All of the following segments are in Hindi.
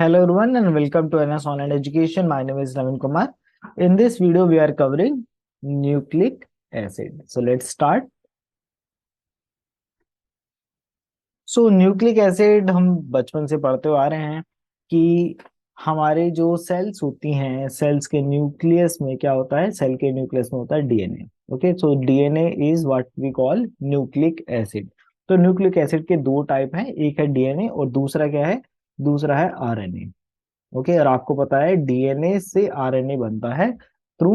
Hello everyone and welcome to NS Online Education. My name is Navin Kumar. In this video, we are covering nucleic acid. So let's start. Nucleic acid हम बचपन से पढ़ते हुए आ रहे हैं कि हमारे जो सेल्स होती हैं, सेल्स के न्यूक्लियस में क्या होता है? सेल के न्यूक्लियस में होता है DNA. Okay, so DNA is what we call nucleic acid. तो न्यूक्लिक एसिड के दो टाइप हैं, एक है डीएनए और दूसरा क्या है? दूसरा है आरएनए। ओके, और आपको पता है डीएनए से आरएनए बनता है थ्रू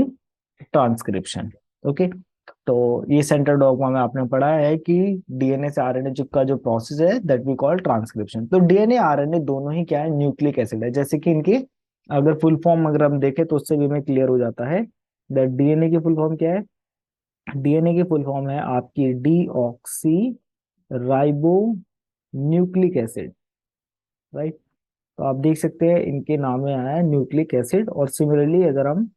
ट्रांसक्रिप्शन। ओके, तो ये सेंट्रल डॉगमा में आपने पढ़ा है कि डीएनए से आरएनए का जो प्रोसेस है दैट वी कॉल ट्रांसक्रिप्शन। तो डीएनए आरएनए दोनों ही क्या है? न्यूक्लिक एसिड है। जैसे कि इनके अगर फुल फॉर्म अगर हम देखें तो उससे भी हमें क्लियर हो जाता है दैट डीएनए की फुल फॉर्म क्या है। डीएनए की फुल फॉर्म है आपकी deoxy ribo nucleic acid, right. तो आप देख सकते हैं इनके नाम में आया है न्यूक्लिक एसिड। और सिमिलरली अगर हम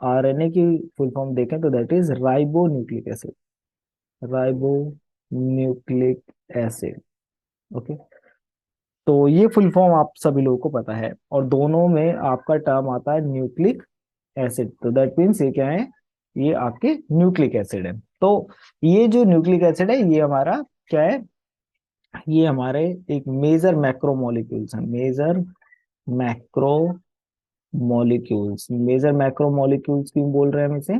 आरएनए की फुल फॉर्म देखें तो that is ribo nucleic acid, ribo nucleic acid. Okay, तो ये फुल फॉर्म आप सभी लोगों को पता है और दोनों में आपका टर्म आता है न्यूक्लिक एसिड। तो दैट मीन्स ये क्या है? ये आपके न्यूक्लिक एसिड है। तो ये जो न्यूक्लिक एसिड है ये हमारा क्या है? ये हमारे एक मेजर मैक्रोमोलिक्यूल्स हैं। Major macro molecules, major macro molecules क्यों बोल रहे हैं हम इसे?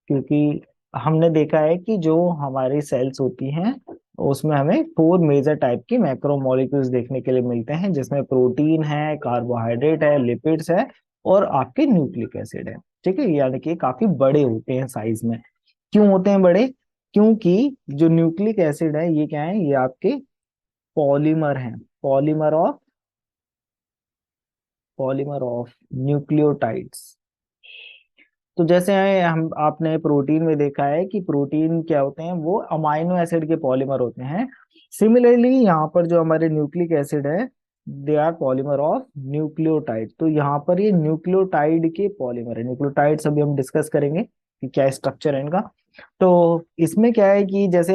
क्योंकि हमने देखा है कि जो हमारी सेल्स होती हैं उसमें हमें फोर मेजर टाइप की मैक्रो मॉलिक्यूल्स देखने के लिए मिलते हैं, जिसमें प्रोटीन है, कार्बोहाइड्रेट है, लिपिड्स है और आपके न्यूक्लिक एसिड है। ठीक है, यानी कि काफी बड़े होते हैं साइज में। क्यों होते हैं बड़े? क्योंकि जो न्यूक्लिक एसिड है ये क्या है? ये आपके पॉलीमर हैं, पॉलीमर ऑफ न्यूक्लियोटाइड्स। तो जैसे हम आपने प्रोटीन में देखा है कि प्रोटीन क्या होते हैं? वो अमाइनो एसिड के पॉलीमर होते हैं। सिमिलरली यहाँ पर जो हमारे न्यूक्लिक एसिड है they are polymer of nucleotide. तो यहाँ पर ये न्यूक्लियोटाइड के पॉलीमर है। न्यूक्लियोटाइड्स अभी हम डिस्कस करेंगे कि क्या स्ट्रक्चर है इनका। तो इसमें क्या है कि जैसे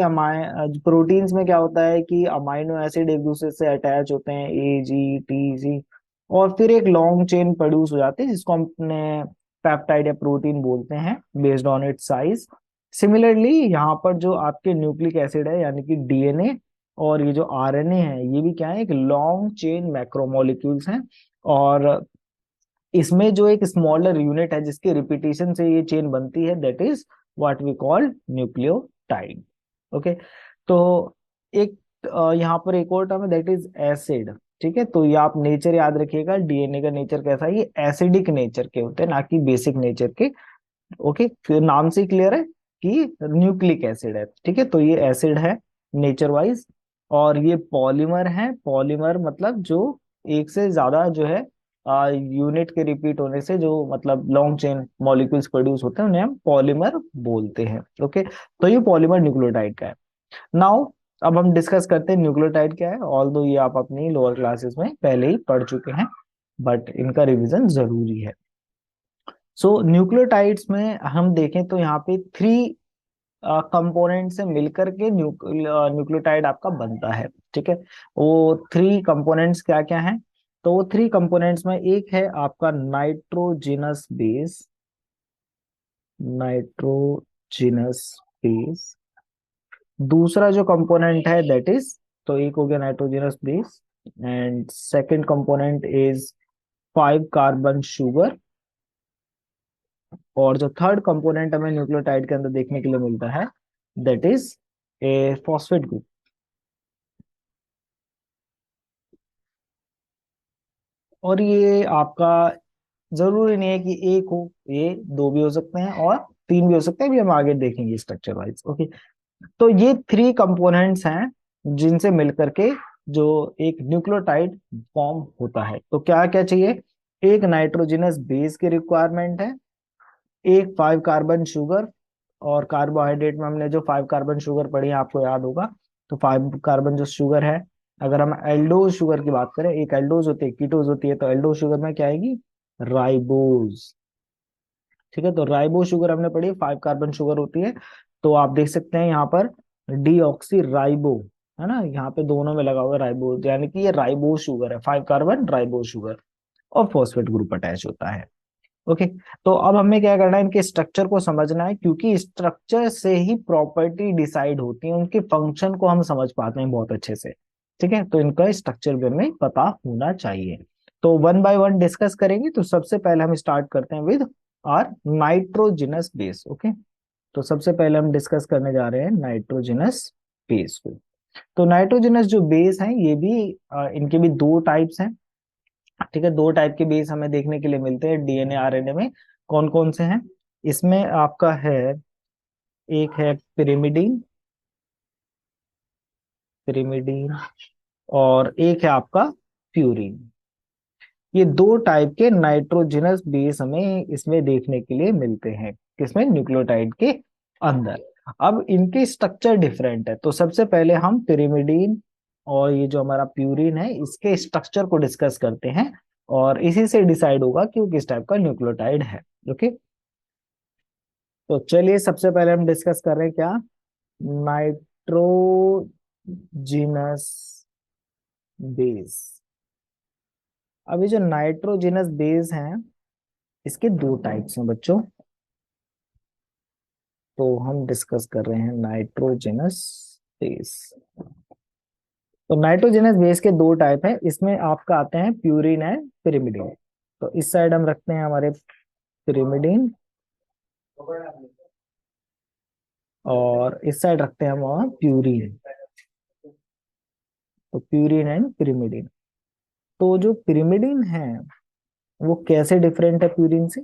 प्रोटीन्स में क्या होता है कि अमाइनो एसिड एक दूसरे से अटैच होते हैं, ए जी टी जी, और फिर एक लॉन्ग चेन प्रोड्यूस हो जाती है जिसको हमने पेप्टाइड या प्रोटीन बोलते हैं based on it size. Similarly यहाँ पर जो आपके न्यूक्लिक एसिड है यानी कि डीएनए और ये जो आरएनए है ये भी क्या है? एक लॉन्ग चेन मैक्रोमोलिक्यूल्स हैं। और इसमें जो एक स्मॉलर यूनिट है जिसके रिपीटेशन से ये चेन बनती है that is what we call nucleotide. Okay, तो एक यहाँ पर एक और टर्म है दैट इज एसिड। ठीक है, तो ये आप नेचर याद रखिएगा, डीएनए का नेचर कैसा है? ये एसिडिक नेचर के होते हैं, ना कि बेसिक नेचर के। ओके, फिर नाम से क्लियर है कि न्यूक्लिक एसिड है। ठीक है, तो ये एसिड है नेचर वाइज। और ये पॉलीमर है। पॉलीमर मतलब जो एक से ज्यादा जो है यूनिट के रिपीट होने से जो मतलब लॉन्ग चेन मॉलिक्यूल्स प्रोड्यूस होते हैं उन्हें हम पॉलीमर बोलते हैं। ओके, तो ये पॉलीमर न्यूक्लियोटाइड का है। नाउ अब हम डिस्कस करते हैं न्यूक्लियोटाइड क्या है। ऑल दो ये आप अपनी लोअर क्लासेस में पहले ही पढ़ चुके हैं, बट इनका रिवीजन जरूरी है। न्यूक्लियोटाइड्स में हम देखें तो यहाँ पे थ्री कंपोनेंट से मिलकर के न्यूक्लियोटाइड आपका बनता है। ठीक है, वो थ्री कंपोनेंट्स क्या क्या हैं? तो वो थ्री कंपोनेंट्स में एक है आपका नाइट्रोजिनस बेस, नाइट्रोजिनस बेस। दूसरा जो कंपोनेंट है दैट इज, तो एक हो गया nitrogenous base and second component is 5 carbon sugar. और जो थर्ड कंपोनेंट हमें न्यूक्लियोटाइड के अंदर देखने के लिए मिलता है that is a phosphate group. और ये आपका जरूरी नहीं है कि एक हो, ये दो भी हो सकते हैं और तीन भी हो सकते हैं, भी हम आगे देखेंगे स्ट्रक्चर वाइज। ओके, तो ये थ्री कंपोनेंट्स हैं जिनसे मिलकर के जो एक न्यूक्लियोटाइड फॉर्म होता है। तो क्या क्या चाहिए? एक नाइट्रोजनस बेस की रिक्वायरमेंट है, एक 5 कार्बन शुगर। और कार्बोहाइड्रेट में हमने जो 5 कार्बन शुगर पढ़ी है आपको याद होगा। तो 5 कार्बन जो शुगर है, अगर हम एल्डोज शुगर की बात करें, एक एल्डोज होती है, कीटोज होती है, तो एल्डोज शुगर में क्या आएगी? राइबोज। ठीक है, तो राइबो शुगर हमने पढ़ी 5 कार्बन शुगर होती है। तो आप देख सकते हैं यहाँ पर डीऑक्सी राइबो है ना, यहाँ पे दोनों में लगा हुआ है राइबो, यानी कि ये राइबो शुगर है, 5 कार्बन राइबो शुगर। और फॉस्फेट ग्रुप अटैच होता है। ओके, तो अब हमें क्या करना है, इनके स्ट्रक्चर को समझना है, क्योंकि स्ट्रक्चर से ही प्रॉपर्टी डिसाइड होती है, उनके फंक्शन को हम समझ पाते हैं बहुत अच्छे से। ठीक है, तो इनका स्ट्रक्चर भी हमें पता होना चाहिए। तो वन बाय वन डिस्कस करेंगे। तो सबसे पहले हम स्टार्ट करते हैं with our nitrogenous base. Okay, तो सबसे पहले हम डिस्कस करने जा रहे हैं नाइट्रोजिनस बेस को। तो नाइट्रोजिनस जो बेस हैं ये भी इनके भी दो टाइप्स हैं। ठीक है, दो टाइप के बेस हमें देखने के लिए मिलते हैं डीएनए आरएनए में। कौन कौन से हैं इसमें आपका है, एक है पिरिमिडीन, पिरिमिडीन, और एक है आपका प्यूरिन। ये दो टाइप के नाइट्रोजनस बेस हमें इसमें देखने के लिए मिलते हैं, किसमें, न्यूक्लियोटाइड के अंदर। अब इनके स्ट्रक्चर डिफरेंट है, तो सबसे पहले हम पिरिमिडीन और ये जो हमारा प्यूरिन है इसके स्ट्रक्चर को डिस्कस करते हैं, और इसी से डिसाइड होगा कि वो किस टाइप का न्यूक्लियोटाइड है। ओके, तो चलिए सबसे पहले हम डिस्कस कर रहे हैं क्या, नाइट्रोजिनस बेस। अब ये जो नाइट्रोजिनस बेस हैं इसके दो टाइप्स हैं बच्चों। तो हम डिस्कस कर रहे हैं नाइट्रोजनस बेस। तो नाइट्रोजनस बेस के दो टाइप हैं, इसमें आपका आते हैं प्यूरिन एंड पिरिमिडिन। तो इस साइड हम रखते हैं हमारे पिरिमिडिन, और इस साइड रखते हैं हम वहाँ प्यूरिन। तो प्यूरिन एंड पिरिमिडिन। तो जो पिरिमिडिन है वो कैसे डिफरेंट है प्यूरिन से,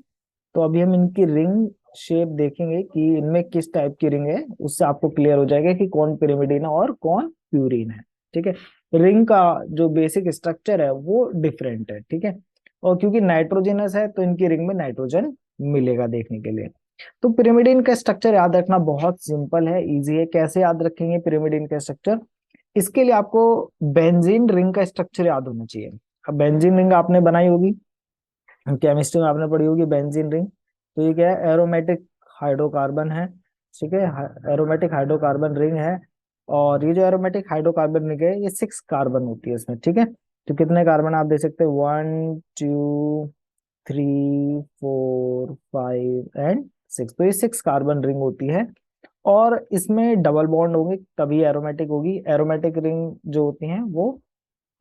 तो अभी हम इनकी रिंग शेप देखेंगे कि इनमें किस टाइप की रिंग है, उससे आपको क्लियर हो जाएगा कि कौन पिरिमिडिन है और कौन प्यूरिन है। ठीक है, रिंग का जो बेसिक स्ट्रक्चर है वो डिफरेंट है। ठीक है, और क्योंकि नाइट्रोजनस है तो इनकी रिंग में नाइट्रोजन मिलेगा देखने के लिए। तो पिरिमिडिन का स्ट्रक्चर याद रखना बहुत सिंपल है, इजी है। कैसे याद रखेंगे पिरिमिडिन का स्ट्रक्चर, इसके लिए आपको बेंजीन रिंग का स्ट्रक्चर याद होना चाहिए। अब बेंजीन रिंग आपने बनाई होगी, केमिस्ट्री में आपने पढ़ी होगी बेंजीन रिंग। तो ये क्या है, एरोमेटिक हाइड्रोकार्बन है। ठीक है, एरोमेटिक हाइड्रोकार्बन रिंग है। और ये जो एरोमेटिक हाइड्रोकार्बन रिंग है ये 6 कार्बन होती है इसमें। ठीक है, तो कितने कार्बन आप दे सकते हैं, 1 2 3 4 5 एंड 6। तो ये 6 कार्बन रिंग होती है, और इसमें डबल बॉन्ड होंगे तभी एरोमेटिक होगी। एरोमेटिक रिंग जो होती हैं वो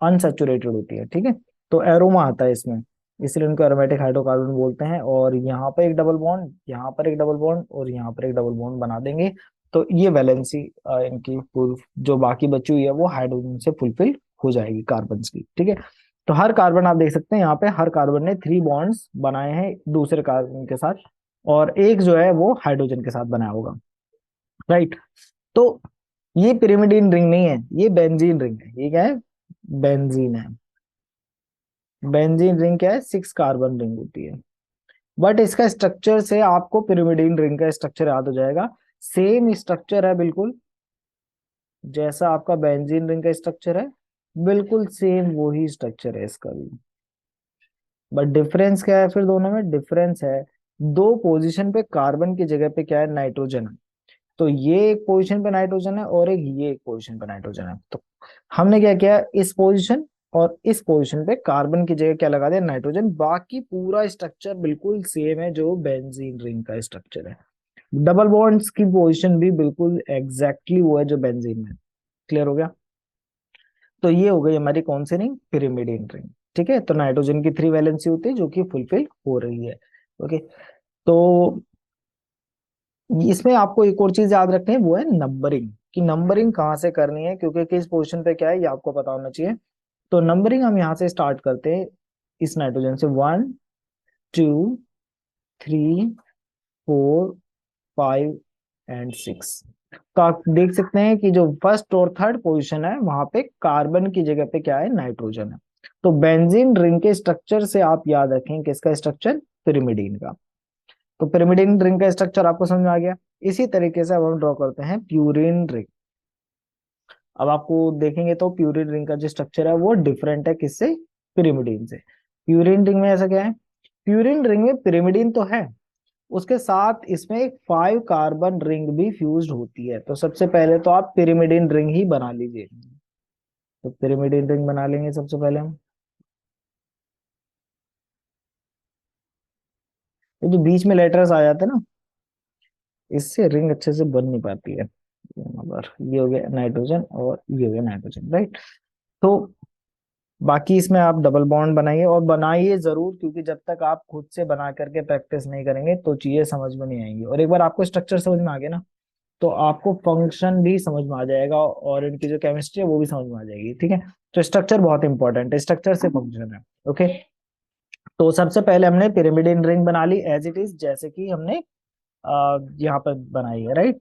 अनसैचुरेटेड होती है। ठीक है, तो एरोमा आता है इसमें, इसलिए उनको एरोमेटिक हाइड्रोकार्बन बोलते हैं। और यहाँ पर एक डबल बॉन्ड, यहाँ पर एक डबल बॉन्ड, और यहाँ पर एक डबल बॉन्ड बना देंगे। तो ये वैलेंसी इनकी फुल जो बाकी बची हुई है वो हाइड्रोजन से फुलफिल हो जाएगी कार्बन की। ठीक है, तो हर कार्बन आप देख सकते हैं यहाँ पे, हर कार्बन ने 3 बॉन्ड्स बनाए हैं दूसरे कार्बन के साथ, और एक जो है वो हाइड्रोजन के साथ बनाया होगा। राइट, तो ये पिरिमिडीन रिंग नहीं है, ये बेंजीन रिंग है। ये क्या है, बेंजीन है। बेंजीन रिंग क्या है, 6 कार्बन रिंग होती है। बट इसका स्ट्रक्चर से आपको पिरिमिडीन रिंग का स्ट्रक्चर याद हो जाएगा। सेम स्ट्रक्चर है बिल्कुल, जैसा आपका बेंजीन रिंग का स्ट्रक्चर है बिल्कुल सेम वही स्ट्रक्चर है इसका भी। बट डिफरेंस क्या है, फिर दोनों में डिफरेंस है, दो पोजीशन पे कार्बन की जगह पे क्या है, नाइट्रोजन है। तो ये एक पोजीशन पे नाइट्रोजन है और ये एक पोजीशन पे नाइट्रोजन है। तो हमने क्या किया, इस पोजीशन और इस पोजीशन पे कार्बन की जगह क्या लगा दिया, नाइट्रोजन। बाकी पूरा स्ट्रक्चर बिल्कुल सेम है जो बेंजीन रिंग का स्ट्रक्चर है। डबल बॉन्ड्स की पोजीशन भी बिल्कुल एग्जैक्टली वो है जो बेंजीन में। क्लियर हो गया, तो ये हो गई हमारी कौन सी रिंग, पिरिमिडिन रिंग। ठीक है, तो नाइट्रोजन की 3 वैलेंसी होती है जो कि फुलफिल हो रही है। ओके, तो इसमें आपको एक और चीज याद रखनी है, वो है नंबरिंग, कि नंबरिंग कहाँ से करनी है, क्योंकि किस पोजीशन पे क्या है ये आपको पता होना चाहिए। तो नंबरिंग हम यहाँ से स्टार्ट करते हैं, इस नाइट्रोजन से 1 2 3 4 5 एंड 6। तो आप देख सकते हैं कि जो फर्स्ट और थर्ड पोजीशन है वहां पे कार्बन की जगह पे क्या है, नाइट्रोजन है। तो बेंजीन रिंग के स्ट्रक्चर से आप याद रखें किसका स्ट्रक्चर, पिरिमिडीन का। तो पिरिमिडीन रिंग का स्ट्रक्चर आपको समझ में आ गया। इसी तरीके से अब हम ड्रॉ करते हैं प्यूरिन रिंग। अब आपको देखेंगे तो प्यूरिन रिंग का जो स्ट्रक्चर है वो डिफरेंट है किससे, पिरिमिडीन से। प्यूरिन रिंग में ऐसा क्या है, प्यूरिन रिंग में पिरिमिडीन तो है, उसके साथ इसमें एक 5 कार्बन रिंग भी फ्यूज्ड होती है। तो सबसे पहले तो आप पिरिमिडीन रिंग ही बना लीजिए। तो पिरिमिडीन रिंग बना लेंगे सबसे पहले हम। ये जो बीच में लेटर्स आ जाते हैं ना, इससे रिंग अच्छे से बन नहीं पाती है। नंबर ये हो गया नाइट्रोजन और ये हो गया नाइट्रोजन, राइट। तो बाकी इसमें आप डबल बॉन्ड बनाइए, और बनाइए जरूर, क्योंकि जब तक आप खुद से बना करके प्रैक्टिस नहीं करेंगे तो चीजें समझ में नहीं आएंगी। और एक बार आपको स्ट्रक्चर समझ में आ गया ना, तो आपको फंक्शन भी समझ में आ जाएगा, और इनकी जो केमिस्ट्री है वो भी समझ में आ जाएगी, ठीक है। तो स्ट्रक्चर बहुत इंपॉर्टेंट है, स्ट्रक्चर से फंक्शन है। ओके, तो सबसे पहले हमने पिरामिडिन रिंग बना ली एज इट इज, जैसे कि हमने यहाँ पर बनाई है, राइट।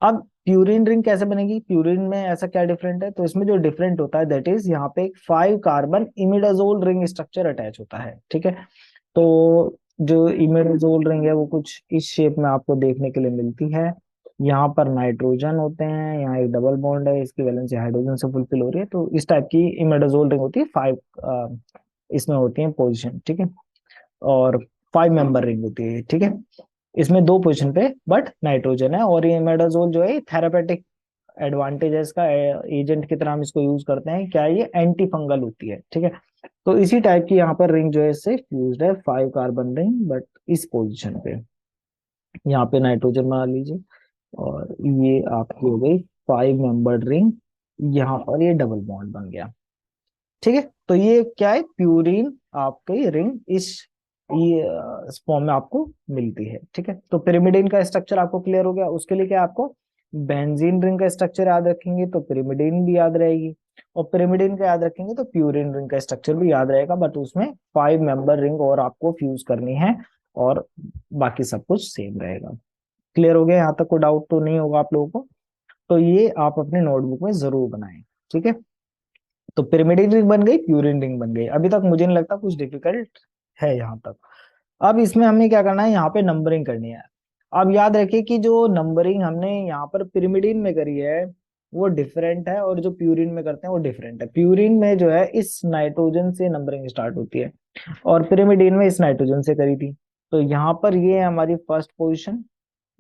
अब प्यूरिन रिंग कैसे बनेगी, प्यूरिन में ऐसा क्या डिफरेंट है, तो इसमें जो डिफरेंट होता है दैट इज यहाँ पे एक 5 carbon imidazole ring structure attach होता है, ठीक है। तो जो इमिडाजोल रिंग है वो कुछ इस शेप में आपको देखने के लिए मिलती है। यहाँ पर नाइट्रोजन होते हैं, यहाँ एक डबल बॉन्ड है, इसकी वैलेंसी हाइड्रोजन से फुलफिल हो रही है, तो इस टाइप की इमिडाजोल रिंग होती है। 5 इसमें होती है पोजिशन, ठीक है। और 5 मेंबर रिंग होती है, ठीक है। इसमें 2 पोजीशन पे बट नाइट्रोजन है, और ये मेडाजोल जो है थेरापेटिक एडवांटेज है इसका, एजेंट की तरह हम इसको यूज करते हैं। क्या है, ये एंटी फंगल होती है, ठीक है। तो इसी टाइप की यहाँ पर रिंग जो है इससे फ्यूज्ड है, 5 कार्बन रिंग, बट इस पोजीशन पे यहाँ पे नाइट्रोजन बना लीजिए, और ये आपकी हो गई 5 मेंबर्ड रिंग। यहाँ पर ये डबल बॉन्ड बन गया, ठीक है। तो ये क्या है, प्यूरिन आपकी रिंग इस ये फॉर्म में आपको मिलती है, ठीक है। तो पिरिमिडिन का स्ट्रक्चर आपको क्लियर हो गया। उसके लिए क्या आपको बेंजीन रिंग का स्ट्रक्चर याद रखेंगे तो पिरिमिडिन भी याद रहेगी, और पिरिमिडिन का याद रखेंगे तो प्यूरिन रिंग का स्ट्रक्चर भी याद रहेगा, बट उसमें 5 मेंबर रिंग और आपको फ्यूज करनी है, और बाकी सब कुछ सेम रहेगा। क्लियर हो गया, यहाँ तक कोई डाउट तो नहीं होगा आप लोगों को। तो ये आप अपने नोटबुक में जरूर बनाएं, ठीक है। तो पिरिमिडिन रिंग बन गई, प्यूरिन रिंग बन गई। अभी तक मुझे नहीं लगता कुछ डिफिकल्ट है यहाँ तक। अब इसमें हमें क्या करना है, यहाँ पे नंबरिंग करनी है। अब याद रखिए कि जो नंबरिंग हमने यहाँ पर पिरिमिडिन में करी है वो डिफरेंट है, और जो प्यूरिन में करते हैं वो डिफरेंट है। प्यूरिन में जो है इस नाइट्रोजन से नंबरिंग स्टार्ट होती है, और पिरिमिडिन में इस नाइट्रोजन से करी थी। तो यहाँ पर ये है हमारी फर्स्ट पोजीशन,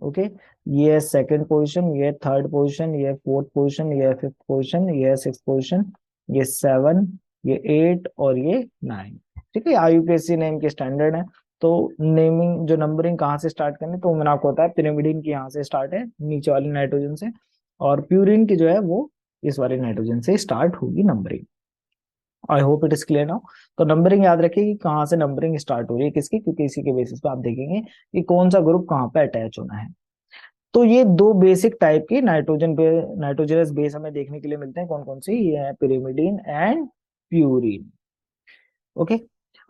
ओके। ये है सेकंड पोजीशन, ये थर्ड पोजीशन, ये फोर्थ पोजीशन, ये फिफ्थ पोजीशन, ये सिक्स पोजीशन, ये 7, ये 8 और ये 9, ठीक है। आईयूपीएससी नेम के स्टैंडर्ड है। तो नेमिंग जो नंबरिंग कहाँ से स्टार्ट करनी, तो मैंने आपको बताया पिरिमिडिन की यहाँ से स्टार्ट है, नीचे वाली नाइट्रोजन से, और प्यूरिन की जो है वो इस वाली नाइट्रोजन से स्टार्ट होगी numbering. I hope it is clear now. तो नंबरिंग याद रखिए कि कहाँ से नंबरिंग स्टार्ट हो रही है किसकी, क्योंकि इसी के बेसिस पे आप देखेंगे कि कौन सा ग्रुप कहाँ पे अटैच होना है। तो ये 2 बेसिक टाइप की नाइट्रोजनस बेस हमें देखने के लिए मिलते हैं। कौन कौन से, ये है पिरिमिडीन एंड प्यूरिन, ओके।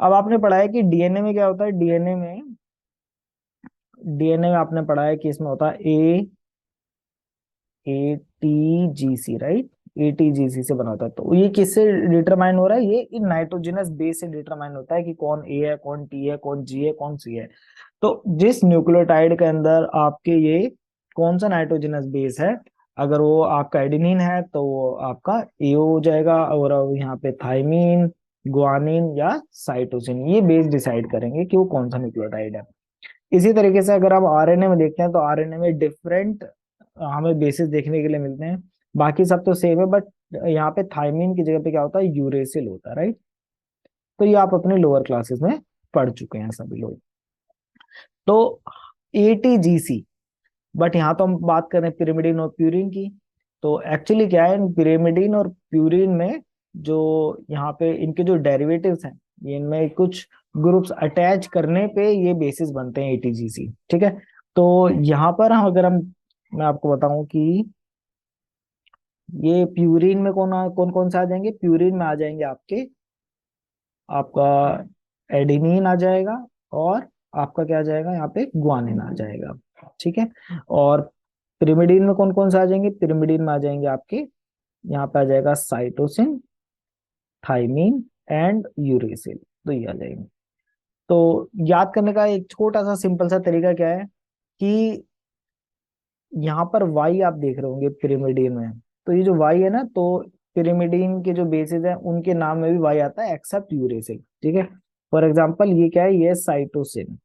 अब आपने पढ़ा है कि डीएनए में क्या होता है, डीएनए में आपने पढ़ा है कि इसमें होता है एटीजीसी, राइट। एटीजीसी से बना होता है। तो ये किससे डिटरमाइन हो रहा है, ये इन नाइट्रोजनस बेस से डिटरमाइन होता है कि कौन ए है, कौन टी है, कौन जी है, कौन सी है। तो जिस न्यूक्लियोटाइड के अंदर आपके ये कौन सा नाइट्रोजनस बेस है, अगर वो आपका एडेनिन है तो वो आपका एओ हो जाएगा, और अब यहाँ पे थाइमीन, गुआनिन या साइटोसिन, ये बेस डिसाइड करेंगे कि वो कौन सा न्यूक्लियोटाइड है। इसी तरीके से अगर हम आरएनए में देखते हैं तो आरएनए में डिफरेंट हमें बेसिस देखने के लिए मिलते हैं। बाकी सब तो सेम है, बट यहाँ पे थाइमीन की जगह पे क्या होता है, यूरेसिल होता है, राइट। तो ये आप अपने लोअर क्लासेस में पढ़ चुके हैं सभी लोग। तो एटीजीसी, बट यहाँ तो हम बात कर रहे हैं पिरिमिडिन और प्यूरिन की। तो एक्चुअली क्या है, पिरिमिडिन और प्यूरिन में जो यहाँ पे इनके जो डेरिवेटिव्स हैं, ये इनमें कुछ ग्रुप्स अटैच करने पे ये बेसिस बनते हैं एटीजीसी, ठीक है। तो यहाँ पर हम अगर हम मैं आपको बताऊं कि ये प्यूरिन में कौन कौन कौन से आ जाएंगे, प्यूरिन में आ जाएंगे आपका एडेनिन आ जाएगा, और आपका क्या आ जाएगा यहाँ पे, गुआनिन आ जाएगा, ठीक है। और पिरिमिडीन में कौन कौन से आ जाएंगे, पिरिमिडीन में आ जाएंगे आपके यहाँ पे आ जाएगा साइटोसिन, थाइमीन एंड यूरेसिल, तो ये आ जाएंगे। तो याद करने का एक छोटा सा सिंपल सा तरीका क्या है कि यहाँ पर वाई आप देख रहे होंगे पिरिमिडीन में, तो ये जो वाई है ना, तो पिरिमिडीन के जो बेसिस है उनके नाम में भी वाई आता है एक्सेप्ट यूरेसिल, ठीक है। फॉर एग्जाम्पल ये क्या है, ये साइटोसिन,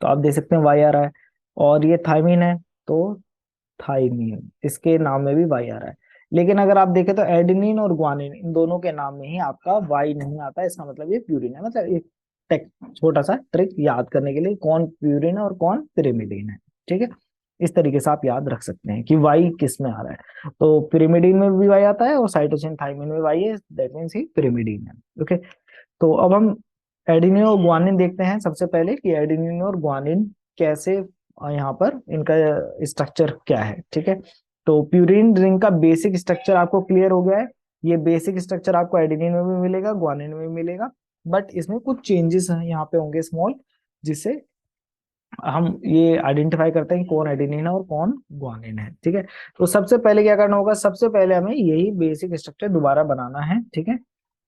तो आप देख सकते हैं वाई आ रहा है। और ये थाइमीन है, तो थाइमीन, इसके नाम में भी वाई आ रहा है। लेकिन अगर आप देखें तो एडेनिन और ग्वानिन इन दोनों के नाम में ही आपका वाई नहीं आता है, इसका मतलब ये प्यूरिन है, मतलब ये टेक छोटा सा ट्रिक याद करने के लिए, कौन प्यूरिन है और कौन पिरिमिडीन है। ठीक है, इस तरीके से आप याद रख सकते हैं कि वाई किस में आ रहा है। तो पिरिमिडीन में भी वाई आता है और साइटोसिन थाइमिन में वाई है, दैट मीन्स ही पिरिमिडीन है। ओके, तो अब हम एडेनिन और ग्वानिन देखते हैं सबसे पहले कि एडेनिन और ग्वानिन कैसे यहाँ पर इनका स्ट्रक्चर क्या है। ठीक है, तो प्यूरिन रिंग का बेसिक स्ट्रक्चर आपको क्लियर हो गया है। ये बेसिक स्ट्रक्चर आपको एडेनिन में भी मिलेगा, ग्वानिन में भी मिलेगा, बट इसमें कुछ चेंजेस हैं यहाँ पे होंगे स्मॉल, जिससे हम ये आइडेंटिफाई करते हैं कि कौन एडेनिन है और कौन ग्वानिन है। ठीक है, तो सबसे पहले क्या करना होगा, सबसे पहले हमें यही बेसिक स्ट्रक्चर दोबारा बनाना है। ठीक है,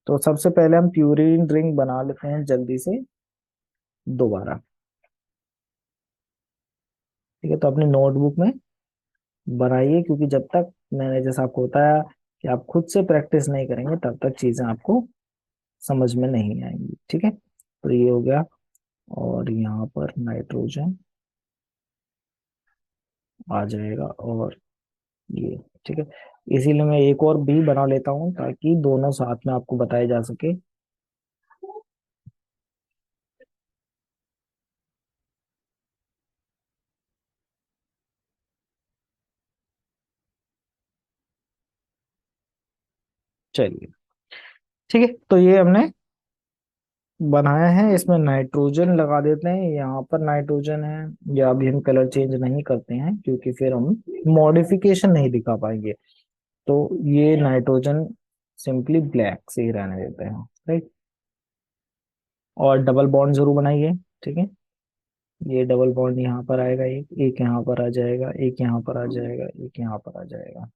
तो सबसे पहले हम प्यूरिन रिंग बना लेते हैं जल्दी से दोबारा। ठीक है, तो अपनी नोटबुक में बनाइए, क्योंकि जब तक मैंने जैसा आपको बताया कि आप खुद से प्रैक्टिस नहीं करेंगे तब तक चीजें आपको समझ में नहीं आएंगी। ठीक है, तो ये हो गया, और यहाँ पर नाइट्रोजन आ जाएगा, और ये। ठीक है, इसीलिए मैं एक और भी बना लेता हूँ ताकि दोनों साथ में आपको बताए जा सके। चलिए, ठीक है, तो ये हमने बनाया है, इसमें नाइट्रोजन लगा देते हैं, यहाँ पर नाइट्रोजन है। या अभी हम कलर चेंज नहीं करते हैं क्योंकि फिर हम मॉडिफिकेशन नहीं दिखा पाएंगे, तो ये नाइट्रोजन सिंपली ब्लैक से ही रहने देते हैं। राइट, और डबल बॉन्ड जरूर बनाइए। ठीक है, ये डबल बॉन्ड यहाँ पर आएगा, एक एक यहाँ पर आ जाएगा, एक यहाँ पर आ जाएगा, एक यहाँ पर आ जाएगा।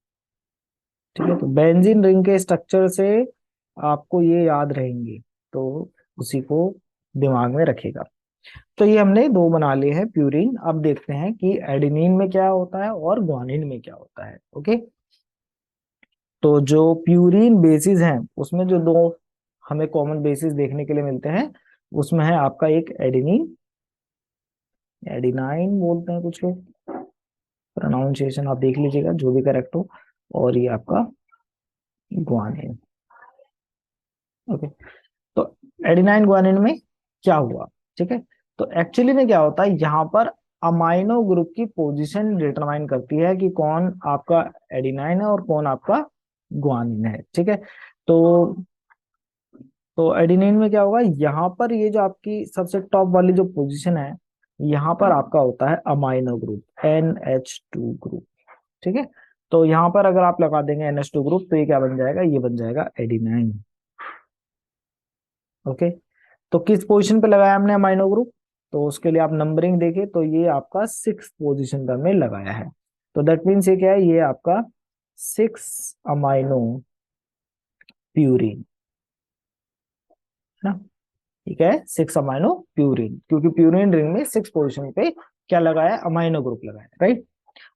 ठीक है, तो बेंजीन रिंग के स्ट्रक्चर से आपको ये याद रहेंगे, तो उसी को दिमाग में रखेगा। तो ये हमने दो बना लिए हैं प्यूरिन। अब देखते हैं कि एडेनिन में क्या होता है और ग्वानिन में क्या होता है। ओके, तो जो प्यूरिन बेसिस हैं उसमें जो दो हमें कॉमन बेसिस देखने के लिए मिलते हैं, उसमें है आपका एक एडेनिन, एडिनाइन बोलते हैं कुछ लोग, प्रोनाउंसिएशन आप देख लीजिएगा जो भी करेक्ट हो, और ये आपका ग्वानिन। ओके, तो एडिनाइन ग्वानिन में क्या हुआ। ठीक है, तो एक्चुअली में क्या होता है, यहाँ पर अमाइनो ग्रुप की पोजीशन डिटरमाइन करती है कि कौन आपका एडिनाइन है और कौन आपका ग्वानिन है। ठीक है, तो एडिनिन में क्या होगा, यहाँ पर ये जो आपकी सबसे टॉप वाली जो पोजीशन है, यहाँ पर आपका होता है अमाइनो ग्रुप NH2 ग्रुप। ठीक है, तो यहाँ पर अगर आप लगा देंगे NH2 ग्रुप, तो ये क्या बन जाएगा, ये बन जाएगा एडिनाइन। ओके, तो किस पोजीशन पे लगाया हमने अमाइनो ग्रुप, तो उसके लिए आप नंबरिंग देखें तो ये आपका 6 पोजीशन पर हमने लगाया है। तो दैट मीन्स ये क्या है, ये आपका 6 अमाइनो प्यूरिन है ना। ठीक है, 6 अमाइनो प्यूरिन, क्योंकि प्यूरिन रिंग में 6 पोजीशन पे क्या लगाया, अमाइनो ग्रुप लगाया। राइट,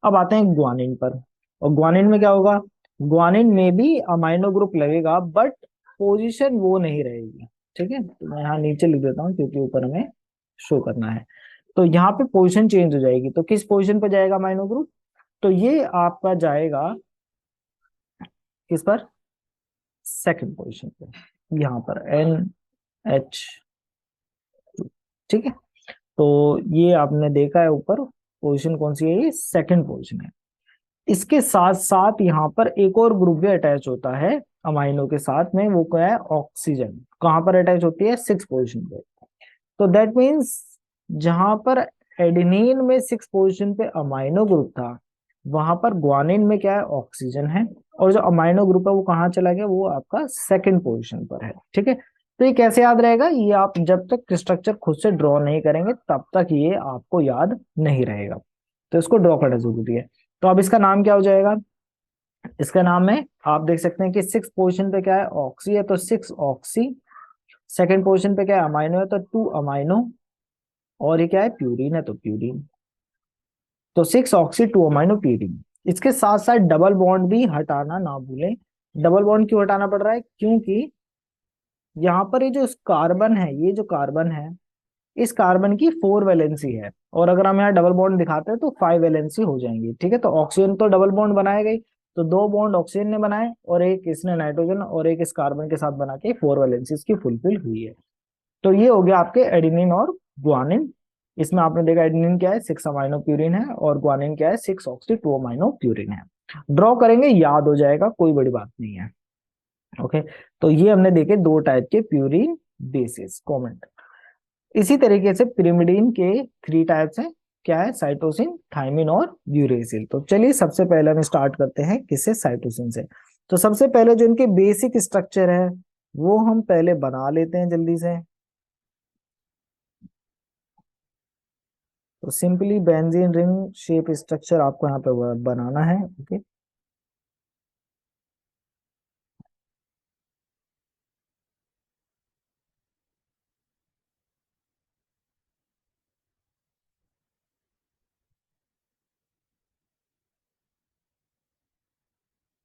अब आते हैं ग्वानिन पर। और ग्वानिन में क्या होगा, ग्वानिन में भी अमाइनो ग्रुप लगेगा, बट पोजीशन वो नहीं रहेगी। ठीक है, तो मैं यहाँ नीचे लिख देता हूँ क्योंकि ऊपर हमें शो करना है। तो यहाँ पे पोजीशन चेंज हो जाएगी, तो किस पोजीशन पे जाएगा अमाइनो ग्रुप, तो ये आपका जाएगा किस पर, सेकंड पोजीशन पे, यहाँ पर NH2। ठीक है, तो ये आपने देखा है ऊपर पोजीशन कौन सी है, ये सेकंड पोजीशन है। इसके साथ साथ यहाँ पर एक और ग्रुप भी अटैच होता है अमाइनो के साथ में, वो क्या है, ऑक्सीजन। कहाँ पर अटैच होती है, 6 पोजीशन पे। तो दैट मीन्स जहां पर एडेनिन में 6 पोजीशन पे अमाइनो ग्रुप था, वहां पर ग्वानिन में क्या है, ऑक्सीजन है। और जो अमाइनो ग्रुप है वो कहाँ चला गया, वो आपका सेकंड पोजीशन पर है। ठीक है, तो ये कैसे याद रहेगा, ये आप जब तक स्ट्रक्चर खुद से ड्रॉ नहीं करेंगे तब तक ये आपको याद नहीं रहेगा, तो इसको ड्रॉ करना जरूरी है। तो अब इसका नाम क्या हो जाएगा, इसका नाम है, आप देख सकते हैं कि 6 पोजीशन पे क्या है, ऑक्सी है, तो 6 ऑक्सी। सेकंड पोजीशन पे क्या है, अमाइनो है, तो 2 अमाइनो। और ये क्या है, प्यूरिन है, तो प्यूरिन। तो 6 ऑक्सी 2 अमाइनो प्यूरिन। इसके साथ साथ डबल बॉन्ड भी हटाना ना भूलें। डबल बॉन्ड क्यों हटाना पड़ रहा है, क्योंकि यहाँ पर ये जो कार्बन है, ये जो कार्बन है, इस कार्बन की 4 वैलेंसी है, और अगर हम यहाँ डबल बॉन्ड दिखाते हैं तो 5 वैलेंसी हो जाएंगी। ठीक है, तो ऑक्सीजन तो डबल बॉन्ड बनाए गई, तो 2 बॉन्ड ऑक्सीजन ने बनाए और एक इसने नाइट्रोजन और एक इस कार्बन के साथ बना के 4 वैलेंसी इसकी फुलफिल हुई है। तो ये हो गया आपके एडेनिन और गुआनिन। इसमें आपने देखा एडेनिन क्या है, 6 अमाइनो प्यूरिन है, और गुआनिन क्या है, 6 ऑक्सी 2 अमाइनो प्यूरिन है। ड्रॉ करेंगे, याद हो जाएगा, कोई बड़ी बात नहीं है। ओके, तो ये हमने देखे दो टाइप के प्यूरिन बेसिस कॉमन। इसी तरीके से पिरिमिडीन के 3 टाइप्स हैं, क्या है, साइटोसिन, थाइमिन और यूरेसिल। तो चलिए सबसे पहले हम स्टार्ट करते हैं किससे, साइटोसिन से। तो सबसे पहले जो इनके बेसिक स्ट्रक्चर है वो हम पहले बना लेते हैं जल्दी से। तो simply benzene ring shape structure आपको यहाँ पे बनाना है। ओके,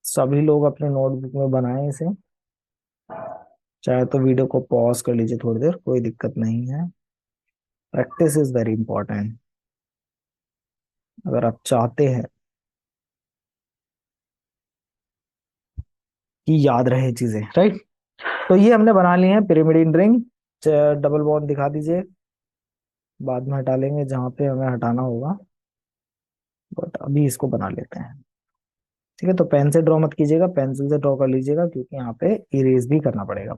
सभी लोग अपने नोटबुक में बनाएं इसे। चाहे तो वीडियो को पॉज कर लीजिए थोड़ी देर, कोई दिक्कत नहीं है। प्रैक्टिस इज वेरी इंपॉर्टेंट अगर आप चाहते हैं कि याद रहे चीजें, राइट। तो ये हमने बना लिए हैं पिरिमिडीन रिंग। डबल बॉन्ड दिखा दीजिए, बाद में हटा लेंगे जहां पे हमें हटाना होगा, बट अभी इसको बना लेते हैं। ठीक है, तो पेन से ड्रॉ मत कीजिएगा, पेंसिल से ड्रॉ कर लीजिएगा, क्योंकि यहाँ पे इरेज भी करना पड़ेगा।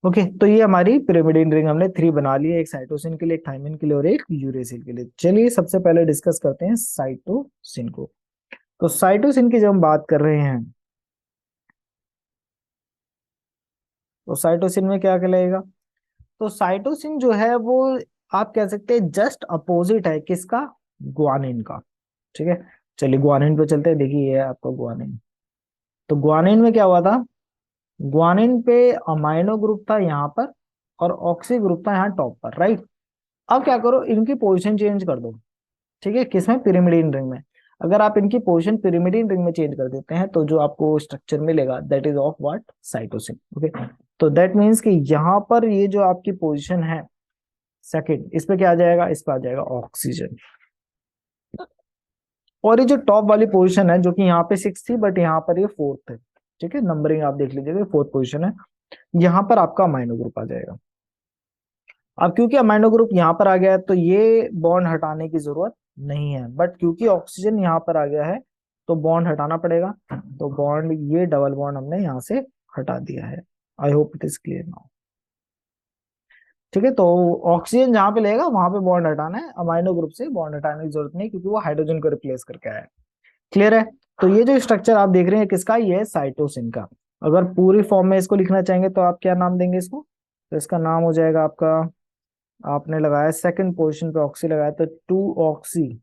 ओके, तो ये हमारी पिरिमिडीन रिंग हमने 3 बना ली है, एक साइटोसिन के लिए, एक थाइमिन के लिए और एक यूरेसिल के लिए। चलिए सबसे पहले डिस्कस करते हैं साइटोसिन को। तो साइटोसिन की जब हम बात कर रहे हैं, तो साइटोसिन में क्या कहलाएगा, तो साइटोसिन जो है वो आप कह सकते हैं जस्ट अपोजिट है किसका, ग्वानिन का। ठीक है, चलिए ग्वानिन पे चलते हैं। देखिए ये है आपका ग्वानिन। तो ग्वानिन में क्या हुआ था, ग्वानिन पे अमाइनो ग्रुप था यहाँ पर, और ऑक्सी ग्रुप था यहाँ टॉप पर, राइट। अब क्या करो, इनकी पोजीशन चेंज कर दो। ठीक है, किसमें, पिरिमिडीन रिंग में। अगर आप इनकी पोजीशन पिरिमिडीन रिंग में चेंज कर देते हैं तो जो आपको स्ट्रक्चर मिलेगा that is of what, cytosine. Okay, तो दैट मीन्स कि यहाँ पर ये जो आपकी पोजीशन है सेकंड, इस पे क्या आ जाएगा, इस पे आ जाएगा ऑक्सीजन। और ये जो टॉप वाली पोजीशन है जो कि यहाँ पे 6 थी बट यहाँ पर ये 4th है। ठीक है, नंबरिंग आप देख लीजिएगा, 4th पोजीशन है। यहाँ पर आपका अमाइनो ग्रुप आ जाएगा। अब क्योंकि अमाइनो ग्रुप यहाँ पर आ गया है तो ये बॉन्ड हटाने की जरूरत नहीं है, बट क्योंकि ऑक्सीजन यहाँ पर आ गया है तो बॉन्ड हटाना पड़ेगा। तो बॉन्ड, ये डबल बॉन्ड हमने यहाँ से हटा दिया है। आई hope it is clear now. ठीक है, तो ऑक्सीजन जहाँ पे लेगा वहां पे बॉन्ड हटाना है, अमाइनो ग्रुप से बॉन्ड हटाने की जरूरत नहीं, क्योंकि वो हाइड्रोजन को रिप्लेस करके आया है। क्लियर है। तो ये जो स्ट्रक्चर आप देख रहे हैं किसका, ये है साइटोसिन का। अगर पूरी फॉर्म में इसको लिखना चाहेंगे तो आप क्या नाम देंगे इसको, तो इसका नाम हो जाएगा आपका, आपने लगाया सेकंड पोजीशन पे ऑक्सी लगाया तो 2 ऑक्सी,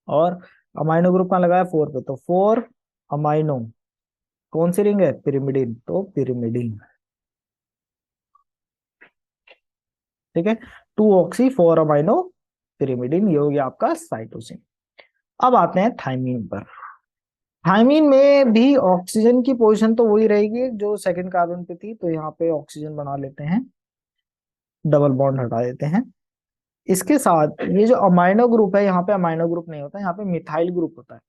और अमाइनो ग्रुप कहाँ लगाया, 4 पे, तो 4 अमाइनो, कौन सी रिंग है, पिरिमिडीन, तो पिरिमिडीन। ठीक है, 2 ऑक्सी 4 अमाइनो पिरिमिडीन, ये हो गया आपका साइटोसिन। अब आते हैं थाइमीन पर। थाइमीन में भी ऑक्सीजन की पोजीशन तो वही रहेगी जो सेकंड कार्बन पे थी, तो यहाँ पे ऑक्सीजन बना लेते हैं, डबल बॉन्ड हटा देते हैं। इसके साथ ये जो अमाइनो ग्रुप है, यहाँ पे अमाइनो ग्रुप नहीं होता, यहाँ पे मिथाइल ग्रुप होता है।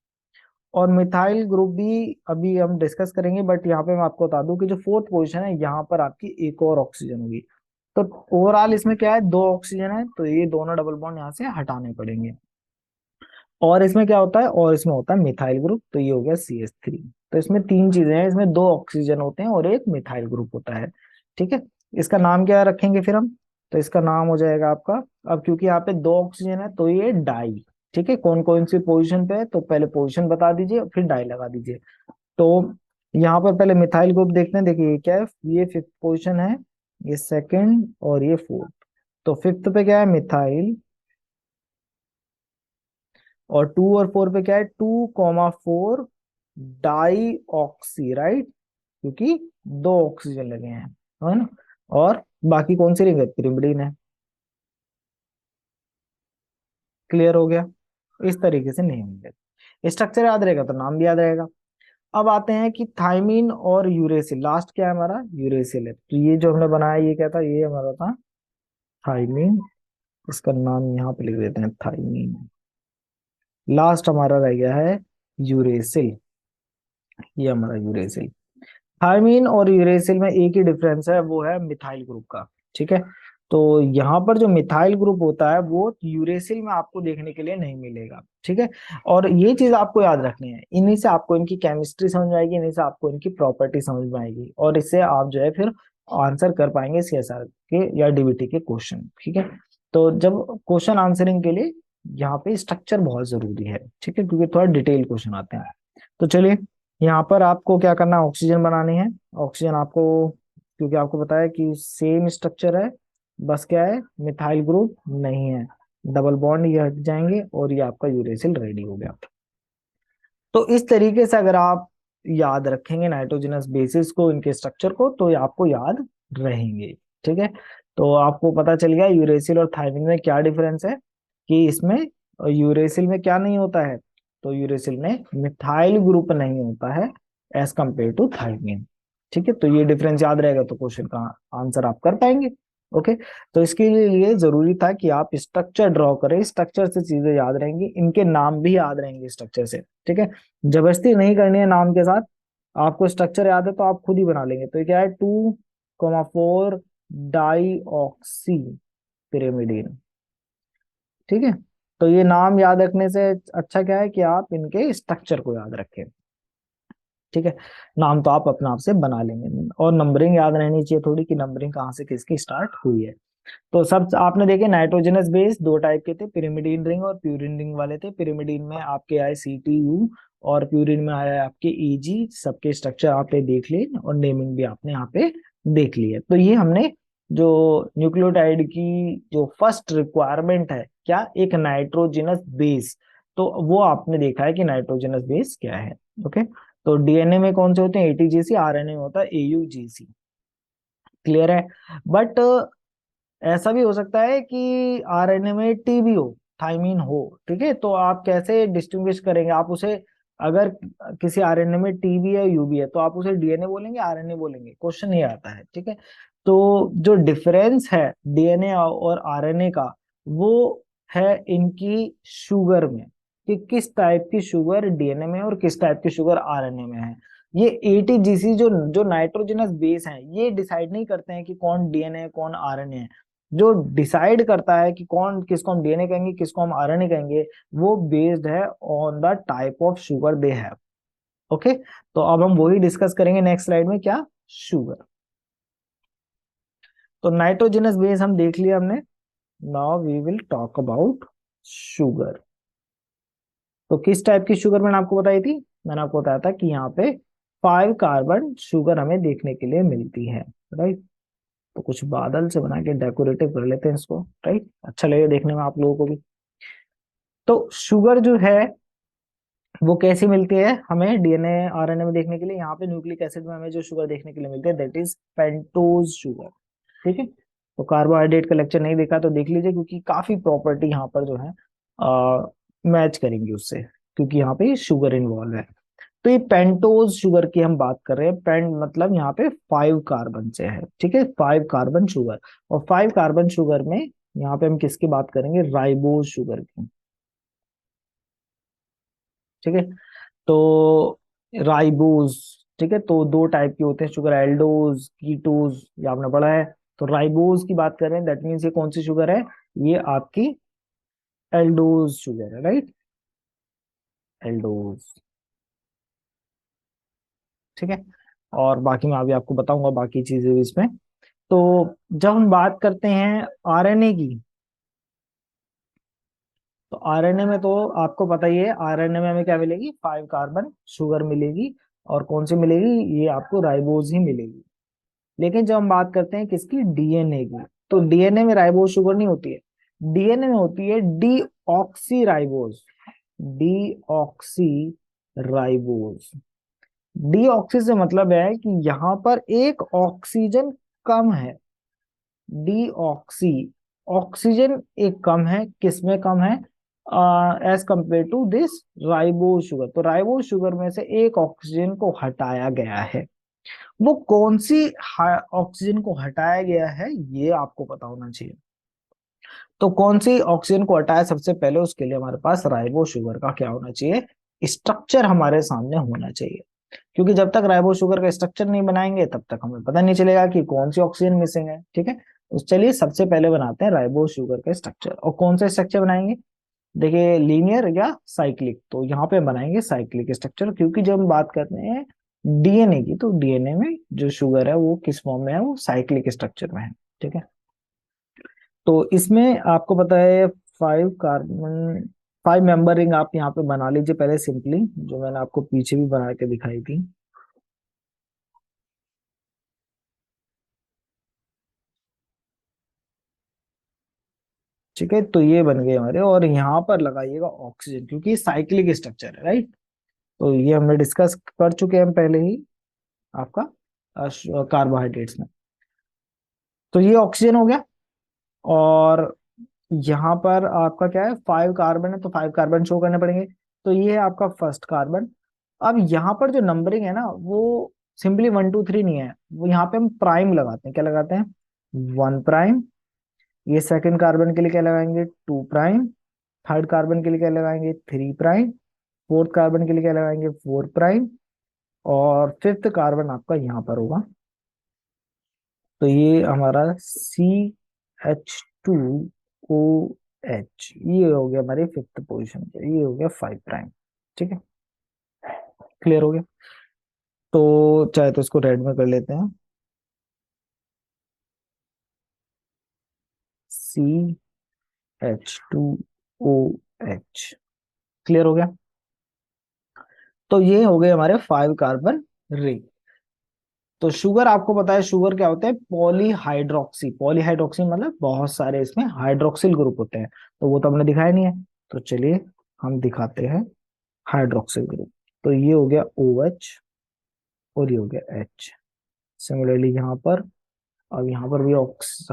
और मिथाइल ग्रुप भी अभी हम डिस्कस करेंगे, बट यहाँ पे मैं आपको बता दूं कि जो 4th पोजीशन है यहाँ पर आपकी एक और ऑक्सीजन होगी। तो ओवरऑल इसमें क्या है, 2 ऑक्सीजन है, तो ये दोनों डबल बॉन्ड यहाँ से हटाने पड़ेंगे। और इसमें क्या होता है, और इसमें होता है मिथाइल ग्रुप, तो ये हो गया CH3। तो इसमें 3 चीजें हैं, इसमें 2 ऑक्सीजन होते हैं और एक मिथाइल ग्रुप होता है। ठीक है, इसका नाम क्या रखेंगे फिर हम, तो इसका नाम हो जाएगा आपका, अब क्योंकि यहाँ पे 2 ऑक्सीजन है तो ये डाई। ठीक है, कौन कौन सी पोजीशन पे है, तो पहले पोजीशन बता दीजिए फिर डाई लगा दीजिए। तो यहाँ पर पहले मिथाइल ग्रुप देखते हैं। देखिए ये क्या है, ये 5th पोजीशन है, ये सेकंड और ये 4th। तो 5th पे क्या है, मिथाइल, और 2 और 4 पे क्या है, 2,4 डाई ऑक्सी, राइट, क्योंकि 2 ऑक्सीजन लगे हैं, है ना। और बाकी कौन सी रिंग है, पिरिमिडीन है। क्लियर हो गया। इस तरीके से नहीं होंगे, स्ट्रक्चर याद रहेगा तो नाम भी याद रहेगा। अब आते हैं कि थाइमीन और यूरेसिल, लास्ट क्या है हमारा, यूरेसिल है। तो ये जो हमने बनाया ये क्या था, ये हमारा था थाइमीन। इसका नाम यहाँ पे लिख देते हैं थाइमीन। लास्ट हमारा रह गया है यूरेसिल, ये हमारा यूरेसिल। थायमीन और यूरेसिल में एक ही डिफरेंस है, वो है मिथाइल ग्रुप का। ठीक है। तो यहाँ पर जो मिथाइल ग्रुप होता है वो यूरेसिल में आपको देखने के लिए नहीं मिलेगा, ठीक है। और ये चीज आपको याद रखनी है, इन्हीं से आपको इनकी केमिस्ट्री समझ में आएगी, इन्हीं से आपको इनकी प्रॉपर्टी समझ में आएगी, और इससे आप जो है फिर आंसर कर पाएंगे सीएसआर के या डीबीटी के क्वेश्चन, ठीक है। तो जब क्वेश्चन आंसरिंग के लिए यहाँ पे स्ट्रक्चर बहुत जरूरी है, ठीक है, क्योंकि थोड़ा डिटेल क्वेश्चन आते हैं। तो चलिए, यहाँ पर आपको क्या करना है, ऑक्सीजन बनानी है। ऑक्सीजन आपको, क्योंकि आपको पता है कि सेम स्ट्रक्चर है, बस क्या है, मिथाइल ग्रुप नहीं है, डबल बॉन्ड ये हट जाएंगे और ये आपका यूरेसिल रेडी हो गया। तो इस तरीके से अगर आप याद रखेंगे नाइट्रोजनस बेसिस को, इनके स्ट्रक्चर को, तो ये आपको याद रहेंगे, ठीक है। तो आपको पता चल गया यूरेसिल और थायमिन में क्या डिफरेंस है, कि इसमें यूरेसिल में क्या नहीं होता है, तो यूरेसिल में मिथाइल ग्रुप नहीं होता है एज कंपेयर टू थायमिन, ठीक है। तो ये डिफरेंस याद रहेगा तो क्वेश्चन का आंसर आप कर पाएंगे। ओके। तो इसके लिए जरूरी था कि आप स्ट्रक्चर ड्रॉ करें, स्ट्रक्चर से चीजें याद रहेंगी, इनके नाम भी याद रहेंगे स्ट्रक्चर से, ठीक है। जबरदस्ती नहीं करनी है नाम के साथ, आपको स्ट्रक्चर याद है तो आप खुद ही बना लेंगे। तो ये क्या है, 2,4 डाई ऑक्सी पिरिमिडीन, ठीक है। तो ये नाम याद रखने से अच्छा क्या है कि आप इनके स्ट्रक्चर को याद रखें, ठीक है। नाम तो आप अपने आप से बना लेंगे, और नंबरिंग याद रहनी चाहिए थोड़ी, कि नंबरिंग कहाँ से किसकी स्टार्ट हुई है। तो सब आपने देखे नाइट्रोजनस बेस दो टाइप के थे, पिरिमिडीन रिंग और प्यूरिन रिंग वाले थे। पिरिमिडीन में आपके आए CTU, और प्यूरिन में आया आपके EG। सबके स्ट्रक्चर आपने देख लिए और नेमिंग भी आपने यहाँ पे देख ली है। तो ये हमने जो न्यूक्लियोटाइड की जो फर्स्ट रिक्वायरमेंट है, क्या, एक नाइट्रोजनस बेस, तो वो आपने देखा है कि नाइट्रोजनस बेस क्या है। ओके। तो डीएनए में कौन से होते हैं, ATGC, RNA में होता है AUGC, क्लियर है। बट ऐसा भी हो सकता है कि RNA में TB हो, थाइमीन हो, ठीक है। तो आप कैसे डिस्टिंग्विश करेंगे, आप उसे, अगर किसी RNA में TB है, UB है, तो आप उसे DNA बोलेंगे, RNA बोलेंगे, क्वेश्चन ये आता है, ठीक है। तो जो डिफरेंस है DNA और RNA का, वो है इनकी शुगर में, कि किस टाइप की शुगर DNA में और किस टाइप की शुगर RNA में है। ये ATGC जो जो नाइट्रोजनस बेस हैं, ये डिसाइड नहीं करते हैं कि कौन DNA है कौन RNA है। जो डिसाइड करता है कि कौन, किसको हम DNA कहेंगे किसको हम RNA कहेंगे, वो बेस्ड है on the type of sugar they have. Okay. तो अब हम वही डिस्कस करेंगे नेक्स्ट स्लाइड में, क्या, शुगर। तो नाइट्रोजनस बेस हम देख लिया हमने, now we will talk about sugar. तो किस टाइप की शुगर मैंने आपको बताई थी, मैंने आपको बताया था कि यहाँ पे 5 कार्बन शुगर हमें देखने के लिए मिलती है, राइट। तो कुछ बादल से बना के डेकोरेटिव कर लेते हैं इसको, राइट, अच्छा लगेगा देखने में आप लोगों को भी। तो शुगर जो है वो कैसी मिलती है हमें DNA RNA में देखने के लिए, यहाँ पे न्यूक्लिक एसिड में हमें जो शुगर देखने के लिए मिलती है, दैट इज पेंटोज शुगर, ठीक है। तो कार्बोहाइड्रेट का लेक्चर नहीं देखा तो देख लीजिए, क्योंकि काफी प्रॉपर्टी यहाँ पर जो है मैच करेंगी उससे, क्योंकि यहाँ पे शुगर इन्वॉल्व है। तो ये पेंटोज शुगर की हम बात कर रहे हैं, पेंट मतलब यहाँ पे 5 कार्बन से है, ठीक है, 5 कार्बन शुगर। और 5 कार्बन शुगर में यहाँ पे हम किसकी बात करेंगे, राइबोज शुगर की, ठीक है। तो राइबोज, ठीक है, तो दो टाइप के होते हैं शुगर, एल्डोज, कीटोज, ये आपने पढ़ा है। तो राइबोज की बात कर रहे हैं, दैट मीन्स ये कौन सी शुगर है, ये आपकी एल्डोज शुगर है, राइट, एल्डोज, ठीक है। और बाकी मैं अभी आपको बताऊंगा बाकी चीजें भी इसमें। तो जब हम बात करते हैं RNA की, तो RNA में तो आपको पता ही है, RNA में हमें क्या मिलेगी, 5 कार्बन शुगर मिलेगी, और कौन सी मिलेगी, ये आपको राइबोज ही मिलेगी। लेकिन जब हम बात करते हैं किसकी, DNA की, तो DNA में राइबोज शुगर नहीं होती है, DNA में होती है deoxy ribose, deoxy ribose. Deoxy से मतलब है कि यहाँ पर एक ऑक्सीजन कम है, डीऑक्सी, ऑक्सीजन एक कम है, किसमें कम है, as compare to this ribose sugar. तो राइबोज शुगर में से एक ऑक्सीजन को हटाया गया है, वो कौन सी ऑक्सीजन को हटाया गया है, ये आपको पता होना चाहिए। तो कौन सी ऑक्सीजन को हटाया सबसे पहले, उसके लिए हमारे पास राइबो शुगर का क्या होना चाहिए, स्ट्रक्चर हमारे सामने होना चाहिए। क्योंकि जब तक राइबो शुगर का स्ट्रक्चर नहीं बनाएंगे तब तक हमें पता नहीं चलेगा कि कौन सी ऑक्सीजन मिसिंग है, ठीक है। तो चलिए सबसे पहले बनाते हैं राइबोज शुगर का स्ट्रक्चर। और कौन सा स्ट्रक्चर बनाएंगे? देखिए लीनियर या साइक्लिक, तो यहाँ पे बनाएंगे साइक्लिक स्ट्रक्चर, क्योंकि जब हम बात करते हैं डीएनए की, तो डीएनए में जो शुगर है वो किस फॉर्म में है, वो साइक्लिक स्ट्रक्चर में है। ठीक है, तो इसमें आपको पता है 5 कार्बन, 5 मेंबर रिंग आप यहाँ पे बना लीजिए पहले सिंपली, जो मैंने आपको पीछे भी बना के दिखाई थी। ठीक है, तो ये बन गए हमारे, और यहाँ पर लगाइएगा ऑक्सीजन, क्योंकि साइक्लिक स्ट्रक्चर है, राइट। तो ये हमने डिस्कस कर चुके हैं पहले ही आपका कार्बोहाइड्रेट्स में। तो ये ऑक्सीजन हो गया। और यहाँ पर आपका क्या है, 5 कार्बन है, तो 5 कार्बन शो करने पड़ेंगे। तो ये है आपका फर्स्ट कार्बन। अब यहाँ पर जो नंबरिंग है ना, वो सिंपली 1 2 3 नहीं है, वो यहाँ पे हम प्राइम लगाते हैं। क्या लगाते हैं? 1 प्राइम। ये सेकंड कार्बन के लिए क्या लगाएंगे? 2 प्राइम। थर्ड कार्बन के लिए क्या लगाएंगे? 3 प्राइम। फोर्थ कार्बन के लिए क्या लगाएंगे? 4 प्राइम। और फिफ्थ कार्बन आपका यहाँ पर होगा। तो ये हमारा CH2OH, ये हो गया हमारी फिफ्थ पोजीशन पे, ये हो गया 5 प्राइम। ठीक है, क्लियर हो गया। तो चाहे तो इसको रेड में कर लेते हैं, CH2OH, क्लियर हो गया। तो ये हो गए हमारे 5 कार्बन रिंग। तो शुगर आपको पता है, शुगर क्या होता है? पॉलीहाइड्रोक्सी। पॉलीहाइड्रोक्सी मतलब बहुत सारे इसमें हाइड्रोक्सिल ग्रुप होते हैं, तो वो तो हमने दिखाया नहीं है। तो चलिए हम दिखाते हैं हाइड्रोक्सिल ग्रुप। तो ये हो गया OH, और ये हो गया H। सिमिलरली यहाँ पर, अब यहाँ पर भी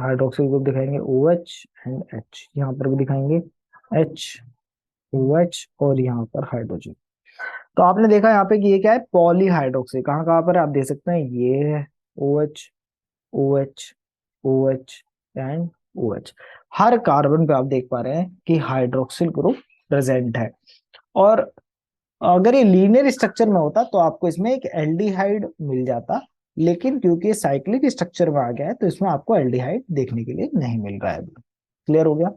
हाइड्रोक्सिल ग्रुप दिखाएंगे, OH एंड H। यहाँ पर भी दिखाएंगे HOH, और यहाँ पर हाइड्रोजन। तो आपने देखा यहाँ पे कि ये क्या है? पॉलीहाइड्रोक्सी। कहाँ कहाँ पर है आप देख सकते हैं, ये है OH, OH, OH and OH। Her carbon पे आप देख पा रहे हैं कि हाइड्रोक्सिल ग्रुप प्रेजेंट है। और अगर ये लीनियर स्ट्रक्चर में होता तो आपको इसमें एक एल्डिहाइड मिल जाता, लेकिन क्योंकि साइक्लिक स्ट्रक्चर में आ गया है, तो इसमें आपको एल्डिहाइड देखने के लिए नहीं मिल रहा है। क्लियर हो गया।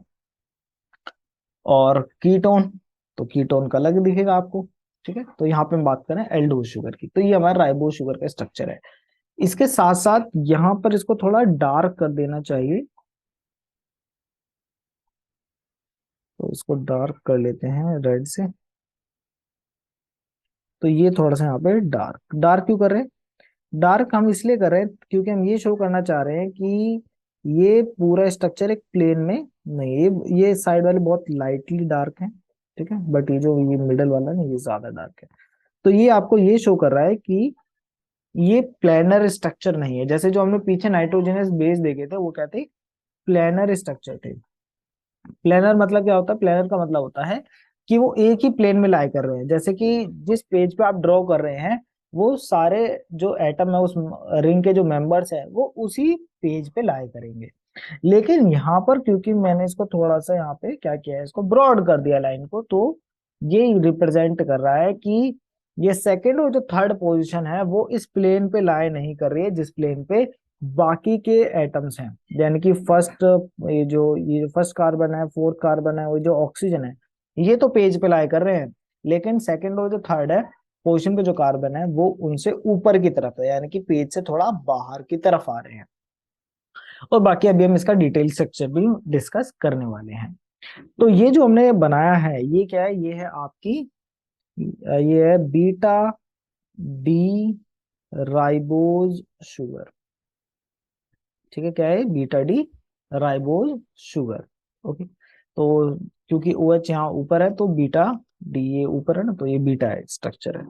और कीटोन, तो कीटोन का अलग दिखेगा आपको। ठीक है, तो यहाँ पे हम बात करें एल्डोज शुगर की, तो ये हमारा राइबोज शुगर का स्ट्रक्चर है। इसके साथ साथ यहाँ पर इसको थोड़ा डार्क कर देना चाहिए, तो इसको डार्क कर लेते हैं रेड से। तो ये थोड़ा सा यहाँ पे डार्क डार्क क्यों कर रहे हैं? डार्क हम इसलिए कर रहे हैं क्योंकि हम ये शो करना चाह रहे हैं कि ये पूरा स्ट्रक्चर एक प्लेन में नहीं है। ये साइड वाले बहुत लाइटली डार्क है, ठीक है, बट ये जो ये मिडल वाला है ना, ये ज्यादा डार्क है। तो ये आपको ये शो कर रहा है कि ये प्लेनर स्ट्रक्चर नहीं है। जैसे जो हमने पीछे नाइट्रोजनस बेस देखे थे, वो कहते हैं प्लेनर स्ट्रक्चर थे। प्लेनर मतलब क्या होता है? प्लेनर का मतलब होता है कि वो एक ही प्लेन में लाई कर रहे हैं। जैसे कि जिस पेज पे आप ड्रॉ कर रहे हैं, वो सारे जो एटम है उस रिंग के जो मेंबर्स हैं, वो उसी पेज पे लाई करेंगे। लेकिन यहाँ पर क्योंकि मैंने इसको थोड़ा सा यहाँ पे क्या किया है, इसको ब्रॉड कर दिया लाइन को, तो ये रिप्रेजेंट कर रहा है कि ये सेकंड और जो थर्ड पोजीशन है, वो इस प्लेन पे लाई नहीं कर रही है जिस प्लेन पे बाकी के एटम्स हैं। यानी कि फर्स्ट, ये फर्स्ट कार्बन है, फोर्थ कार्बन है, वो जो ऑक्सीजन है, ये तो पेज पे लाई कर रहे हैं। लेकिन सेकंड और जो थर्ड है पोजीशन पे जो कार्बन है, वो उनसे ऊपर की तरफ है, यानी कि पेज से थोड़ा बाहर की तरफ आ रहे हैं। और बाकी अभी हम इसका डिटेल स्ट्रक्चर भी डिस्कस करने वाले हैं। तो ये जो हमने बनाया है, ये क्या है? ये है आपकी, ये है बीटा डी राइबोज शुगर। ठीक है, क्या है? Beta D ribose sugar. Okay, तो क्योंकि ओ एच यहाँ ऊपर है, तो बीटा डी ये ऊपर है ना, तो ये बीटा है स्ट्रक्चर है।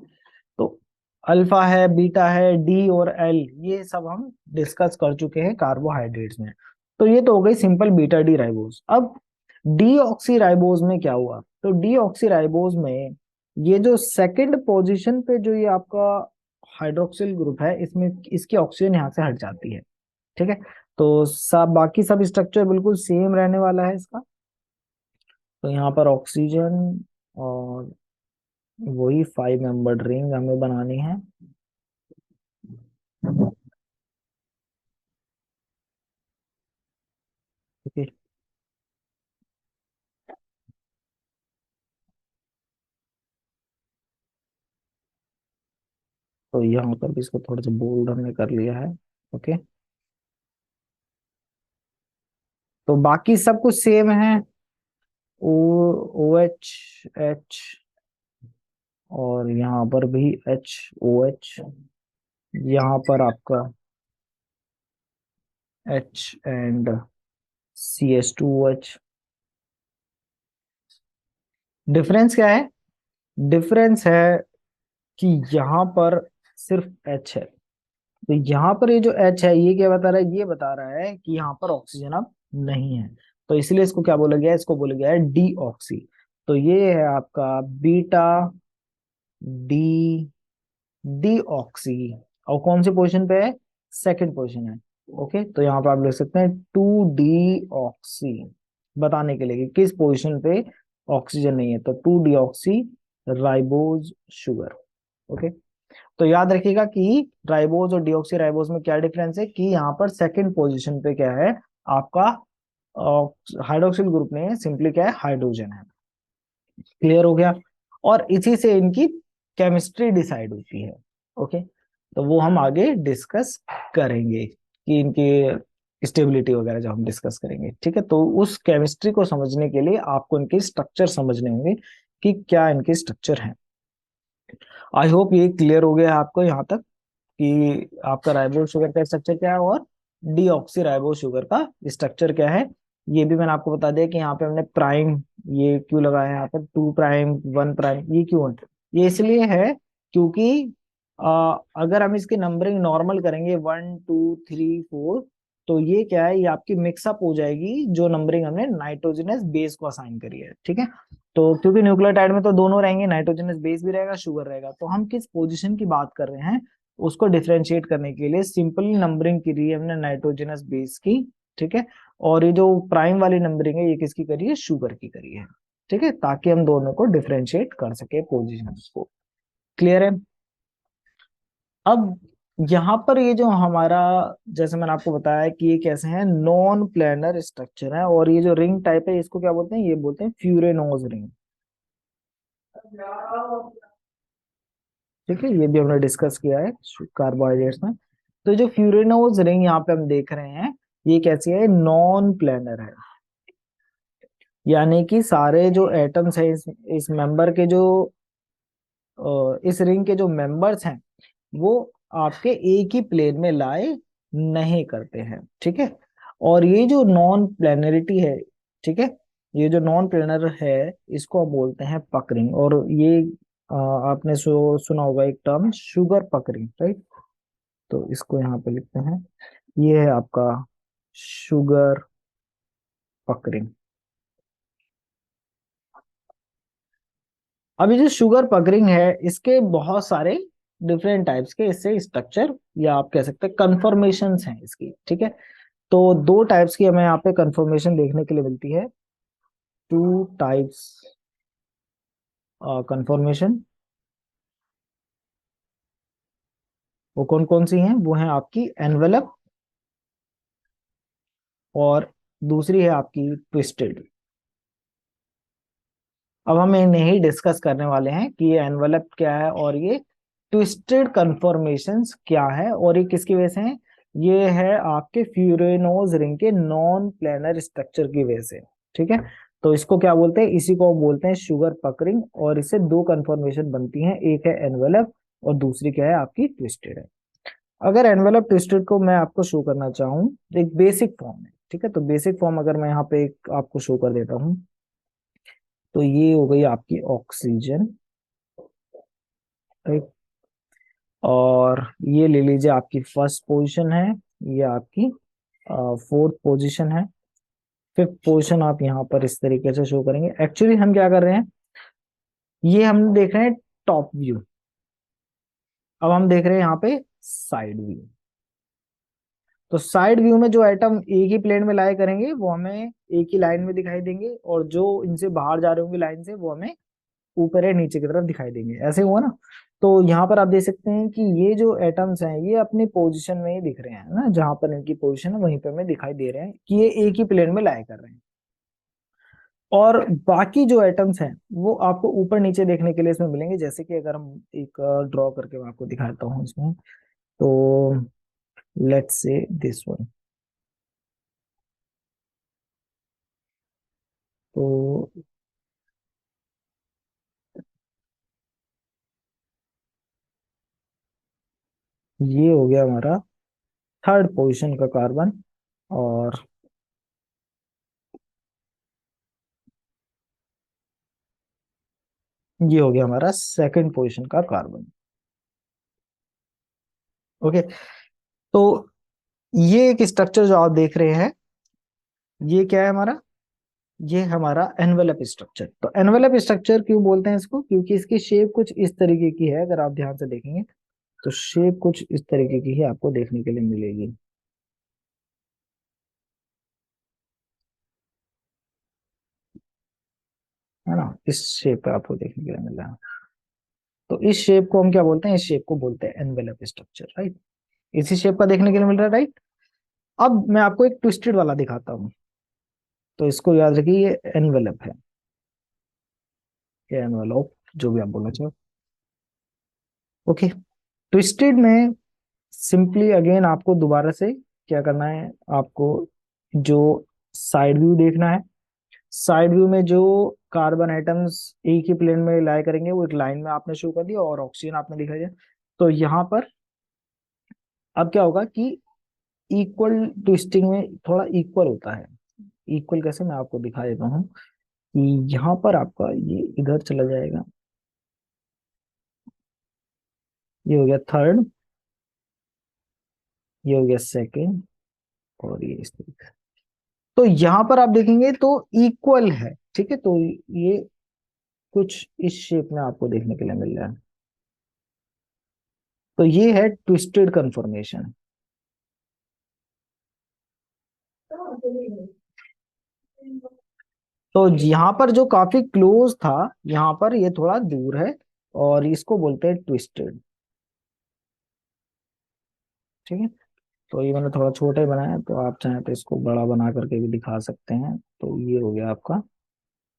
तो अल्फा है, बीटा है, डी और एल, ये सब हम डिस्कस कर चुके हैं कार्बोहाइड्रेट्स में। तो ये तो हो गई सिंपल बीटा डी राइबोज। अब डी ऑक्सी राइबोज में क्या हुआ? तो डी ऑक्सी राइबोज में ये जो सेकंड पोजीशन पे जो ये आपका हाइड्रोक्सिल ग्रुप है, इसमें इसकी ऑक्सीजन यहाँ से हट जाती है। ठीक है, तो सब बाकी सब स्ट्रक्चर बिल्कुल सेम रहने वाला है इसका। तो यहाँ पर ऑक्सीजन, और वही 5 मेंबर्ड रिंग हमें बनानी है। ओके, तो यहाँ पर भी इसको थोड़ा सा बोल्ड हमने कर लिया है। ओके, तो बाकी सब कुछ सेम है। ओ, ओ एच, एच, और यहाँ पर भी एच, ओ एच, यहाँ पर आपका H and C H two O H. Difference क्या है? डिफरेंस है कि यहाँ पर सिर्फ एच है। तो यहाँ पर ये जो एच है, ये क्या बता रहा है? ये बता रहा है कि यहाँ पर ऑक्सीजन अब नहीं है। तो इसलिए इसको क्या बोला गया है? इसको बोला गया है डी ऑक्सी। तो ये है आपका बीटा डी, डी ऑक्सी। और कौन सी पोजीशन पे है? सेकंड पोजीशन है। ओके, तो यहाँ पे आप लिख सकते हैं टू डी ऑक्सी, बताने के लिए कि किस पोजीशन पे ऑक्सीजन नहीं है। तो two deoxy ribose sugar. Okay, तो याद रखिएगा कि राइबोज और डीऑक्सी राइबोज में क्या डिफरेंस है, कि यहाँ पर सेकंड पोजीशन पे क्या है आपका हाइड्रोक्सिल ग्रुप में सिंपली क्या है? हाइड्रोजन है। क्लियर हो गया? और इसी से इनकी केमिस्ट्री डिसाइड होती है। ओके, तो वो हम आगे डिस्कस करेंगे कि इनकी स्टेबिलिटी वगैरह जब हम डिस्कस करेंगे। ठीक है, तो उस केमिस्ट्री को समझने के लिए आपको इनके स्ट्रक्चर समझने होंगे कि क्या इनके स्ट्रक्चर हैं। आई होप ये क्लियर हो गया है आपको यहाँ तक कि आपका राइबोज शुगर का स्ट्रक्चर क्या है और डीऑक्सी राइबोज शुगर का स्ट्रक्चर क्या है। ये भी मैंने आपको बता दिया कि यहाँ पे हमने प्राइम ये क्यों लगाया है, यहाँ पर 2 प्राइम 1 प्राइम, ये क्यों है? ये इसलिए है क्योंकि अगर हम इसकी नंबरिंग नॉर्मल करेंगे 1 2 3 4, तो ये क्या है? ये आपकी मिक्सअप हो जाएगी जो नंबरिंग हमने नाइट्रोजनस बेस को असाइन करी है। ठीक है, तो क्योंकि न्यूक्लियोटाइड में तो दोनों रहेंगे, नाइट्रोजनस बेस भी रहेगा, शुगर रहेगा, तो हम किस पोजीशन की बात कर रहे हैं उसको डिफरेंशिएट करने के लिए सिंपली नंबरिंग की है हमने नाइट्रोजनस बेस की। ठीक है, और ये जो प्राइम वाली नंबरिंग है ये किसकी करी है? शुगर की करी है। ठीक है, ताकि हम दोनों को डिफरेंशिएट कर सके पोजीशन को। क्लियर है? अब यहाँ पर ये जो हमारा, जैसे मैंने आपको बताया कि ये कैसे हैं, नॉन प्लेनर स्ट्रक्चर है, और ये जो रिंग टाइप है इसको क्या बोलते हैं? ये बोलते हैं फ्यूरेनोज रिंग। ठीक है, ये भी हमने डिस्कस किया है कार्बोहाइड्रेट्स में। तो जो फ्यूरेनोज रिंग यहाँ पे हम देख रहे हैं, ये कैसी है? नॉन प्लेनर है। यानी कि सारे जो एटम्स है इस मेंबर के जो इस रिंग के जो मेंबर्स हैं वो आपके एक ही प्लेन में लाए नहीं करते हैं। ठीक है, और ये जो नॉन प्लेनरिटी है, ठीक है, ये जो नॉन प्लेनर है इसको हम बोलते हैं पकरिंग। और ये आपने सुना होगा एक टर्म शुगर पकरिंग, राइट? तो इसको यहाँ पे लिखते हैं, ये है आपका शुगर पकरिंग। अब ये जो शुगर पकरिंग है इसके बहुत सारे डिफरेंट टाइप्स के इससे स्ट्रक्चर या आप कह सकते हैं कन्फर्मेशंस हैं इसकी। ठीक है, तो दो टाइप्स की हमें यहाँ पे कन्फर्मेशन देखने के लिए मिलती है। टू टाइप्स कन्फर्मेशन, वो कौन कौन सी हैं? वो है आपकी एनवेलप, और दूसरी है आपकी ट्विस्टेड। अब हम इन्हें ही डिस्कस करने वाले हैं कि ये एनवेलप क्या है और ये ट्विस्टेड कन्फर्मेशंस क्या है, और ये किसकी वजह से है? ये है आपके फ्यूरेनोज रिंग के नॉन प्लेनर स्ट्रक्चर की वजह से। ठीक है, तो इसको क्या बोलते हैं? इसी को बोलते हैं शुगर पकरिंग, और इससे दो कन्फर्मेशन बनती हैं, एक है एनवेलप और दूसरी क्या है? आपकी ट्विस्टेड है। अगर एनवेलप ट्विस्टेड को मैं आपको शो करना चाहूँ तो एक बेसिक फॉर्म है। ठीक है, तो बेसिक फॉर्म अगर मैं यहाँ पे एक आपको शो कर देता हूँ, तो ये हो गई आपकी ऑक्सीजन, राइट? और ये ले लीजिए आपकी फर्स्ट पोजीशन है, ये आपकी फोर्थ पोजीशन है, फिफ्थ पोजीशन आप यहाँ पर इस तरीके से शो करेंगे। एक्चुअली हम क्या कर रहे हैं, ये हम देख रहे हैं टॉप व्यू। अब हम देख रहे हैं यहाँ पे साइड व्यू। तो साइड व्यू में जो एटम एक ही प्लेन में लाए करेंगे वो हमें एक ही लाइन में दिखाई देंगे, और जो इनसे बाहर जा रहे होंगे लाइन से वो हमें ऊपर या नीचे की तरफ दिखाई देंगे। ऐसे हुआ ना? तो यहाँ पर आप देख सकते हैं कि ये जो एटम्स हैं ये अपनी पोजीशन में ही दिख रहे हैं ना, जहां पर इनकी पोजीशन है वहीं पर हमें दिखाई दे रहे हैं कि ये एक ही प्लेन में लाया कर रहे हैं। और बाकी जो एटम्स हैं वो आपको ऊपर नीचे देखने के लिए इसमें मिलेंगे। जैसे कि अगर हम एक ड्रॉ करके मैं आपको दिखाता हूँ इसमें, तो लेट्स से दिस वन। तो ये हो गया हमारा थर्ड पोजीशन का कार्बन, और ये हो गया हमारा सेकंड पोजीशन का कार्बन। ओके, तो ये एक स्ट्रक्चर जो आप देख रहे हैं, ये क्या है हमारा, ये हमारा एनवेलप स्ट्रक्चर। तो एनवेलप स्ट्रक्चर क्यों बोलते हैं इसको, क्योंकि इसकी शेप कुछ इस तरीके की है। अगर आप ध्यान से देखेंगे तो शेप कुछ इस तरीके की ही आपको देखने के लिए मिलेगी, है ना। इस शेप पे आपको देखने के लिए मिल रहा है। तो इस शेप को हम क्या बोलते हैं, इस शेप को बोलते हैं एनवेलप स्ट्रक्चर, राइट। इसी शेप का देखने के लिए मिल रहा है, राइट। अब मैं आपको एक ट्विस्टेड वाला दिखाता हूँ, तो इसको याद रखिए, ये एनवेलप है, ये एनवेलप, जो भी आप बोलना चाहो। ओके, ट्विस्टेड में सिंपली अगेन आपको दोबारा से क्या करना है, आपको जो साइड व्यू देखना है। साइड व्यू में जो कार्बन एटम्स एक ही प्लेन में लाया करेंगे वो एक लाइन में आपने शो कर दिया, और ऑक्सीजन आपने दिखाई दिया। तो यहाँ पर अब क्या होगा कि इक्वल ट्विस्टिंग में थोड़ा इक्वल होता है। इक्वल कैसे, मैं आपको दिखा देता हूँ कि यहाँ पर आपका ये इधर चला जाएगा, ये हो गया थर्ड, ये हो गया सेकेंड, और ये इस तरीके से। तो यहाँ पर आप देखेंगे तो इक्वल है, ठीक है। तो ये कुछ इस शेप में आपको देखने के लिए मिल रहा है। तो ये है ट्विस्टेड कंफर्मेशन। तो यहाँ पर जो काफी क्लोज था, यहाँ पर ये थोड़ा दूर है, और इसको बोलते हैं ट्विस्टेड, ठीक है। तो ये मैंने थोड़ा छोटा ही बनाया है, तो आप चाहें तो इसको बड़ा बना करके भी दिखा सकते हैं। तो ये हो गया आपका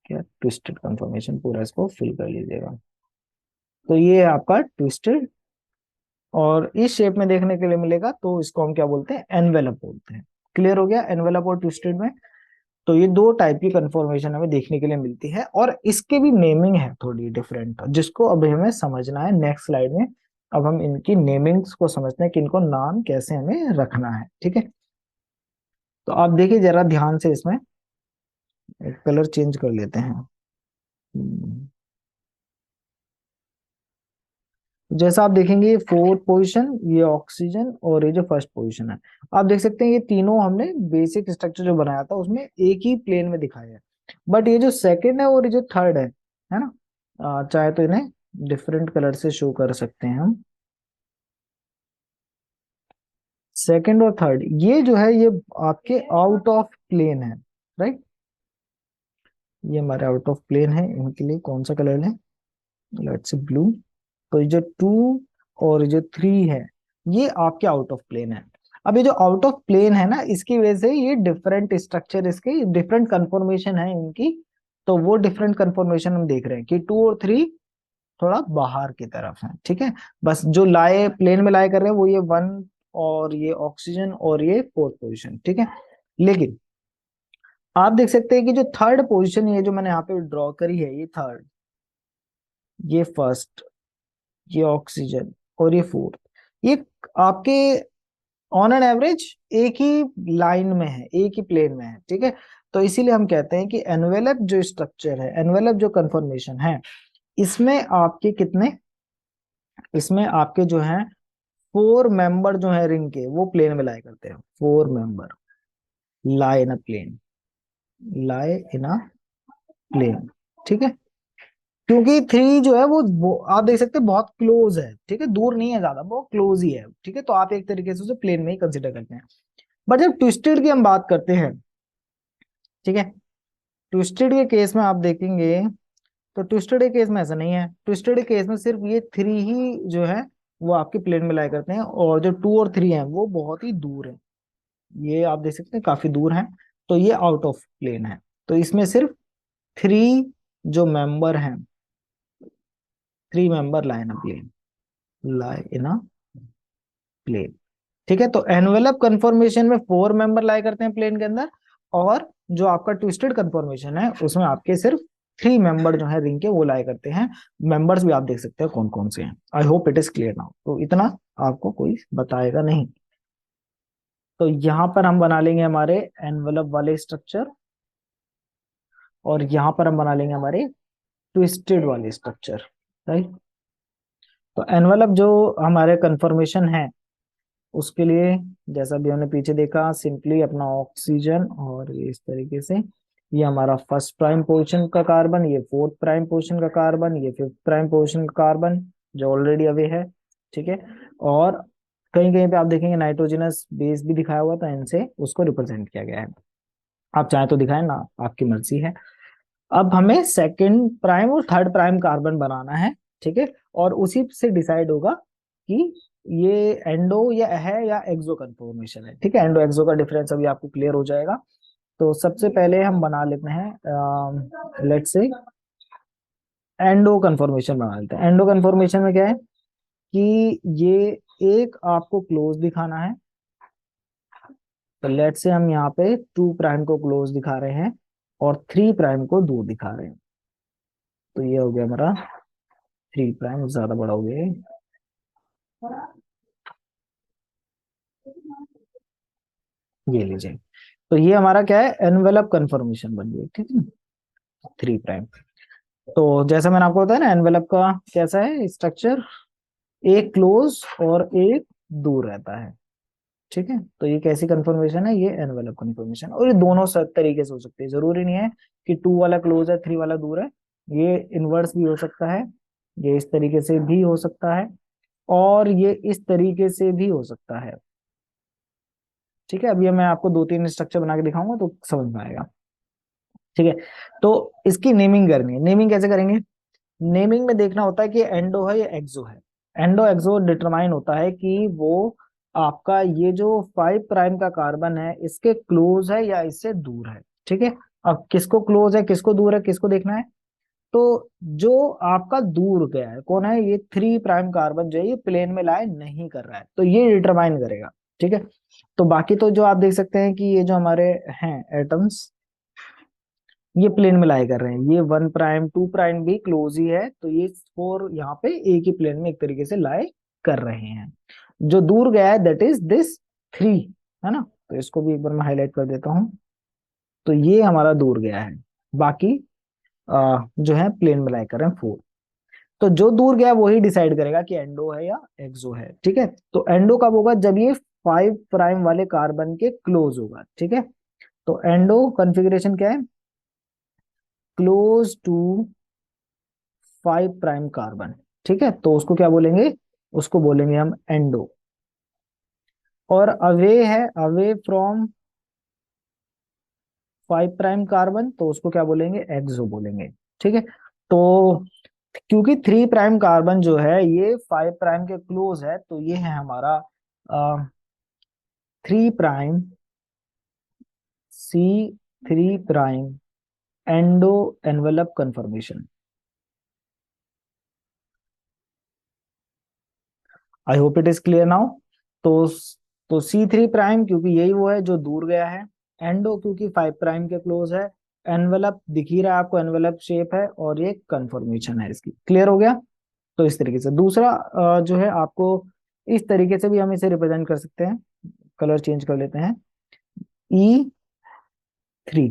क्या, ट्विस्टेड कंफर्मेशन, पूरा इसको फिल कर लीजिएगा। तो ये है आपका ट्विस्टेड, और इस शेप में देखने के लिए मिलेगा, तो इसको हम क्या बोलते हैं, एनवेलप बोलते हैं। क्लियर हो गया, एनवेलप और ट्विस्टेड में। तो ये दो टाइप की कंफर्मेशन हमें देखने के लिए मिलती है, और इसके भी नेमिंग है थोड़ी डिफरेंट, जिसको अभी हमें समझना है नेक्स्ट स्लाइड में। अब हम इनकी नेमिंग्स को समझते हैं कि इनको नाम कैसे हमें रखना है, ठीक है। तो आप देखिए जरा ध्यान से, इसमें कलर चेंज कर लेते हैं। हम्म, जैसा आप देखेंगे ये फोर्थ पोजीशन, ये ऑक्सीजन, और ये जो फर्स्ट पोजीशन है, आप देख सकते हैं ये तीनों हमने बेसिक स्ट्रक्चर जो बनाया था उसमें एक ही प्लेन में दिखाया है। बट ये जो सेकंड है और ये जो थर्ड है ना, चाहे तो इन्हें डिफरेंट कलर से शो कर सकते हैं हम। सेकंड और थर्ड ये जो है ये आपके आउट ऑफ प्लेन है, राइट। ये हमारे आउट ऑफ प्लेन है, इनके लिए कौन सा कलर है, लेट्स से ब्लू। तो ये जो टू और ये जो थ्री है, ये आपके आउट ऑफ प्लेन है। अब ये जो आउट ऑफ प्लेन है ना, इसकी वजह से ये डिफरेंट स्ट्रक्चर, इसके डिफरेंट कंफर्मेशन है इनकी। तो वो डिफरेंट कंफर्मेशन हम देख रहे हैं कि टू और थ्री थोड़ा बाहर की तरफ है, ठीक है। बस जो लाए प्लेन में लाए कर रहे हैं वो ये वन, और ये ऑक्सीजन, और ये फोर्थ पोजिशन, ठीक है। लेकिन आप देख सकते हैं कि जो थर्ड पोजिशन, ये जो मैंने यहाँ पे ड्रॉ करी है, ये थर्ड, ये फर्स्ट, ये ऑक्सीजन, और ये फोर्थ, ये आपके ऑन एन एवरेज एक ही लाइन में है, एक ही प्लेन में है, ठीक है। तो इसीलिए हम कहते हैं कि एनवेलप जो स्ट्रक्चर है, एनवेलप जो कंफर्मेशन है, इसमें आपके कितने, इसमें आपके जो है फोर मेंबर जो है रिंग के, वो प्लेन में लाई करते हैं। फोर मेंबर लाई इन अ प्लेन, लाई इन अ प्लेन, ठीक है। क्योंकि थ्री जो है वो आप देख सकते हैं बहुत क्लोज है, ठीक है, दूर नहीं है ज्यादा, बहुत क्लोज ही है, ठीक है। तो आप एक तरीके से उसे प्लेन में ही कंसिडर करते हैं। बट जब ट्विस्टेड की हम बात करते हैं, ठीक है, ट्विस्टेड के केस में आप देखेंगे तो ट्विस्टेड केस में ऐसा नहीं है, ट्विस्टेड केस में सिर्फ ये थ्री ही जो है वो आपके प्लेन में लाई करते हैं, और जो टू और थ्री है वो बहुत ही दूर है, ये आप देख सकते हैं काफी दूर है, तो ये आउट ऑफ प्लेन है। तो इसमें सिर्फ थ्री जो मेंबर हैं, थ्री मेंबर लाई इन अ प्लेन, लाई इन अ प्लेन। ठीक है, तो एनवेलप कंफर्मेशन में फोर मेंबर लाई करते हैं प्लेन के अंदर, और जो आपका ट्विस्टेड कंफर्मेशन है उसमें आपके सिर्फ थ्री मेंबर जो है रिंग के वो लाई करते हैं। मेंबर्स भी आप देख सकते हैं कौन कौन से हैं। आई hope it is clear now, तो इतना आपको कोई बताएगा नहीं। तो यहाँ पर हम बना लेंगे हमारे एनवेलप वाले स्ट्रक्चर, और यहाँ पर हम बना लेंगे हमारे ट्विस्टेड वाले स्ट्रक्चर, राइट। तो एनवेलप जो हमारे कंफर्मेशन है उसके लिए, जैसा भी हमने पीछे देखा, सिंपली अपना ऑक्सीजन, और ये इस तरीके से, ये हमारा फर्स्ट प्राइम पोजीशन का कार्बन, ये फोर्थ प्राइम पोजीशन का कार्बन, ये फिफ्थ प्राइम पोजीशन का कार्बन जो ऑलरेडी अवे है। ठीक है, और कहीं कहीं पे आप देखेंगे नाइट्रोजनस बेस भी दिखाया हुआ था, इनसे उसको रिप्रेजेंट किया गया है। आप चाहे तो दिखाएं ना, आपकी मर्जी है। अब हमें सेकंड प्राइम और थर्ड प्राइम कार्बन बनाना है। ठीक है, और उसी से डिसाइड होगा कि ये एंडो या है या एक्सो कंफर्मेशन है। ठीक है, एंडो एक्सो का डिफरेंस अभी आपको क्लियर हो जाएगा। तो सबसे पहले हम बना लेते हैं, लेट्स से एंडो कंफर्मेशन बना लेते हैं। एंडो कंफर्मेशन में क्या है कि ये एक आपको क्लोज दिखाना है, तो लेट्स से हम यहाँ पे टू प्राइम को क्लोज दिखा रहे हैं और थ्री प्राइम को दूर दिखा रहे हैं। तो ये हो गया हमारा थ्री प्राइम, ज्यादा बड़ा हो गया ये लीजिए। तो ये हमारा क्या है, एनवेलप कंफर्मेशन बन गई। ठीक है, थ्री प्राइम। तो जैसा मैंने आपको बताया ना, एनवेलप का कैसा है स्ट्रक्चर, एक क्लोज और एक दूर रहता है। ठीक है, तो ये कैसी कंफर्मेशन है, ये एनवेलप कंफर्मेशन। और ये दोनों सब तरीके से हो सकते हैं, जरूरी नहीं है कि टू वाला क्लोज है थ्री वाला दूर है। ये इनवर्स भी हो सकता है, ये इस तरीके से भी हो सकता है, और ये इस तरीके से भी हो सकता है। ठीक है, अभी मैं आपको दो तीन स्ट्रक्चर बना के दिखाऊंगा तो समझ में आएगा। ठीक है, तो इसकी नेमिंग करनी है। नेमिंग कैसे करेंगे, नेमिंग में देखना होता है कि एंडो है या एक्सो है। एंडो एक्सो डिटरमाइन होता है कि वो आपका ये जो फाइव प्राइम का कार्बन है इसके क्लोज है या इससे दूर है। ठीक है, अब किसको क्लोज है किसको दूर है किसको देखना है, तो जो आपका दूर गया है कौन है, ये थ्री प्राइम कार्बन जो है ये प्लेन में लाई नहीं कर रहा है, तो ये डिटरमाइन करेगा। ठीक है, तो बाकी तो जो आप देख सकते हैं कि ये जो हमारे हैं एटम्स, ये प्लेन में लाई कर रहे हैं, ये वन प्राइम टू प्राइम भी क्लोज ही है, तो ये फोर यहाँ पे एक ही प्लेन में एक तरीके से लाई कर रहे हैं। जो दूर गया है दैट इज दिस थ्री, है ना। तो इसको भी एक बार मैं हाईलाइट कर देता हूँ। तो ये हमारा दूर गया है, बाकी जो है प्लेन में लाई कर रहे हैं फोर। तो जो दूर गया वही डिसाइड करेगा कि एंडो है या एक्सो है। ठीक है, तो एंडो कब होगा, जब ये फाइव प्राइम वाले कार्बन के क्लोज होगा। ठीक है, तो एंडो कॉन्फ़िगरेशन क्या है, close to five prime carbon. ठीक है, तो उसको क्या बोलेंगे, उसको बोलेंगे हम एंडो। और अवे है, away from five prime carbon, तो उसको क्या बोलेंगे, एक्सो बोलेंगे। ठीक है, तो क्योंकि थ्री प्राइम कार्बन जो है ये फाइव प्राइम के क्लोज है, तो ये है हमारा three prime, C three prime endo envelope conformation. I hope it is clear now. तो तो सी थ्री प्राइम क्योंकि यही वो है जो दूर गया है, एंडो क्योंकि फाइव प्राइम के क्लोज है, एनवेलप दिख ही रहा है आपको, एनवेलप शेप है, और ये कंफर्मेशन है इसकी। क्लियर हो गया। तो इस तरीके से दूसरा जो है आपको इस तरीके से भी हम इसे रिप्रेजेंट कर सकते हैं। कलर चेंज कर लेते हैं, ई थ्री।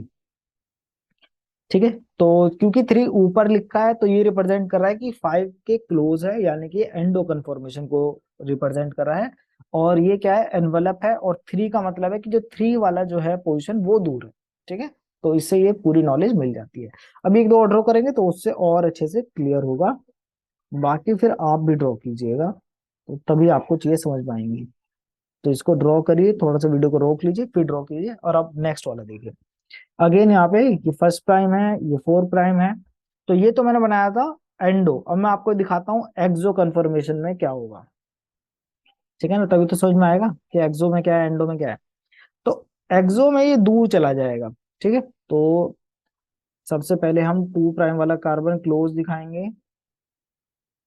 ठीक है, तो क्योंकि थ्री ऊपर लिखा है तो ये रिप्रेजेंट कर रहा है कि फाइव के क्लोज है, यानी कि एंडो कन्फर्मेशन को रिप्रेजेंट कर रहा है। और ये क्या है, एनवलप है, और थ्री का मतलब है कि जो थ्री वाला जो है पोजीशन वो दूर है। ठीक है, तो इससे ये पूरी नॉलेज मिल जाती है। अभी एक दो और ड्रॉ करेंगे तो उससे और अच्छे से क्लियर होगा, बाकी फिर आप भी ड्रॉ कीजिएगा तो तभी आपको चीजें समझ में आएंगी। तो इसको ड्रॉ करिए, थोड़ा सा वीडियो को रोक लीजिए फिर ड्रॉ कीजिए, और अब नेक्स्ट वाला देखिए। अगेन यहाँ पे ये फर्स्ट प्राइम है, ये फोर प्राइम है, तो ये तो मैंने बनाया था एंडो। अब मैं आपको दिखाता हूँ एक्सो कन्फर्मेशन में क्या होगा। ठीक है ना, तभी तो समझ में आएगा कि एक्सो में क्या है, एंडो में क्या है। तो एक्सो में ये दूर चला जाएगा। ठीक है, तो सबसे पहले हम 2' वाला कार्बन क्लोज दिखाएंगे।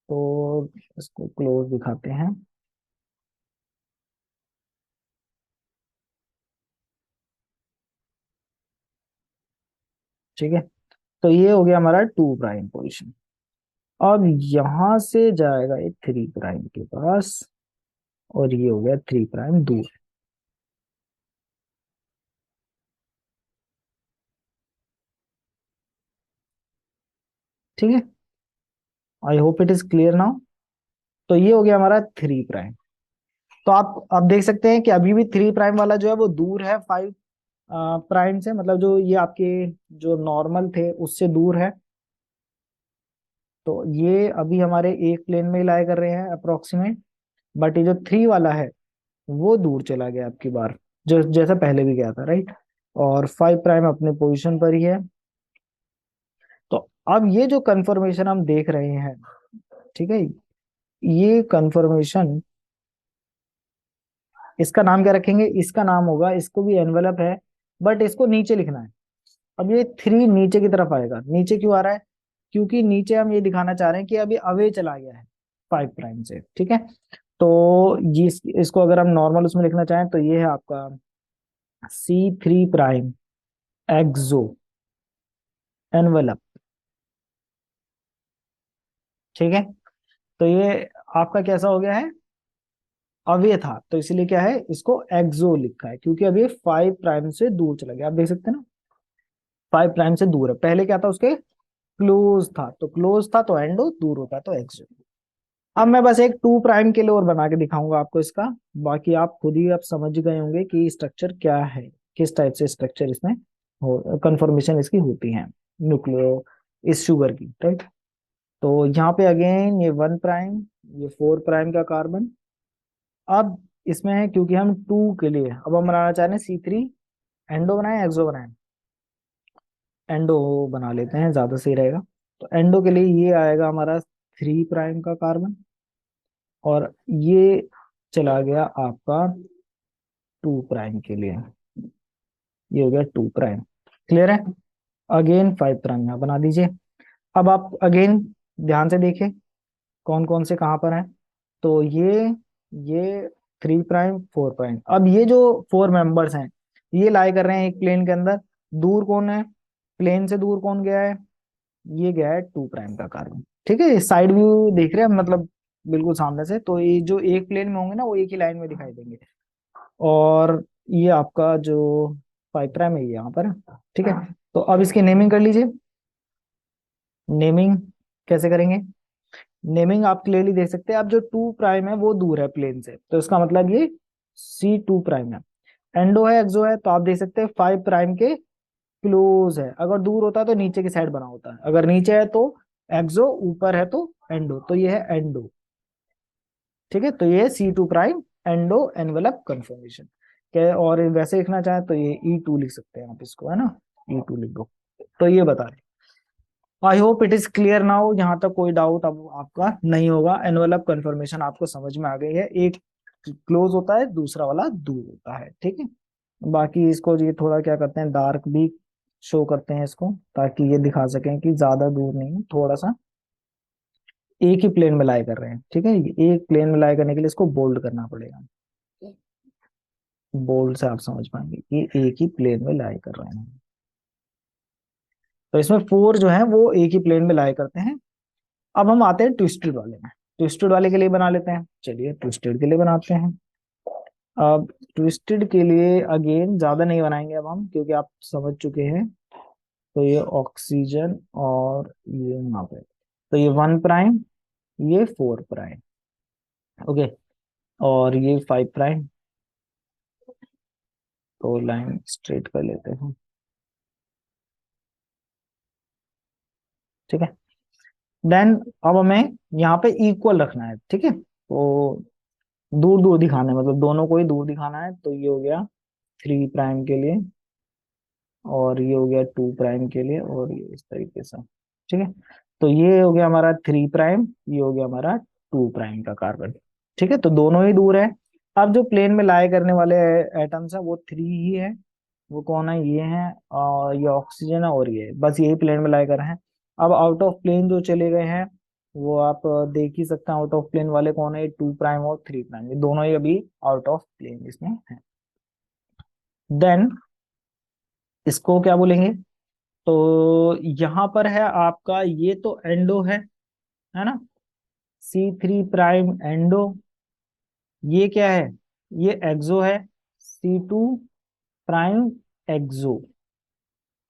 तो इसको क्लोज दिखाते हैं। ठीक है, तो ये हो गया हमारा 2' पोजिशन। अब यहां से जाएगा ये 3' के पास, और ये हो गया 3' दूर। ठीक है, आई hope it is clear now. तो ये हो गया हमारा 3'। तो आप देख सकते हैं कि अभी भी 3' वाला जो है वो दूर है 5' से, मतलब जो ये आपके जो नॉर्मल थे उससे दूर है। तो ये अभी हमारे एक प्लेन में ही लाई कर रहे हैं अप्रोक्सीमेट। बट ये जो 3 वाला है वो दूर चला गया आपकी बार, जो जैसा पहले भी गया था, राइट। और 5' अपने पोजीशन पर ही है। तो अब ये जो कंफर्मेशन हम देख रहे हैं, ठीक है, ये कंफर्मेशन, इसका नाम क्या रखेंगे, इसका नाम होगा, इसको भी एनवेलप है, बट इसको नीचे लिखना है। अब ये 3 नीचे की तरफ आएगा। नीचे क्यों आ रहा है, क्योंकि नीचे हम ये दिखाना चाह रहे हैं कि अभी अवे चला गया है 5' से। ठीक है, तो ये इसको अगर हम नॉर्मल उसमें लिखना चाहें तो ये है आपका C3' एक्सो एनवेलप। ठीक है, तो ये आपका कैसा हो गया है, अवे था, तो इसीलिए क्या है, इसको एक्सो लिखा है, क्योंकि अभी 5' से दूर चला गया। आप देख सकते हैं ना, 5' से दूर है। पहले क्या था, उसके क्लोज था, तो क्लोज था तो एंडो, दूर होता तो एक्सो। अब मैं बस एक 2' के लिए और बना के दिखाऊंगा आपको इसका। बाकी आप खुद ही आप समझ गए होंगे कि स्ट्रक्चर क्या है, किस टाइप से स्ट्रक्चर इसमें हो, कंफर्मेशन इसकी होती है न्यूक्लियो इस शुगर की, राइट। तो यहाँ पे अगेन ये 1', ये 4' का कार्बन। अब इसमें है, क्योंकि हम 2 के लिए अब हम बनाना चाह रहे हैं C3, एंडो बनाए एक्सो बनाए, एंडो बना लेते हैं, ज्यादा सही रहेगा। तो एंडो के लिए ये आएगा हमारा 3' का कार्बन, और ये चला गया आपका 2' के लिए, ये हो गया 2'। क्लियर है। अगेन 5' यहाँ बना दीजिए। अब आप अगेन ध्यान से देखिए कौन कौन से कहाँ पर हैं। तो ये 3' 4'। अब ये जो 4 मेंबर्स हैं, ये लाई कर रहे हैं एक प्लेन के अंदर। दूर कौन है, प्लेन से दूर कौन गया है, ये गया है 2' का कार्बन। ठीक है, साइड व्यू देख रहे हैं मतलब, बिल्कुल सामने से। तो ये जो एक प्लेन में होंगे ना, वो एक ही लाइन में दिखाई देंगे। और ये आपका जो 5' है, ये यहाँ पर है। ठीक है, तो अब इसकी नेमिंग कर लीजिए। नेमिंग कैसे करेंगे, नेमिंग आप क्लियरली देख सकते हैं। अब जो 2' है वो दूर है प्लेन से, तो इसका मतलब ये C2' है। एंडो है एक्सो है, तो आप देख सकते हैं 5' के क्लोज है। अगर दूर होता तो नीचे की साइड बना होता है, अगर नीचे है तो एक्सो, ऊपर है तो एंडो, तो ये है एंडो। ठीक है, तो ये है C2' एंडो एनवेलप कंफर्मेशन के। और वैसे लिखना चाहे तो ये E2 लिख सकते हैं आप इसको, है ना, E2 लिख दो। तो ये बता रहे, आई hope it is clear now, यहाँ तक कोई डाउट अब आपका नहीं होगा। एनवेलप कंफर्मेशन आपको समझ में आ गई है, एक क्लोज होता है, दूसरा वाला दूर होता है। ठीक है, बाकी इसको ये थोड़ा क्या करते हैं, डार्क भी शो करते हैं इसको, ताकि ये दिखा सकें कि ज्यादा दूर नहीं, थोड़ा सा एक ही प्लेन में लाई कर रहे हैं। ठीक है, ये एक प्लेन में लाई करने के लिए इसको बोल्ड करना पड़ेगा। बोल्ड से आप समझ पाएंगे कि एक ही प्लेन में लाई कर रहे हैं। तो इसमें 4 जो है वो एक ही प्लेन में लाई करते हैं। अब हम आते हैं ट्विस्टेड वाले में। ट्विस्टेड वाले के लिए बना लेते हैं, चलिए ट्विस्टेड के लिए बनाते हैं। अब ट्विस्टेड के लिए अगेन ज्यादा नहीं बनाएंगे अब हम, क्योंकि आप समझ चुके हैं। तो ये ऑक्सीजन, और ये यहाँ पे, तो ये 1', ये 4'। ओके, और ये 5'। तो लाइन स्ट्रेट कर लेते हैं। ठीक है, देन अब हमें यहाँ पे इक्वल रखना है। ठीक है, तो दूर दूर दिखाना है, मतलब दोनों को ही दूर दिखाना है। तो ये हो गया 3' के लिए, और ये हो गया 2' के लिए, और ये इस तरीके से। ठीक है। तो ये हो गया हमारा 3 प्राइम, ये हो गया हमारा 2 प्राइम का कार्बन। ठीक है, तो दोनों ही दूर है। अब जो प्लेन में लाई करने वाले एटम्स है वो 3 ही है। वो कौन है, ये है और ये ऑक्सीजन है और ये, बस यही प्लेन में लाई कर रहे हैं। अब आउट ऑफ प्लेन जो चले गए हैं वो आप देख ही सकते हैं, आउट ऑफ प्लेन वाले कौन है, 2 प्राइम और 3 प्राइम, ये दोनों ही अभी आउट ऑफ प्लेन इसमें है। देन इसको क्या बोलेंगे, तो यहाँ पर है आपका, ये तो एंडो है ना, C3 प्राइम एंडो। ये क्या है, ये एक्सो है, C2 प्राइम एक्सो,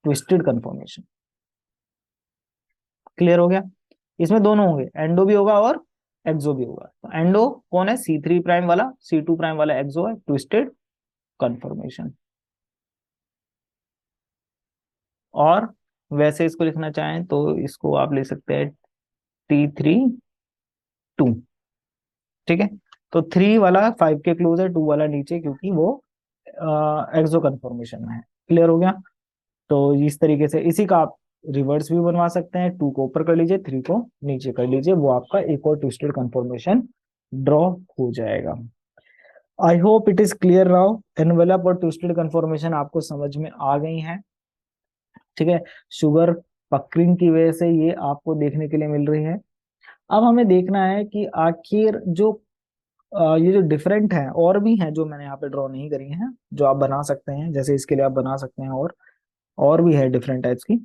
ट्विस्टेड कंफर्मेशन। क्लियर हो गया। इसमें दोनों होंगे, एंडो भी होगा और एक्सो भी होगा। तो एंडो कौन है, C3 प्राइम वाला, C2 प्राइम वाला एक्सो है, ट्विस्टेड कंफर्मेशन। और वैसे इसको लिखना चाहें तो इसको आप ले सकते हैं T3 2। ठीक है, तो 3 वाला 5 के क्लोज है, 2 वाला नीचे, क्योंकि वो एक्सो कंफर्मेशन में है। क्लियर हो गया। तो इस तरीके से इसी का आप रिवर्स भी बनवा सकते हैं, 2 को ऊपर कर लीजिए, 3 को नीचे कर लीजिए, वो आपका एक और ट्विस्टेड कंफर्मेशन ड्रॉ हो जाएगा। आई hope it is clear now. Envelope और ट्विस्टेड कंफर्मेशन आपको समझ में आ गई हैं। ठीक है, शुगर पकरिंग की वजह से ये आपको देखने के लिए मिल रही है। अब हमें देखना है कि आखिर जो ये जो डिफरेंट है, और भी हैं जो मैंने यहाँ पे ड्रॉ नहीं करी हैं, जो आप बना सकते हैं, जैसे इसके लिए आप बना सकते हैं, और भी है डिफरेंट टाइप्स की।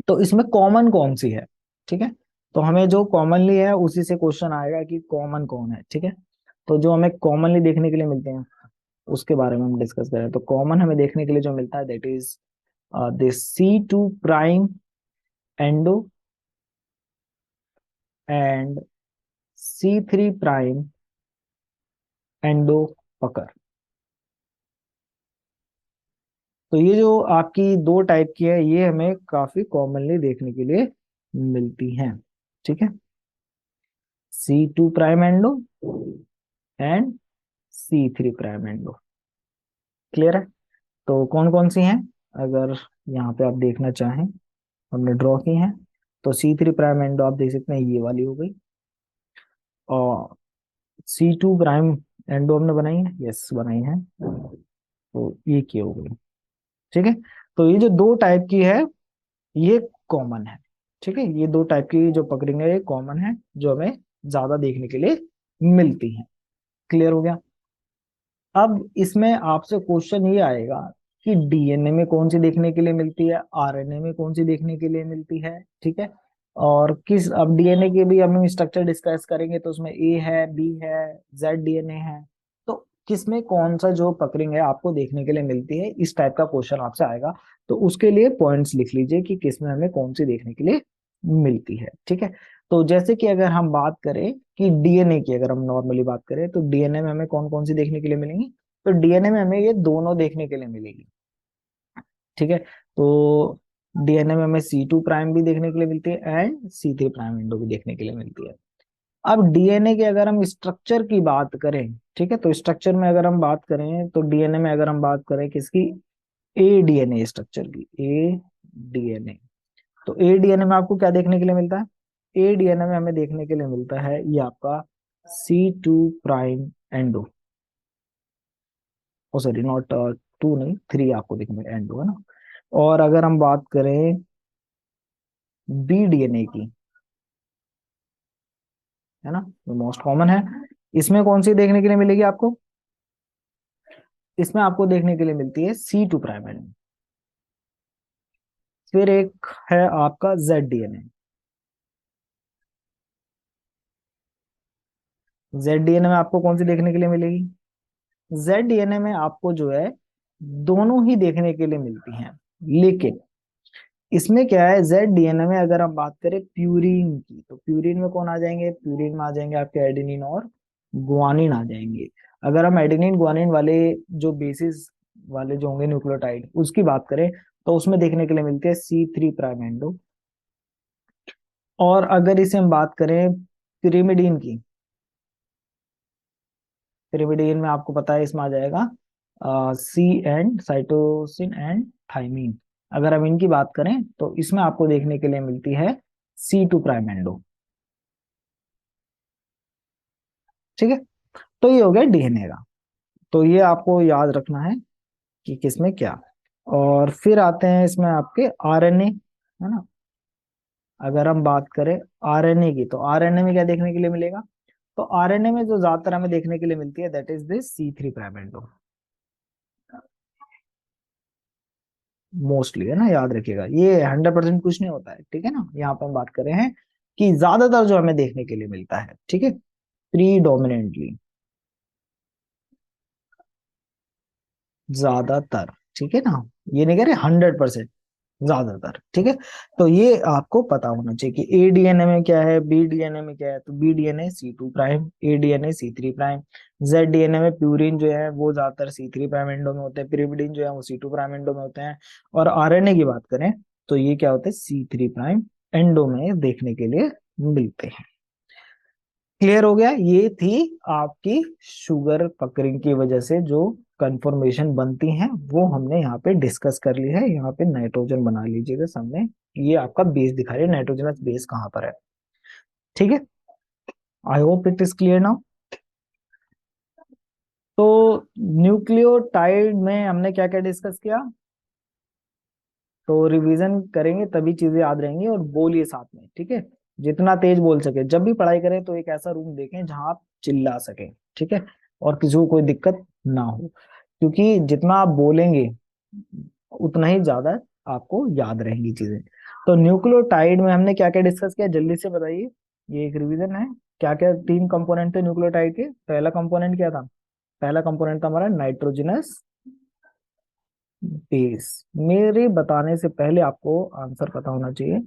तो इसमें कॉमन कौन सी है, ठीक है। तो हमें जो कॉमनली है उसी से क्वेश्चन आएगा कि कॉमन कौन है, ठीक है। तो जो हमें कॉमनली देखने के लिए मिलते हैं उसके बारे में हम डिस्कस करें, तो कॉमन हमें देखने के लिए जो मिलता है that is this C2 prime endo and C3 prime endo pucker. तो ये जो आपकी दो टाइप की है ये हमें काफी कॉमनली देखने के लिए मिलती हैं। ठीक है, C2 prime endo and C3 prime endo. Clear है। तो कौन कौन सी हैं, अगर यहाँ पे आप देखना चाहें, हमने ड्रॉ की हैं। तो C3 प्राइम एंडो आप देख सकते हैं, ये वाली हो गई। और C2 प्राइम एंडो हमने बनाई है, यस बनाई है, तो ये की हो गई। ठीक है, तो ये जो दो टाइप की है ये कॉमन है। ठीक है, ये दो टाइप की जो पकड़ेंगे ये कॉमन है, जो हमें ज्यादा देखने के लिए मिलती हैं। क्लियर हो गया। अब इसमें आपसे क्वेश्चन ये आएगा कि डीएनए में कौन सी देखने के लिए मिलती है, आरएनए में कौन सी देखने के लिए मिलती है। ठीक है, और किस, अब डीएनए के भी हम स्ट्रक्चर डिस्कस करेंगे तो उसमें ए है, बी है, जेड डीएनए है। तो किसमें कौन सा जो पकड़िंग है आपको देखने के लिए मिलती है, इस टाइप का क्वेश्चन आपसे आएगा। तो उसके लिए पॉइंट्स लिख लीजिए कि किसमें हमें कौन सी देखने के लिए मिलती है। ठीक है, तो जैसे कि अगर हम बात करें कि डीएनए की, अगर हम नॉर्मली बात करें तो डीएनए में हमें कौन कौन सी देखने के लिए मिलेंगी, तो डीएनए में हमें ये दोनों देखने के लिए मिलेगी। ठीक है, तो डीएनए में हमें C2 प्राइम भी देखने के लिए मिलती है एंड C3 प्राइम एंडो भी देखने के लिए मिलती है। अब डीएनए के अगर हम स्ट्रक्चर की बात करें, ठीक है, तो स्ट्रक्चर में अगर हम बात करें तो डीएनए में अगर हम बात करें किसकी, ए डीएनए स्ट्रक्चर की, ए डीएनए। तो ए डीएनए में आपको क्या देखने के लिए मिलता है, ए डीएनए में हमें देखने के लिए मिलता है ये आपका C2 prime endo, oh sorry not 2 नहीं 3 आपको देखने में एंडो है ना। और अगर हम बात करें बी डीएनए की, है ना, जो मोस्ट कॉमन है, इसमें कौन सी देखने के लिए मिलेगी आपको, इसमें आपको देखने के लिए मिलती है C2 प्राइम एंडो। फिर एक है आपका जेड डीएनए, जेड डीएनए में आपको कौन सी देखने के लिए मिलेगी, जेड डीएनए में आपको जो है दोनों ही देखने के लिए मिलती हैं। लेकिन इसमें क्या है, जेड डीएनए में अगर हम बात करें प्यूरिन की, तो प्यूरिन में कौन आ जाएंगे, प्यूरिन में आ जाएंगे आपके एडेनिन और गुआनिन आ जाएंगे। अगर हम एडेनिन गुआनिन वाले जो बेसिस वाले जो होंगे न्यूक्लियोटाइड उसकी बात करें तो उसमें देखने के लिए मिलते हैं C3 प्राइम एंडो। और अगर इसे हम बात करें पिरिमिडीन की, पिरिमिडीन में आपको पता है इसमें आ जाएगा सी एंड साइटोसिन एंड थाइमीन अगर हम इनकी बात करें तो इसमें आपको देखने के लिए मिलती है C2 एंडो। ठीक है, तो ये हो गया डीएनए का। तो ये आपको याद रखना है कि किसमें क्या। और फिर आते हैं इसमें आपके आरएनए, है ना। अगर हम बात करें आरएनए की, तो आरएनए में क्या देखने के लिए मिलेगा? तो आरएनए में जो ज्यादातर हमें देखने के लिए मिलती है that is this C3 endo, mostly, है ना, याद रखिएगा। ये 100% कुछ नहीं होता है, ठीक है ना। यहाँ पे हम बात कर रहे हैं कि ज्यादातर जो हमें देखने के लिए मिलता है, ठीक है, प्रीडोमिनेंटली, ज्यादातर, ठीक है ना। ये नहीं कह रहे 100%, ज्यादातर, ठीक है। तो ये आपको पता होना चाहिए कि ए डीएनए में क्या है, बी डीएनए में क्या है। तो बी डीएनए C2, ए डीएनए C3, जेड डीएनए में प्यूरिन जो है वो ज्यादातर C3 एंडो में होते हैं, पिरिमिडिन जो है वो C2 एंडो में होते हैं। और आरएनए की बात करें तो ये क्या होते हैं, C3 एंडो में देखने के लिए मिलते हैं। क्लियर हो गया? ये थी आपकी शुगर पकड़िंग की वजह से जो कंफर्मेशन बनती हैं, वो हमने यहाँ पे डिस्कस कर ली है। यहाँ पे नाइट्रोजन बना लीजिएगा सामने, ये आपका बेस दिखा रही है, नाइट्रोजनस बेस कहाँ पर है। ठीक है, आई hope it is clear now. तो न्यूक्लियोटाइड में हमने क्या क्या डिस्कस किया? तो रिवीजन करेंगे तभी चीजें याद रहेंगी, और बोलिए साथ में, ठीक है। जितना तेज बोल सके, जब भी पढ़ाई करें तो एक ऐसा रूम देखें जहां आप चिल्ला सकें, ठीक है, और किसी को कोई दिक्कत ना हो। क्योंकि जितना आप बोलेंगे उतना ही ज्यादा आपको याद रहेंगी चीजें। तो न्यूक्लियोटाइड में हमने क्या क्या डिस्कस किया, जल्दी से बताइए। ये एक रिवीजन है। क्या क्या 3 कंपोनेंट थे न्यूक्लियोटाइड के? पहला कंपोनेंट क्या था? पहला कंपोनेंट था हमारा नाइट्रोजनस बेस। मेरे बताने से पहले आपको आंसर पता होना चाहिए।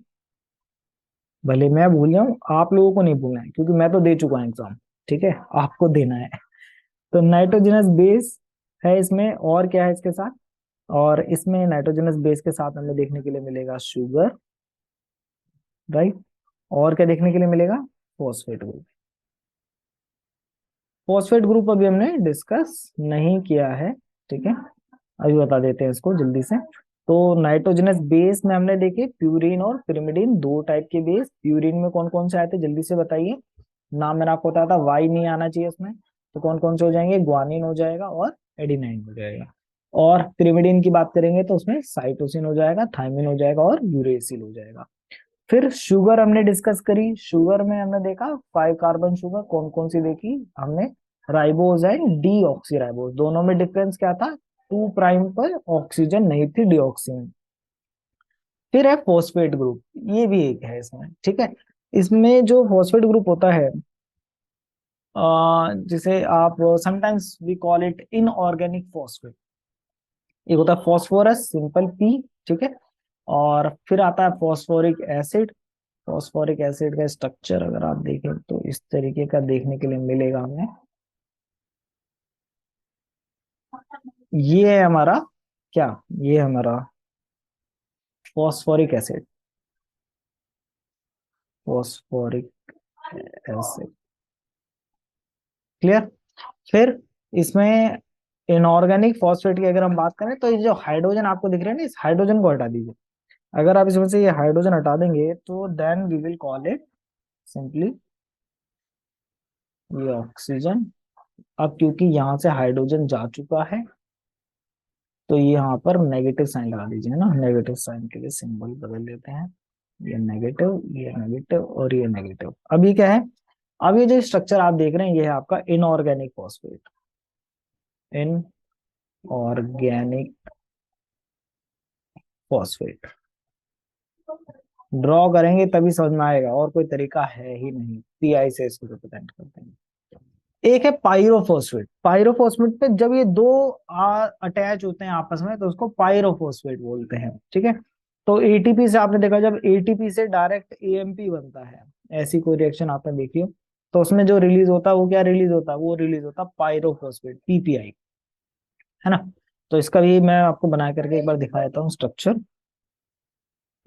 भले मैं भूल जाऊं, आप लोगों को नहीं भूलना है, क्योंकि मैं तो दे चुका हूं एग्जाम, ठीक है, आपको देना है। तो नाइट्रोजनस बेस है इसमें, और क्या है इसके साथ? और इसमें नाइट्रोजनस बेस के साथ हमें देखने के लिए मिलेगा शुगर, राइट। और क्या देखने के लिए मिलेगा? Phosphate group. फॉस्फेट ग्रुप अभी हमने डिस्कस नहीं किया है, ठीक है, अभी बता देते हैं इसको जल्दी से। तो नाइट्रोजनस बेस में हमने देखे प्यूरिन और पिरिमिडिन, दो टाइप के बेस। प्यूरिन में कौन कौन से आए थे, जल्दी से बताइए। नाम मैंने आपको बताया था, वाई नहीं आना चाहिए उसमें। तो कौन कौन से हो जाएंगे? ग्वानिन हो जाएगा और एडिनाइन हो जाएगा। और पिरिमिडिन की बात करेंगे तो उसमें साइटोसिन हो जाएगा, थायमिन हो जाएगा और यूरेसिल हो जाएगा। फिर शुगर हमने डिस्कस करी। शुगर में हमने देखा 5 कार्बन शुगर, कौन कौन सी देखी हमने? Ribose and D oxy ribose. दोनों में डिफरेंस क्या था? 2 पर ऑक्सीजन नहीं थी, डीऑक्सी में। फिर है फॉस्फेट ग्रुप, ये भी एक है इसमें, ठीक है। इसमें जो फॉस्फेट ग्रुप होता है, जिसे आप sometimes we call it inorganic phosphate. एक होता है फॉस्फोरस, सिंपल पी, ठीक है। और फिर आता है फॉस्फोरिक एसिड। फॉस्फोरिक एसिड का स्ट्रक्चर अगर आप देखें तो इस तरीके का देखने के लिए मिलेगा हमें। ये है हमारा क्या? ये है हमारा phosphoric acid, phosphoric acid. Clear? फिर इसमें इनऑर्गेनिक फॉस्फेट की अगर हम बात करें तो ये जो हाइड्रोजन आपको दिख रहे हैं ना, इस हाइड्रोजन को हटा दीजिए। अगर आप इसमें से ये हाइड्रोजन हटा देंगे तो then we will call it simply ये ऑक्सीजन। अब क्योंकि यहाँ से हाइड्रोजन जा चुका है तो ये यहाँ पर नेगेटिव साइन लगा दीजिए, है ना। नेगेटिव साइन के लिए सिंबल बदल देते हैं। ये नेगेटिव, ये नेगेटिव और ये नेगेटिव। अब ये क्या है? अब ये जो स्ट्रक्चर आप देख रहे हैं ये है आपका inorganic phosphate, inorganic phosphate. Draw करेंगे तभी समझ में आएगा, और कोई तरीका है ही नहीं। पीआई से इसको रिप्रेजेंट करते हैं। एक है पायरोफॉस्फेट। पायरोफॉस्फेट पे जब ये दो अटैच होते हैं आपस में तो उसको पायरोफॉस्फेट बोलते हैं, ठीक है। तो एटीपी से आपने देखा, जब एटीपी से डायरेक्ट एएमपी बनता है, ऐसी कोई रिएक्शन आपने देखी हो, तो उसमें जो रिलीज होता है वो क्या रिलीज होता है? वो रिलीज होता है पायरोफॉस्फेट, पीपीआई, है ना। तो इसका भी मैं आपको बना करके एक बार दिखा देता हूँ स्ट्रक्चर,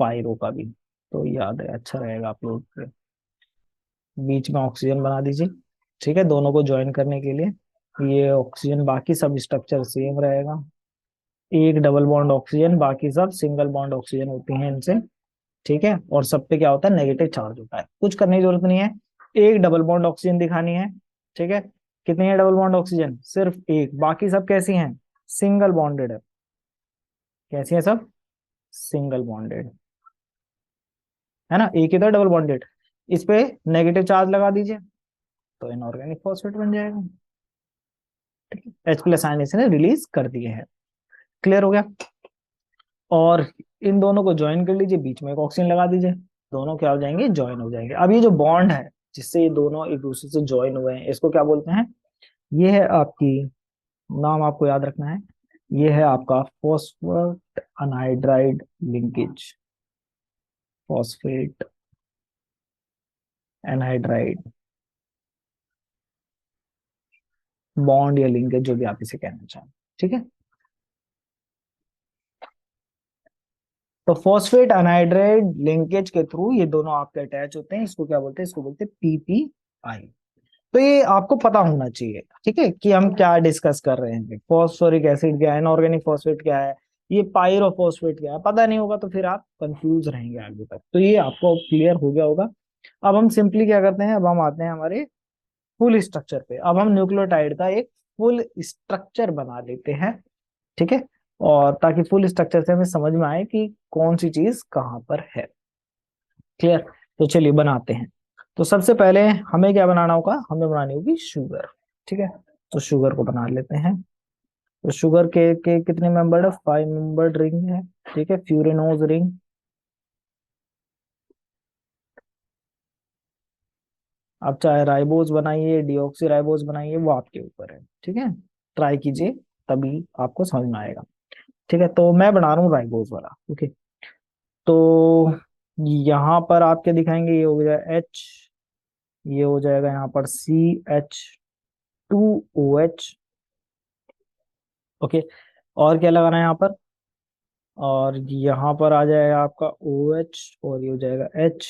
पायरो का भी, तो याद है, अच्छा रहेगा आप लोग के। बीच में ऑक्सीजन बना दीजिए, ठीक है, दोनों को ज्वाइन करने के लिए। ये ऑक्सीजन, बाकी सब स्ट्रक्चर सेम रहेगा। एक डबल बॉन्ड ऑक्सीजन, बाकी सब सिंगल बॉन्ड ऑक्सीजन होती हैं इनसे। ठीक है, और सब पे क्या होता है, नेगेटिव चार्ज होता है। कुछ करने की जरूरत नहीं है, एक डबल बॉन्ड ऑक्सीजन दिखानी है। ठीक है, कितनी है डबल बॉन्ड ऑक्सीजन, सिर्फ एक, बाकी सब कैसी हैं, सिंगल बॉन्डेड है। कैसी है सब, सिंगल बॉन्डेड, है ना, एक ही तो डबल बॉन्डेड। इस पे नेगेटिव चार्ज लगा दीजिए तो इनऑर्गेनिक फॉस्फेट बन जाएगा। ठीक है, H प्लस आयन इसने रिलीज कर दिए हैं। क्लियर हो गया। और इन दोनों को ज्वाइन कर लीजिए, बीच में एक ऑक्सीजन लगा दीजिए, दोनों क्या हो जाएंगे, ज्वाइन हो जाएंगे। अब ये जो बॉन्ड है जिससे ये दोनों एक दूसरे से ज्वाइन हुए हैं, इसको क्या बोलते हैं, ये है आपकी, नाम आपको याद रखना है, ये है आपका phosphate anhydride linkage. Phosphate anhydride bond या लिंकेज, जो भी आप इसे कहना चाहें। ठीक है, तो फॉस्फेट अनहाइड्राइड लिंकेज के थ्रू ये दोनों आपके अटैच होते हैं, इसको क्या बोलते हैं, इसको बोलते हैं पीपीआई। तो ये आपको पता होना चाहिए, ठीक है, कि हम क्या डिस्कस कर रहे हैं। फॉस्फोरिक एसिड क्या है, इनऑर्गेनिक फॉस्फेट क्या है, ये पायरोफॉस्फेट क्या है, पता नहीं होगा तो फिर आप कंफ्यूज रहेंगे आगे तक। तो ये आपको क्लियर हो गया होगा। अब हम सिंपली क्या करते हैं, अब हम आते हैं हमारे फुल स्ट्रक्चर पे। अब हम न्यूक्लियोटाइड का एक फुल स्ट्रक्चर बना लेते हैं। ठीक है, और ताकि फुल स्ट्रक्चर से हमें समझ में आए कि कौन सी चीज कहाँ पर है। क्लियर, तो चलिए बनाते हैं। तो सबसे पहले हमें क्या बनाना होगा, हमें बनानी होगी शुगर। ठीक है, तो शुगर को बना लेते हैं। तो शुगर के कितने मेंबर्ड है, 5 मेंबर्ड रिंग है। ठीक है, फ्यूरेनोज रिंग। आप चाहे राइबोज बनाइए, डिऑक्सी राइबोज बनाइए, वो आपके ऊपर है। ठीक है, ट्राई कीजिए, तभी आपको समझ में आएगा। ठीक है, तो मैं बना रहा हूँ राइबोज वाला। ओके, तो यहाँ पर आपके दिखाएंगे, ये हो जाएगा एच, ये हो जाएगा यहाँ पर CH2OH। ओके, और क्या लगाना है यहाँ पर, और यहाँ पर आ जाएगा आपका OH, और ये हो जाएगा H।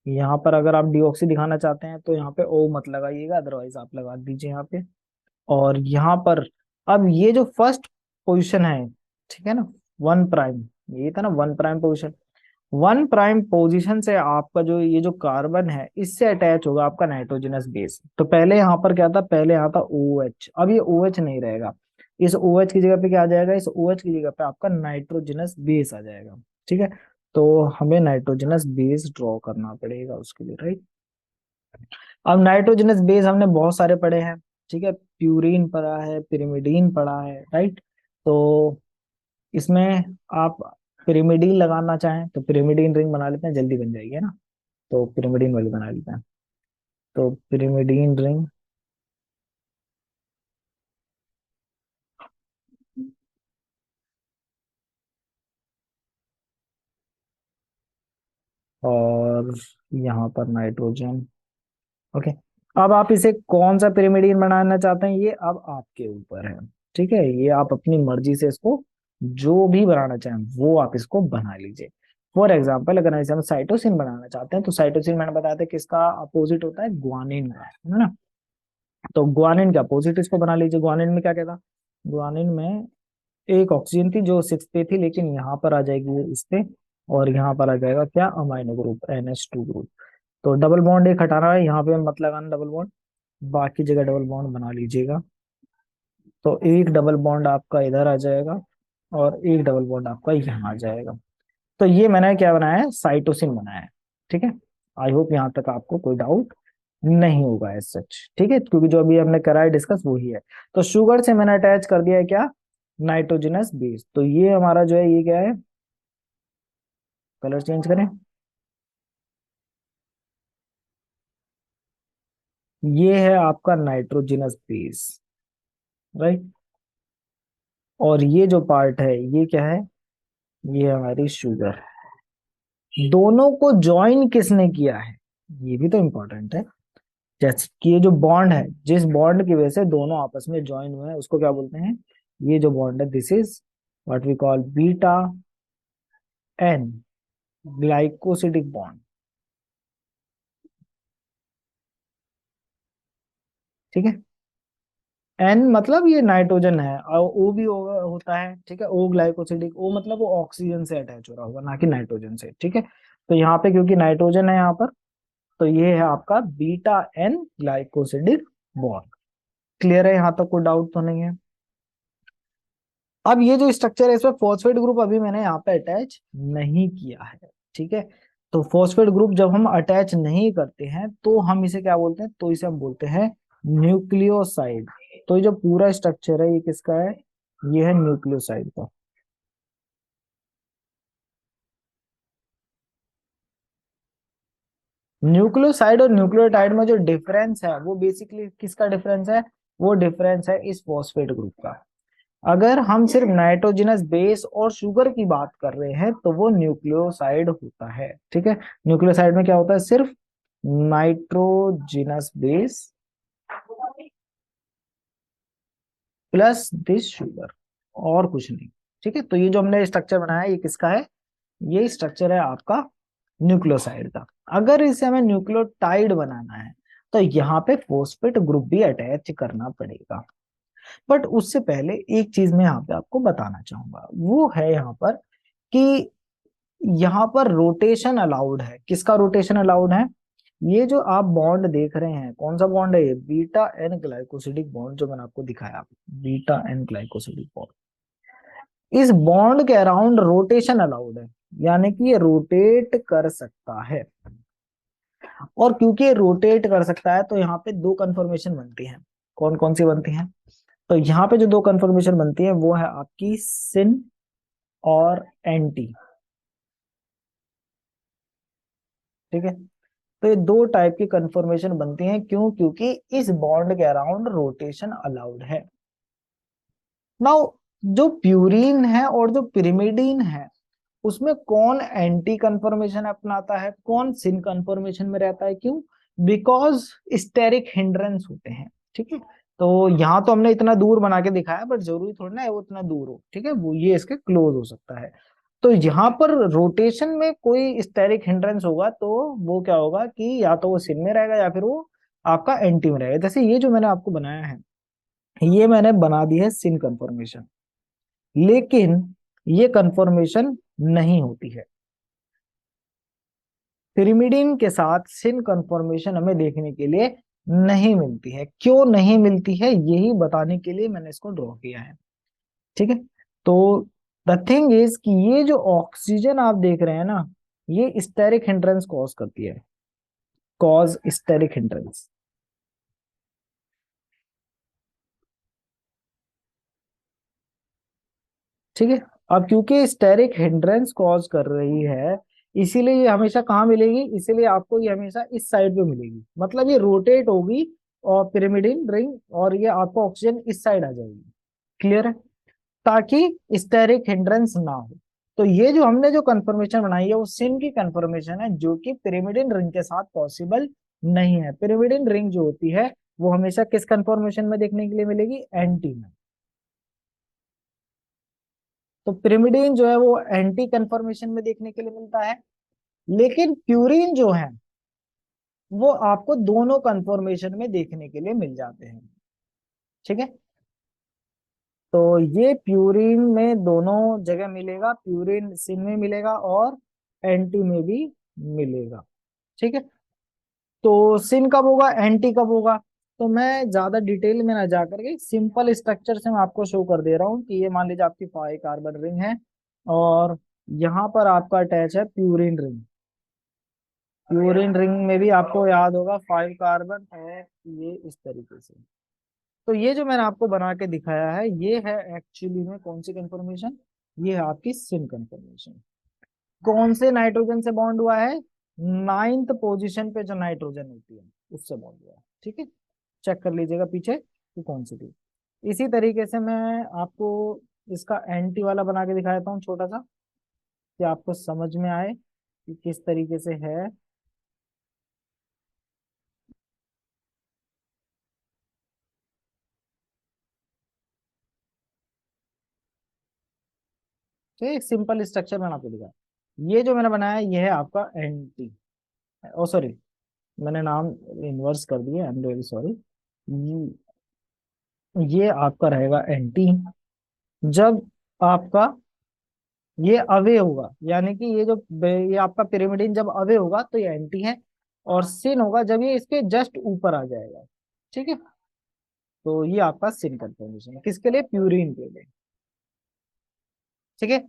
यहाँ पर अगर आप डीऑक्सी दिखाना चाहते हैं तो यहाँ पे O मत लगाइएगा, अदरवाइज आप लगा दीजिए यहाँ पे। और यहाँ पर अब ये जो फर्स्ट पोजीशन है, ठीक है ना, 1 प्राइम, ये था ना 1 प्राइम पोजीशन। 1 प्राइम पोजीशन से आपका जो ये जो कार्बन है, इससे अटैच होगा आपका नाइट्रोजनस बेस। तो पहले यहाँ पर क्या था, पहले यहाँ था OH, अब ये OH नहीं रहेगा। इस OH की जगह पे क्या आ जाएगा, इस OH की जगह पे आपका नाइट्रोजनस बेस आ जाएगा। ठीक है, तो हमें नाइट्रोजनस बेस ड्रॉ करना पड़ेगा उसके लिए, राइट। अब नाइट्रोजनस बेस हमने बहुत सारे पढ़े हैं। ठीक है, प्यूरीन पढ़ा है, पिरिमिडीन पढ़ा है, राइट। तो इसमें आप पिरिमिडीन लगाना चाहें तो पिरिमिडीन रिंग बना लेते हैं, जल्दी बन जाएगी, है ना। तो पिरिमिडीन वाली बना लेते हैं। तो पिरिमिडीन रिंग, और यहाँ पर नाइट्रोजन। ओके, अब आप इसे कौन सा पिरिमिडीन बनाना चाहते हैं, ये अब आपके ऊपर है। ठीक है, ये आप अपनी मर्जी से इसको जो भी बनाना चाहें वो आप इसको बना लीजिए। फॉर एग्जाम्पल, अगर ऐसे हम साइटोसिन बनाना चाहते हैं, तो साइटोसिन मैंने बताया था किसका अपोजिट होता है, ग्वानिन का, है ना। तो ग्वानिन के अपोजिट इसको बना लीजिए। ग्वानिन में क्या क्या था, ग्वानिन में एक ऑक्सीजन थी जो 6 पे थी, लेकिन यहाँ पर आ जाएगी इस पे, और यहाँ पर आ जाएगा क्या, अमाइनो ग्रुप, NH2 ग्रुप। तो डबल बॉन्ड एक हटाना है, यहाँ पे मत लगाना डबल बॉन्ड, बाकी जगह डबल बॉन्ड बना लीजिएगा। तो एक डबल बॉन्ड आपका इधर आ जाएगा, और एक डबल बॉन्ड आपका यहाँ आ जाएगा। तो ये मैंने क्या बनाया है, साइटोसिन बनाया है। ठीक है, आई होप यहाँ तक आपको कोई डाउट नहीं होगा एज सच। ठीक है, क्योंकि जो अभी हमने करा है डिस्कस वही है। तो शुगर से मैंने अटैच कर दिया है क्या, नाइट्रोजनस बेस। तो ये हमारा जो है, ये क्या है, कलर चेंज करें, ये है आपका नाइट्रोजनस बेस, राइट। और ये जो पार्ट है ये क्या है, ये हमारी शुगर। दोनों को ज्वाइन किसने किया है, ये भी तो इम्पोर्टेंट है। जैसे कि ये जो बॉन्ड है, जिस बॉन्ड की वजह से दोनों आपस में ज्वाइन हुए हैं, उसको क्या बोलते हैं, ये जो बॉन्ड है, this is what we call beta N glycosidic bond. ठीक है, एन मतलब ये नाइट्रोजन है, और ओ भी होता है, ठीक है, ओ ग्लाइकोसिडिक, ओ मतलब वो ऑक्सीजन से अटैच हो रहा होगा, ना कि नाइट्रोजन से, ठीक है। तो यहाँ पे क्योंकि नाइट्रोजन है यहाँ पर, तो ये है आपका beta N glycosidic bond. Clear है, यहाँ तक कोई डाउट तो नहीं है। अब ये जो स्ट्रक्चर है इसमें फॉस्फेट ग्रुप अभी मैंने यहाँ पे अटैच नहीं किया है, ठीक है। तो फॉस्फेट ग्रुप जब हम अटैच नहीं करते हैं तो हम इसे क्या बोलते हैं, तो इसे हम बोलते हैं न्यूक्लियोसाइड। तो ये जो पूरा स्ट्रक्चर है ये किसका है, ये है न्यूक्लियोसाइड का। न्यूक्लियोसाइड और न्यूक्लियोटाइड में जो डिफरेंस है वो बेसिकली किसका डिफरेंस है, वो डिफरेंस है इस फॉस्फेट ग्रुप का। अगर हम सिर्फ नाइट्रोजनस बेस और शुगर की बात कर रहे हैं तो वो न्यूक्लियोसाइड होता है, ठीक है। न्यूक्लियोसाइड में क्या होता है, सिर्फ nitrogenous base plus this sugar, और कुछ नहीं, ठीक है। तो ये जो हमने स्ट्रक्चर बनाया है ये किसका है, ये स्ट्रक्चर है आपका न्यूक्लियोसाइड का। अगर इसे हमें न्यूक्लियोटाइड बनाना है तो यहाँ पे फॉस्फेट ग्रुप भी अटैच करना पड़ेगा। बट उससे पहले एक चीज मैं यहाँ पे आपको बताना चाहूंगा, वो है यहाँ पर कि यहाँ पर रोटेशन अलाउड है। किसका रोटेशन अलाउड है, ये जो आप बॉन्ड देख रहे हैं कौन सा बॉन्ड है, ये बीटा एन ग्लाइकोसिडिक बॉन्ड जो मैंने आपको दिखाया, बीटा एन ग्लाइकोसिडिक बॉन्ड, इस बॉन्ड के अराउंड रोटेशन अलाउड है, यानी कि ये रोटेट कर सकता है। और क्योंकि ये रोटेट कर सकता है तो यहाँ पे दो कंफर्मेशन बनती हैं। कौन कौन सी बनती हैं, तो यहाँ पे जो दो कंफर्मेशन बनती है वो है आपकी सिन और एंटी, ठीक है। तो ये दो टाइप की कंफर्मेशन बनती हैं, क्यों, क्योंकि इस बॉन्ड के अराउंड रोटेशन अलाउड है। नाउ जो प्यूरिन है और जो पिरिमिडीन है उसमें कौन एंटी कंफर्मेशन अपनाता है, कौन सिन कंफर्मेशन में रहता है, क्यों, बिकॉज स्टेरिक हिंड्रेंस होते हैं, ठीक है। तो यहाँ तो हमने इतना दूर बना के दिखाया, बट जरूरी थोड़ी ना है वो इतना दूर हो, ठीक है, वो ये इसके क्लोज हो सकता है। तो यहाँ पर रोटेशन में कोई स्टेरिक हिंड्रेंस होगा तो वो क्या होगा कि या तो वो सिन में रहेगा या फिर वो आपका एंटी में रहेगा। जैसे ये जो मैंने आपको बनाया है, ये मैंने बना दी है सिन कंफर्मेशन, लेकिन ये कंफर्मेशन नहीं होती है। पिरिमिडिन के साथ सिन कंफर्मेशन हमें देखने के लिए नहीं मिलती है। क्यों नहीं मिलती है यही बताने के लिए मैंने इसको ड्रॉ किया है, ठीक है। तो द थिंग इज कि ये जो ऑक्सीजन आप देख रहे हैं ना, ये स्टेरिक हिंड्रेंस कॉज करती है, कॉज स्टेरिक हिंड्रेंस, ठीक है। अब क्योंकि स्टेरिक हिंड्रेंस कॉज कर रही है, इसीलिए ये हमेशा कहाँ मिलेगी, इसीलिए आपको ये हमेशा इस साइड पे मिलेगी, मतलब ये रोटेट होगी और पिरिमिडिन रिंग, और ये आपको ऑक्सीजन इस साइड आ जाएगी। क्लियर है, ताकि स्टेरिक हिंड्रेंस ना हो। तो ये जो हमने जो कंफर्मेशन बनाई है वो सिन की कंफर्मेशन है, जो कि पिरिमिडिन रिंग के साथ पॉसिबल नहीं है। पिरिमिडिन रिंग जो होती है वो हमेशा किस कंफर्मेशन में देखने के लिए मिलेगी, एंटी में। तो पिरिमिडिन जो है वो एंटी कंफर्मेशन में देखने के लिए मिलता है, लेकिन प्यूरिन जो है वो आपको दोनों कंफर्मेशन में देखने के लिए मिल जाते हैं, ठीक है। तो ये प्यूरिन में दोनों जगह मिलेगा, प्यूरिन सिन में मिलेगा और एंटी में भी मिलेगा, ठीक है। तो सिन कब होगा, एंटी कब होगा, तो मैं ज्यादा डिटेल में ना जा करके सिंपल स्ट्रक्चर से मैं आपको शो कर दे रहा हूँ कि ये मान लीजिए आपकी 5 कार्बन रिंग है, और यहाँ पर आपका अटैच है प्यूरिन रिंग। प्यूरिन रिंग में भी आपको याद होगा 5 कार्बन है, ये इस तरीके से। तो ये जो मैंने आपको बना के दिखाया है ये है एक्चुअली में कौन सी कंफर्मेशन, ये है आपकी सिन कंफर्मेशन। कौन से नाइट्रोजन से बॉन्ड हुआ है, नाइन्थ पोजीशन पे जो नाइट्रोजन होती है उससे बॉन्ड हुआ है, ठीक है। चेक कर लीजिएगा पीछे कि कौन सी थी। इसी तरीके से मैं आपको इसका एंटी वाला बना के दिखाता हूँ छोटा सा, कि आपको समझ में आए कि किस तरीके से है। तो एक सिंपल स्ट्रक्चर मैंने आपको दिखाया, ये जो मैंने बनाया ये है आपका एंटी, ओ सॉरी, मैंने नाम इन्वर्स कर दिया, आई एम रियली सॉरी। ये आपका रहेगा एंटी। जब आपका ये अवे होगा, यानी कि ये जो ये आपका पिरिमिडिन जब अवे होगा तो ये एंटी है, और सिन होगा जब ये इसके जस्ट ऊपर आ जाएगा। ठीक है, तो ये आपका सिन कंफर्मेशन है, किसके लिए? प्यूरिन के लिए। ठीक है,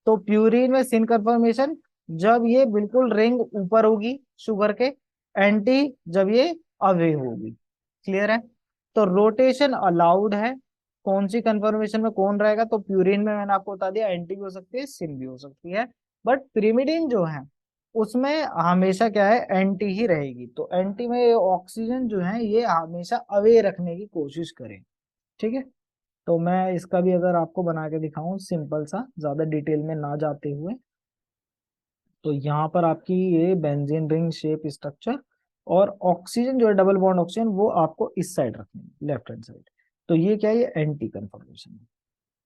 तो प्यूरिन में सिन कंफर्मेशन जब ये बिल्कुल रिंग ऊपर होगी शुगर के, एंटी जब ये अवे होगी। क्लियर है? तो रोटेशन अलाउड है, कौन सी कंफर्मेशन में कौन रहेगा? तो प्यूरिन में मैंने आपको बता दिया एंटी भी हो सकती है, सिन भी हो सकती है, बट pyrimidine जो है उसमें हमेशा क्या है? एंटी ही रहेगी। तो एंटी में ऑक्सीजन जो है ये हमेशा अवे रखने की कोशिश करें। ठीक है, तो मैं इसका भी अगर आपको बना के दिखाऊं सिंपल सा, ज्यादा डिटेल में ना जाते हुए, तो यहाँ पर आपकी ये बेंजीन रिंग शेप स्ट्रक्चर, और ऑक्सीजन जो है डबल बॉन्ड ऑक्सीजन वो आपको इस साइड रखनी है, लेफ्ट हैंड साइड। तो ये क्या है? ये एंटी कंफर्मेशन है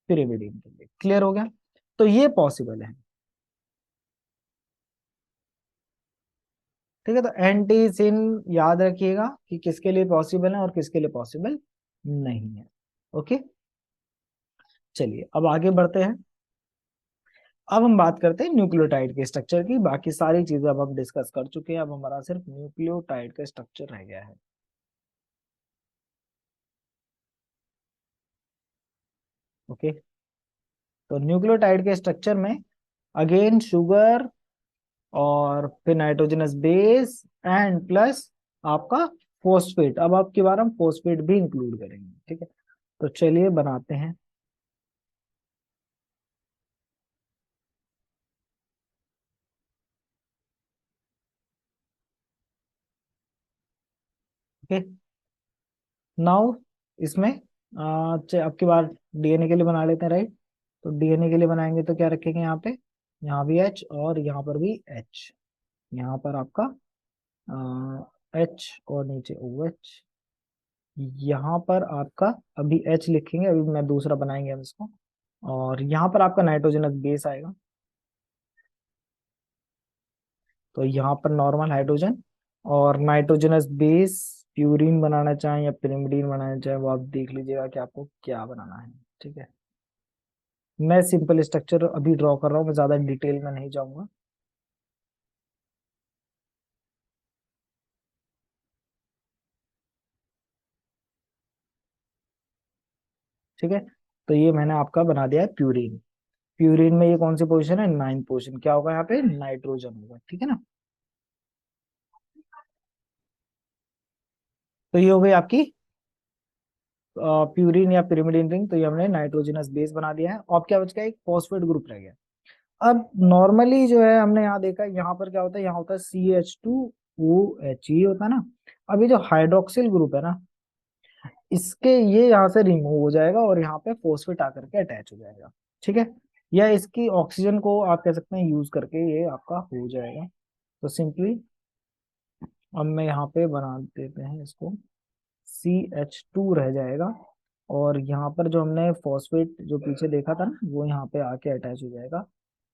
पिरिमिडीन के लिए। क्लियर हो गया? तो ये पॉसिबल है। ठीक है, तो एंटी सिन याद रखिएगा कि किसके लिए पॉसिबल है और किसके लिए पॉसिबल नहीं है। ओके, चलिए अब आगे बढ़ते हैं। अब हम बात करते हैं न्यूक्लियोटाइड के स्ट्रक्चर की। बाकी सारी चीजें अब हम डिस्कस कर चुके हैं, अब हमारा सिर्फ न्यूक्लियोटाइड का स्ट्रक्चर रह गया है। ओके, तो न्यूक्लियोटाइड के स्ट्रक्चर में अगेन शुगर, और फिर नाइट्रोजनस बेस, एंड प्लस आपका फोस्फेट। अब आपकी बार हम फोस्फेट भी इंक्लूड करेंगे। ठीक है, तो चलिए बनाते हैं। ओके, नाउ इसमें अब की बार डीएनए के लिए बना लेते हैं, राइट? तो डीएनए के लिए बनाएंगे तो क्या रखेंगे यहाँ पे? यहाँ भी एच और यहाँ पर भी एच। यहाँ पर आपका एच और नीचे ओ एच। यहाँ पर आपका अभी एच लिखेंगे, अभी मैं दूसरा बनाएंगे हम इसको। और यहाँ पर आपका नाइट्रोजनस बेस आएगा, तो यहाँ पर नॉर्मल हाइड्रोजन और नाइट्रोजनस बेस। प्यूरिन बनाना चाहें या पिरिमिडीन बनाना चाहें वो आप देख लीजिएगा कि आपको क्या बनाना है। ठीक है, मैं सिंपल स्ट्रक्चर अभी ड्रॉ कर रहा हूँ, मैं ज्यादा डिटेल में नहीं जाऊंगा। ठीक है, तो ये मैंने आपका बना दिया है प्यूरिन। प्यूरिन में ये कौन सी पोजीशन है? 9th position. क्या होगा यहाँ पे? नाइट्रोजन होगा। ठीक है ना? तो ये हो गई आपकी प्यूरिन या पिरिमिडिन रिंग। तो ये हमने नाइट्रोजनस बेस बना दिया है। अब क्या बच गया? एक फॉस्फेट ग्रुप रह गया। अब नॉर्मली जो है हमने यहाँ देखा, यहाँ पर क्या होता है? यहाँ होता है CH2OH, ये होता है ना। अब ये जो हाइड्रोक्सिल ग्रुप है ना, इसके ये यहाँ से रिमूव हो जाएगा और यहाँ पे फॉस्फेट आकर के अटैच हो जाएगा। ठीक है, या इसकी ऑक्सीजन को आप कह सकते हैं यूज करके ये आपका हो जाएगा। तो सिंपली अब मैं यहाँ पे बना देते हैं इसको, CH2 रह जाएगा, और यहाँ पर जो हमने फॉस्फेट जो पीछे देखा था ना वो यहाँ पे आके अटैच हो जाएगा,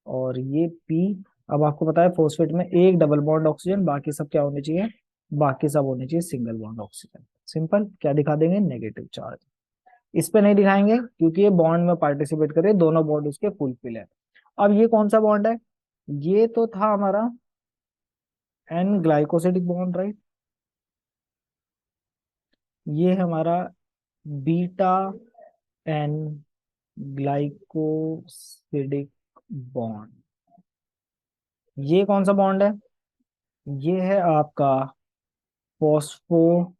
और ये पी। अब आपको पता है फॉस्फेट में एक डबल बॉन्ड ऑक्सीजन, बाकी सब क्या होने चाहिए? बाकी सब होने चाहिए सिंगल बॉन्ड ऑक्सीजन। सिंपल, क्या दिखा देंगे? Negative charge. इस पे नहीं दिखाएंगे क्योंकि ये बॉन्ड में पार्टिसिपेट करे, दोनों बॉन्ड उसके फुलफिल है। अब ये कौन सा बॉन्ड है? ये तो था हमारा एन ग्लाइकोसिडिक बॉन्ड, राइट? ये है हमारा बीटा एन ग्लाइकोसिडिक बॉन्ड। ये कौन सा बॉन्ड है? ये है आपका फॉस्फो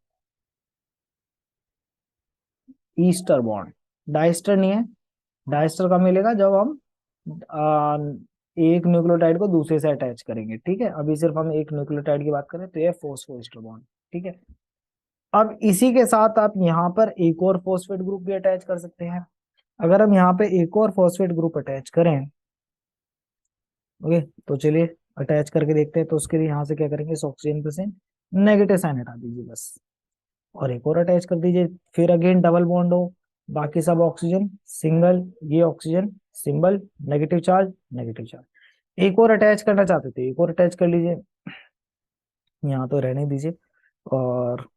ईस्टर बॉन्ड। डाइस्टर नहीं है। डाइस्टर कब मिलेगा? जब हम आ, एक न्यूक्लियोटाइड को दूसरे से अटैच करेंगे। ठीक है, अभी सिर्फ हम एक न्यूक्लियोटाइड की बात करें तो ये फॉस्फो ईस्टर बॉन्ड। ठीक है, अब इसी के साथ आप यहाँ पर एक और फॉस्फेट ग्रुप भी अटैच कर सकते हैं। अगर हम यहाँ पे एक और फॉस्फेट ग्रुप अटैच करें, ओके, तो चलिए अटैच करके देखते हैं। तो उसके लिए यहाँ से क्या करेंगे? इस ऑक्सीजन पे से नेगेटिव साइन हटा दीजिए बस, और एक और अटैच कर दीजिए। फिर अगेन डबल बॉन्ड हो, बाकी सब ऑक्सीजन सिंगल, ये oxygen symbol, negative charge negative charge. एक और अटैच करना चाहते थे, एक और अटैच कर लीजिए, यहाँ तो रहने दीजिए। और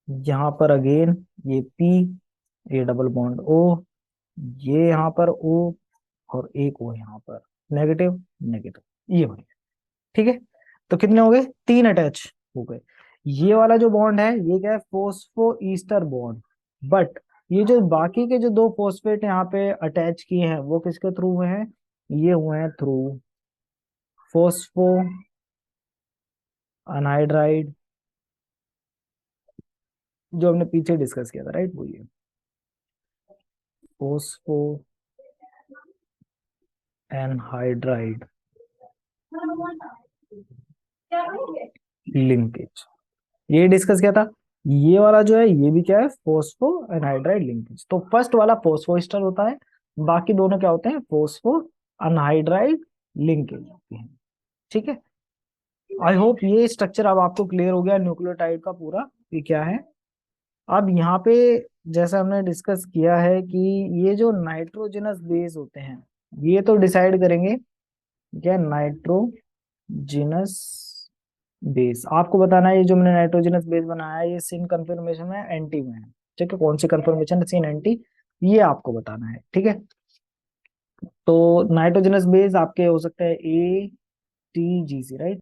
यहाँ पर अगेन ये P, a double bond O, ये यहाँ पर ओ, और एक ओ यहाँ पर, नेगेटिव नेगेटिव, ये हो गया। ठीक है, तो कितने हो गए, 3 अटैच हो गए। ये वाला जो बॉन्ड है ये क्या है, फोस्फो ईस्टर बॉन्ड। बट ये जो बाकी के जो दो फोस्फेट यहाँ पे अटैच किए हैं वो किसके थ्रू हुए हैं, ये हुए हैं थ्रू फोस्फो अनहाइड्राइड, जो हमने पीछे डिस्कस किया था, राइट, वो ये फोस्फो एनहाइड्राइड लिंकेज, ये डिस्कस किया था। ये वाला जो है ये भी क्या है, फोस्फो एनहाइड्राइड लिंकेज। तो फर्स्ट वाला फोस्फो ईस्टर होता है, बाकी दोनों क्या होते हैं, फोस्फो अनहाइड्राइड लिंकेज होते हैं। ठीक है, आई होप ये स्ट्रक्चर अब आपको क्लियर हो गया न्यूक्लियोटाइड का पूरा, ये क्या है। अब यहाँ पे जैसा हमने डिस्कस किया है कि ये जो नाइट्रोजनस बेस होते हैं ये तो डिसाइड करेंगे क्या, नाइट्रोजिनस बेस आपको बताना है। ये जो मैंने नाइट्रोजनस बेस बनाया है ये सिन कंफर्मेशन में एंटी में है, ठीक है, कौन सी कंफर्मेशन, सिन एंटी, ये आपको बताना है। ठीक है, तो नाइट्रोजनस बेस आपके हो सकते हैं A T G C, right,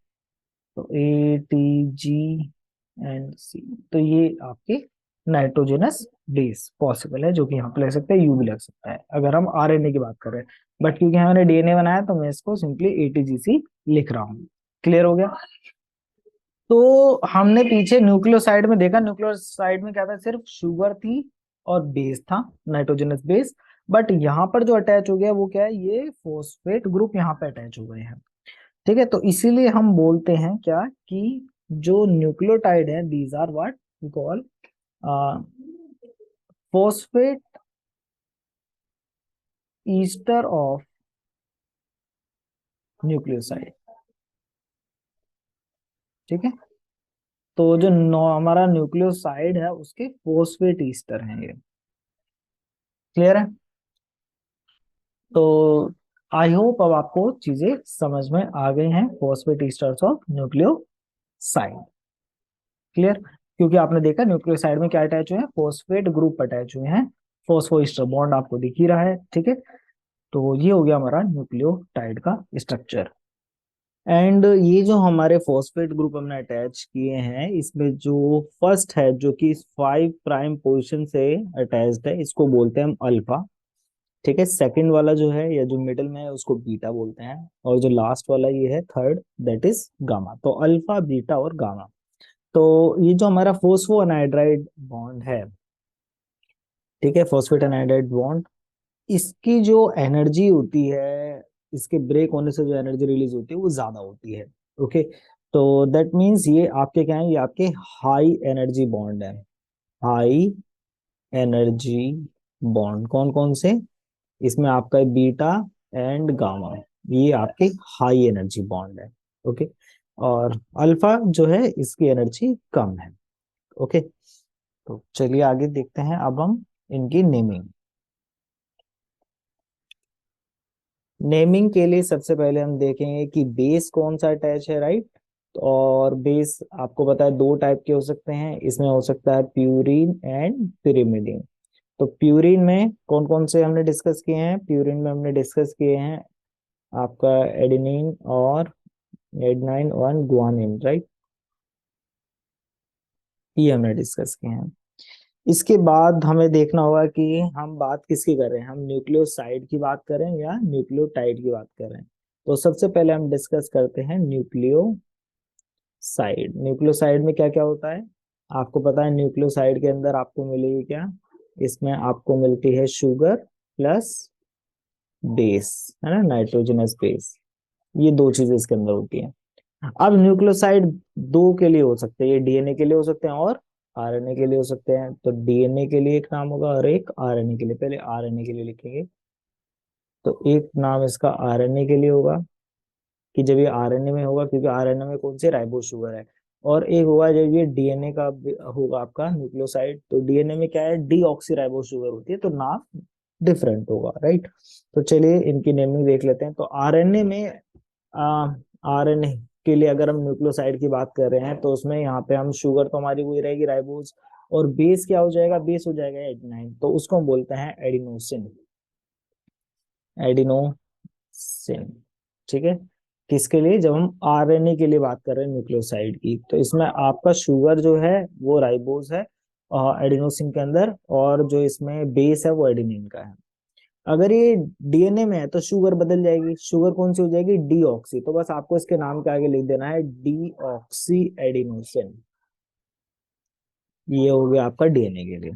तो ए टी जी एंड सी, तो ये आपके नाइट्रोजनस बेस पॉसिबल है, जो कि यहाँ पे लग सकता है, यू भी लग सकता है अगर हम आरएनए की बात कर रहे हैं। बट क्योंकि हमने डीएनए बनाया तो मैं इसको सिंपली एटीजीसी लिख रहा हूँ। क्लियर हो गया। तो हमने पीछे न्यूक्लियोसाइड में देखा, न्यूक्लियोसाइड में क्या था, सिर्फ शुगर थी और बेस था, नाइट्रोजनस बेस। बट यहाँ पर जो अटैच हो गया वो क्या है, ये फोस्फेट ग्रुप यहाँ पे अटैच हो गए हैं। ठीक है, तो इसीलिए हम बोलते हैं क्या कि जो न्यूक्लियोटाइड है these are what we call phosphate ester of nucleoside. ठीक है, तो जो हमारा न्यूक्लियोसाइड है उसके फोस्फेट ईस्टर हैं ये। क्लियर है। तो आई होप अब आपको चीजें समझ में आ गई हैं, phosphate esters of nucleoside. Clear, क्योंकि आपने देखा न्यूक्लियोसाइड में क्या अटैच हुए हैं, फॉस्फेट ग्रुप अटैच हुए हैं, फॉस्फो ईस्टर बॉन्ड आपको दिख ही रहा है। ठीक है, तो ये हो गया हमारा न्यूक्लियोटाइड का स्ट्रक्चर। एंड ये जो हमारे फॉस्फेट ग्रुप हमने अटैच किए हैं इसमें जो फर्स्ट है जो कि 5 प्राइम पोजीशन से अटैच्ड है इसको बोलते हैं हम अल्फा। ठीक है, सेकंड वाला जो है या जो मिडिल में है उसको बीटा बोलते हैं, और जो लास्ट वाला ये है थर्ड, दैट इज गामा। तो अल्फा बीटा और गामा। तो ये जो हमारा फोस्फो अनाइड्राइड बॉन्ड है, ठीक है, फॉस्फेट अनाइड्राइड बॉन्ड, इसकी जो एनर्जी होती है, इसके ब्रेक होने से जो एनर्जी रिलीज होती है वो ज्यादा होती है। ओके, तो दैट मीन्स ये आपके क्या है, ये आपके हाई एनर्जी बॉन्ड है। हाई एनर्जी बॉन्ड कौन कौन से, इसमें आपका बीटा एंड गामा, ये आपके हाई एनर्जी बॉन्ड है। ओके, और अल्फा जो है इसकी एनर्जी कम है। ओके, तो चलिए आगे देखते हैं अब हम इनकी नेमिंग। नेमिंग के लिए सबसे पहले हम देखेंगे कि बेस कौन सा अटैच है, राइट। और बेस आपको पता है 2 टाइप के हो सकते हैं, इसमें हो सकता है प्यूरिन एंड pyrimidine। तो प्यूरिन में कौन कौन से हमने डिस्कस किए हैं, प्यूरिन में हमने डिस्कस किए हैं आपका एडेनिन और एडेनाइन वन गुआनिन, राइट, ये हमने डिस्कस किए हैं। इसके बाद हमें देखना होगा कि हम बात किसकी कर रहे हैं, हम न्यूक्लियोसाइड की बात करें या न्यूक्लियोटाइड की बात करें। तो सबसे पहले हम डिस्कस करते हैं न्यूक्लियोसाइड। न्यूक्लियोसाइड में क्या क्या होता है, आपको पता है न्यूक्लियोसाइड के अंदर आपको मिलेगी क्या, इसमें आपको मिलती है शुगर प्लस बेस, है ना, नाइट्रोजनस बेस, ये 2 चीजें इसके अंदर होती हैं। अब न्यूक्लियोसाइड 2 के लिए हो सकते हैं, ये डीएनए के लिए हो सकते हैं और आरएनए के लिए हो सकते हैं। तो डीएनए के लिए एक नाम होगा और एक आरएनए के लिए, पहले आरएनए के लिए लिखेंगे। तो एक नाम इसका आरएनए के लिए होगा कि जब ये आरएनए में होगा, क्योंकि आरएनए में कौन से राइबो शुगर है। और एक होगा जब ये डीएनए का होगा आपका न्यूक्लियोसाइड, तो डीएनए में क्या है, डीऑक्सी राइबो शुगर होती है, तो नाम डिफरेंट होगा, राइट। तो चलिए इनकी नेमिंग देख लेते हैं। तो आरएनए में आरएनए के लिए अगर हम न्यूक्लियोसाइड की बात कर रहे हैं तो उसमें यहाँ पे हम शुगर तो हमारी वही रहेगी राइबोज, और बेस क्या हो जाएगा, बेस हो जाएगा एडेनाइन, तो उसको हम बोलते हैं एडिनोसिन, एडिनोसिन। ठीक है, किसके लिए, जब हम आरएनए के लिए बात कर रहे हैं न्यूक्लियोसाइड की, तो इसमें आपका शुगर जो है वो राइबोज है एडिनोसिन के अंदर, और जो इसमें बेस है वो एडेनिन का है। अगर ये डीएनए में है तो शुगर बदल जाएगी, शुगर कौन सी हो जाएगी, डीऑक्सी, तो बस आपको इसके नाम के आगे लिख देना है डीऑक्सी एडिनोसिन। ये हो गया आपका डीएनए के लिए,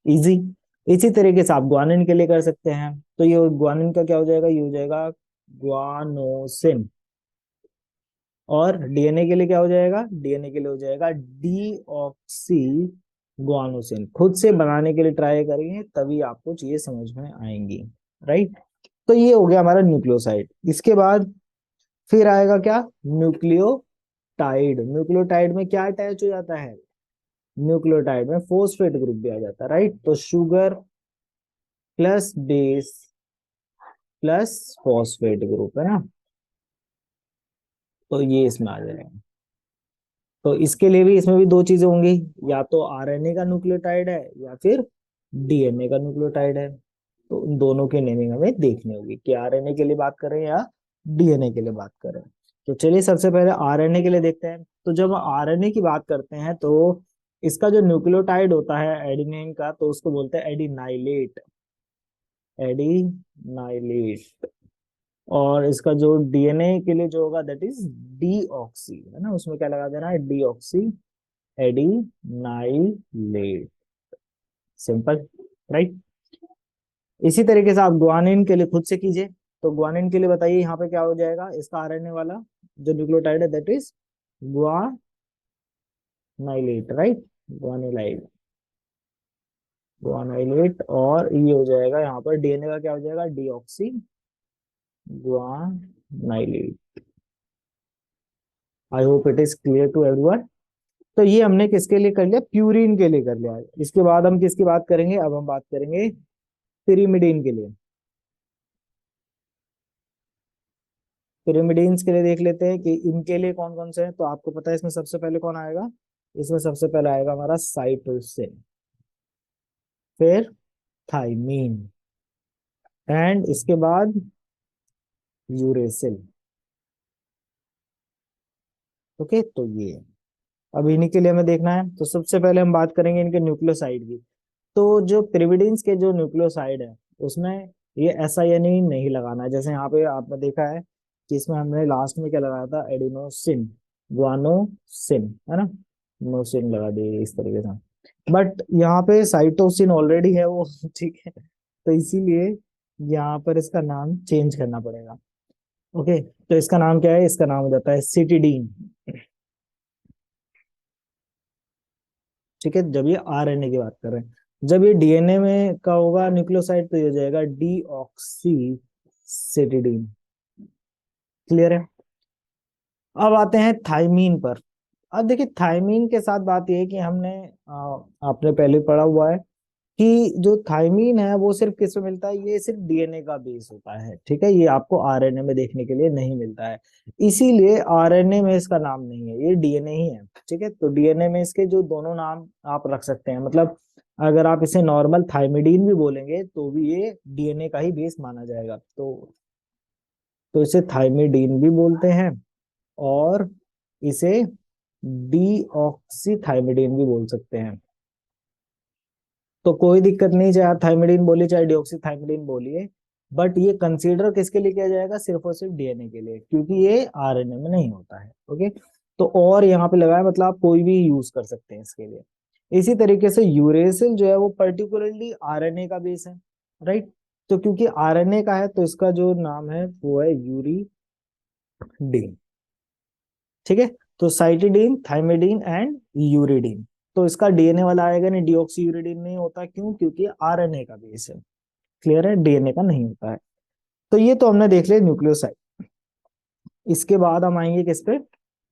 इजी। इसी तरीके से आप ग्वानिन के लिए कर सकते हैं, तो ये ग्वानिन का क्या हो जाएगा, ये हो जाएगा ग्वानोसिन। और डीएनए के लिए क्या हो जाएगा, डीएनए के लिए हो जाएगा डीऑक्सी ग्वानोसिन। खुद से बनाने के लिए ट्राई करेंगे तभी आपको चीजें समझ में आएंगी, राइट। तो ये हो गया हमारा न्यूक्लियोसाइड। इसके बाद फिर आएगा क्या, न्यूक्लियोटाइड। न्यूक्लियोटाइड में क्या अटैच हो जाता है, न्यूक्लियोटाइड में फोस्फेट ग्रुप भी आ जाता है, राइट। तो sugar plus base plus phosphate group है ना, तो ये इसमें आ जाएगा। तो इसके लिए भी, इसमें भी दो चीजें होंगी, या तो आरएनए का न्यूक्लियोटाइड है या फिर डीएनए का न्यूक्लियोटाइड है। तो उन दोनों की नेमिंग हमें देखनी होगी कि आरएनए के लिए बात करें या डीएनए के लिए बात करें। तो चलिए सबसे पहले आरएनए के लिए देखते हैं। तो जब आरएनए की बात करते हैं तो इसका जो न्यूक्लियोटाइड होता है एडेनिन का, तो उसको बोलते हैं एडिनाइलेट, एडिनाइलेट। और इसका जो डीएनए के लिए जो होगा दैट इज डीऑक्सी, है ना, उसमें क्या लगा देना है, डीऑक्सी एडिनाइलेट, सिंपल, राइट। इसी तरीके से आप ग्वानिन के लिए खुद से कीजिए। तो ग्वानिन के लिए बताइए यहाँ पे क्या हो जाएगा, इसका आरएनए वाला जो न्यूक्लियोटाइड है दैट इज ग्वानाइलेट, राइट, ग्वानिलाइट, ग्वानाइलेट। और ये हो जाएगा यहाँ पर डीएनए का क्या हो जाएगा, deoxy guanylate. I hope it is clear to everyone. तो ये हमने किसके लिए कर लिया, प्यूरिन के लिए कर लिया। इसके बाद हम किसकी बात करेंगे, अब हम बात करेंगे पिरिमिडीन के लिए। पिरिमिडीन्स के लिए देख लेते हैं कि इनके लिए कौन कौन से हैं। तो आपको पता है इसमें सबसे पहले कौन आएगा, इसमें सबसे पहले आएगा हमारा साइटोसिन, फिर थाइमीन, एंड इसके बाद यूरेसिल। ओके, तो ये अब इन्हीं के लिए हमें देखना है। तो सबसे पहले हम बात करेंगे इनके न्यूक्लियोसाइड की। तो जो पिरिमिडीन्स के जो न्यूक्लियोसाइड है उसमें ये एसआईएन नहीं लगाना है। जैसे यहाँ पे आपने देखा है कि इसमें हमने लास्ट में क्या लगाया था, एडिनोसिन, गुआनोसिन, है ना, नोसिन लगा दिए इस तरीके से। बट यहाँ पे साइटोसिन ऑलरेडी है वो ठीक है, तो इसीलिए यहाँ पर इसका नाम चेंज करना पड़ेगा। ओके, तो इसका नाम क्या है, इसका नाम हो जाता है सिटिडीन। ठीक है, जब ये आरएनए की बात कर रहे हैं। जब ये डीएनए में का होगा न्यूक्लियोसाइड तो ये हो जाएगा डीऑक्सी सिटिडीन। क्लियर है। अब आते हैं थाइमीन पर। अब देखिए थाइमीन के साथ बात ये है कि हमने आपने पहले पढ़ा हुआ है कि जो थाइमीन है वो सिर्फ किस में मिलता है, ये सिर्फ डीएनए का बेस होता है। ठीक है, ये आपको आरएनए में देखने के लिए नहीं मिलता है, इसीलिए आरएनए में इसका नाम नहीं है, ये डीएनए ही है। ठीक है, तो डीएनए में इसके जो दोनों नाम आप रख सकते हैं, मतलब अगर आप इसे नॉर्मल थाइमिडीन भी बोलेंगे तो भी ये डीएनए का ही बेस माना जाएगा। तो इसे थाइमिडीन भी बोलते हैं और इसे डीऑक्सीथाइमिडीन भी बोल सकते हैं। तो कोई दिक्कत नहीं, चाहे आप थाइमिडीन बोलिए चाहे डिऑक्सीथाइमिडीन बोलिए, बट ये कंसीडर किसके लिए किया जाएगा, सिर्फ और सिर्फ डीएनए के लिए, क्योंकि ये आरएनए में नहीं होता है। ओके, तो और यहाँ पे लगाया मतलब आप कोई भी यूज कर सकते हैं इसके लिए। इसी तरीके से यूरेसिल जो है वो पर्टिकुलरली आरएनए का बेस है, राइट। तो क्योंकि आरएनए का है तो इसका जो नाम है वो है यूरिडीन। ठीक है, तो साइटिडीन, थाइमिडीन एंड यूरिडीन। तो इसका डीएनए वाला आएगा नहीं, डीऑक्सी यूरिडीन नहीं होता, क्यों, क्योंकि आरएनए का बेस है। क्लियर है, डीएनए का नहीं होता है। तो ये तो हमने देख लिया न्यूक्लियोसाइड। इसके बाद हम आएंगे किस पे,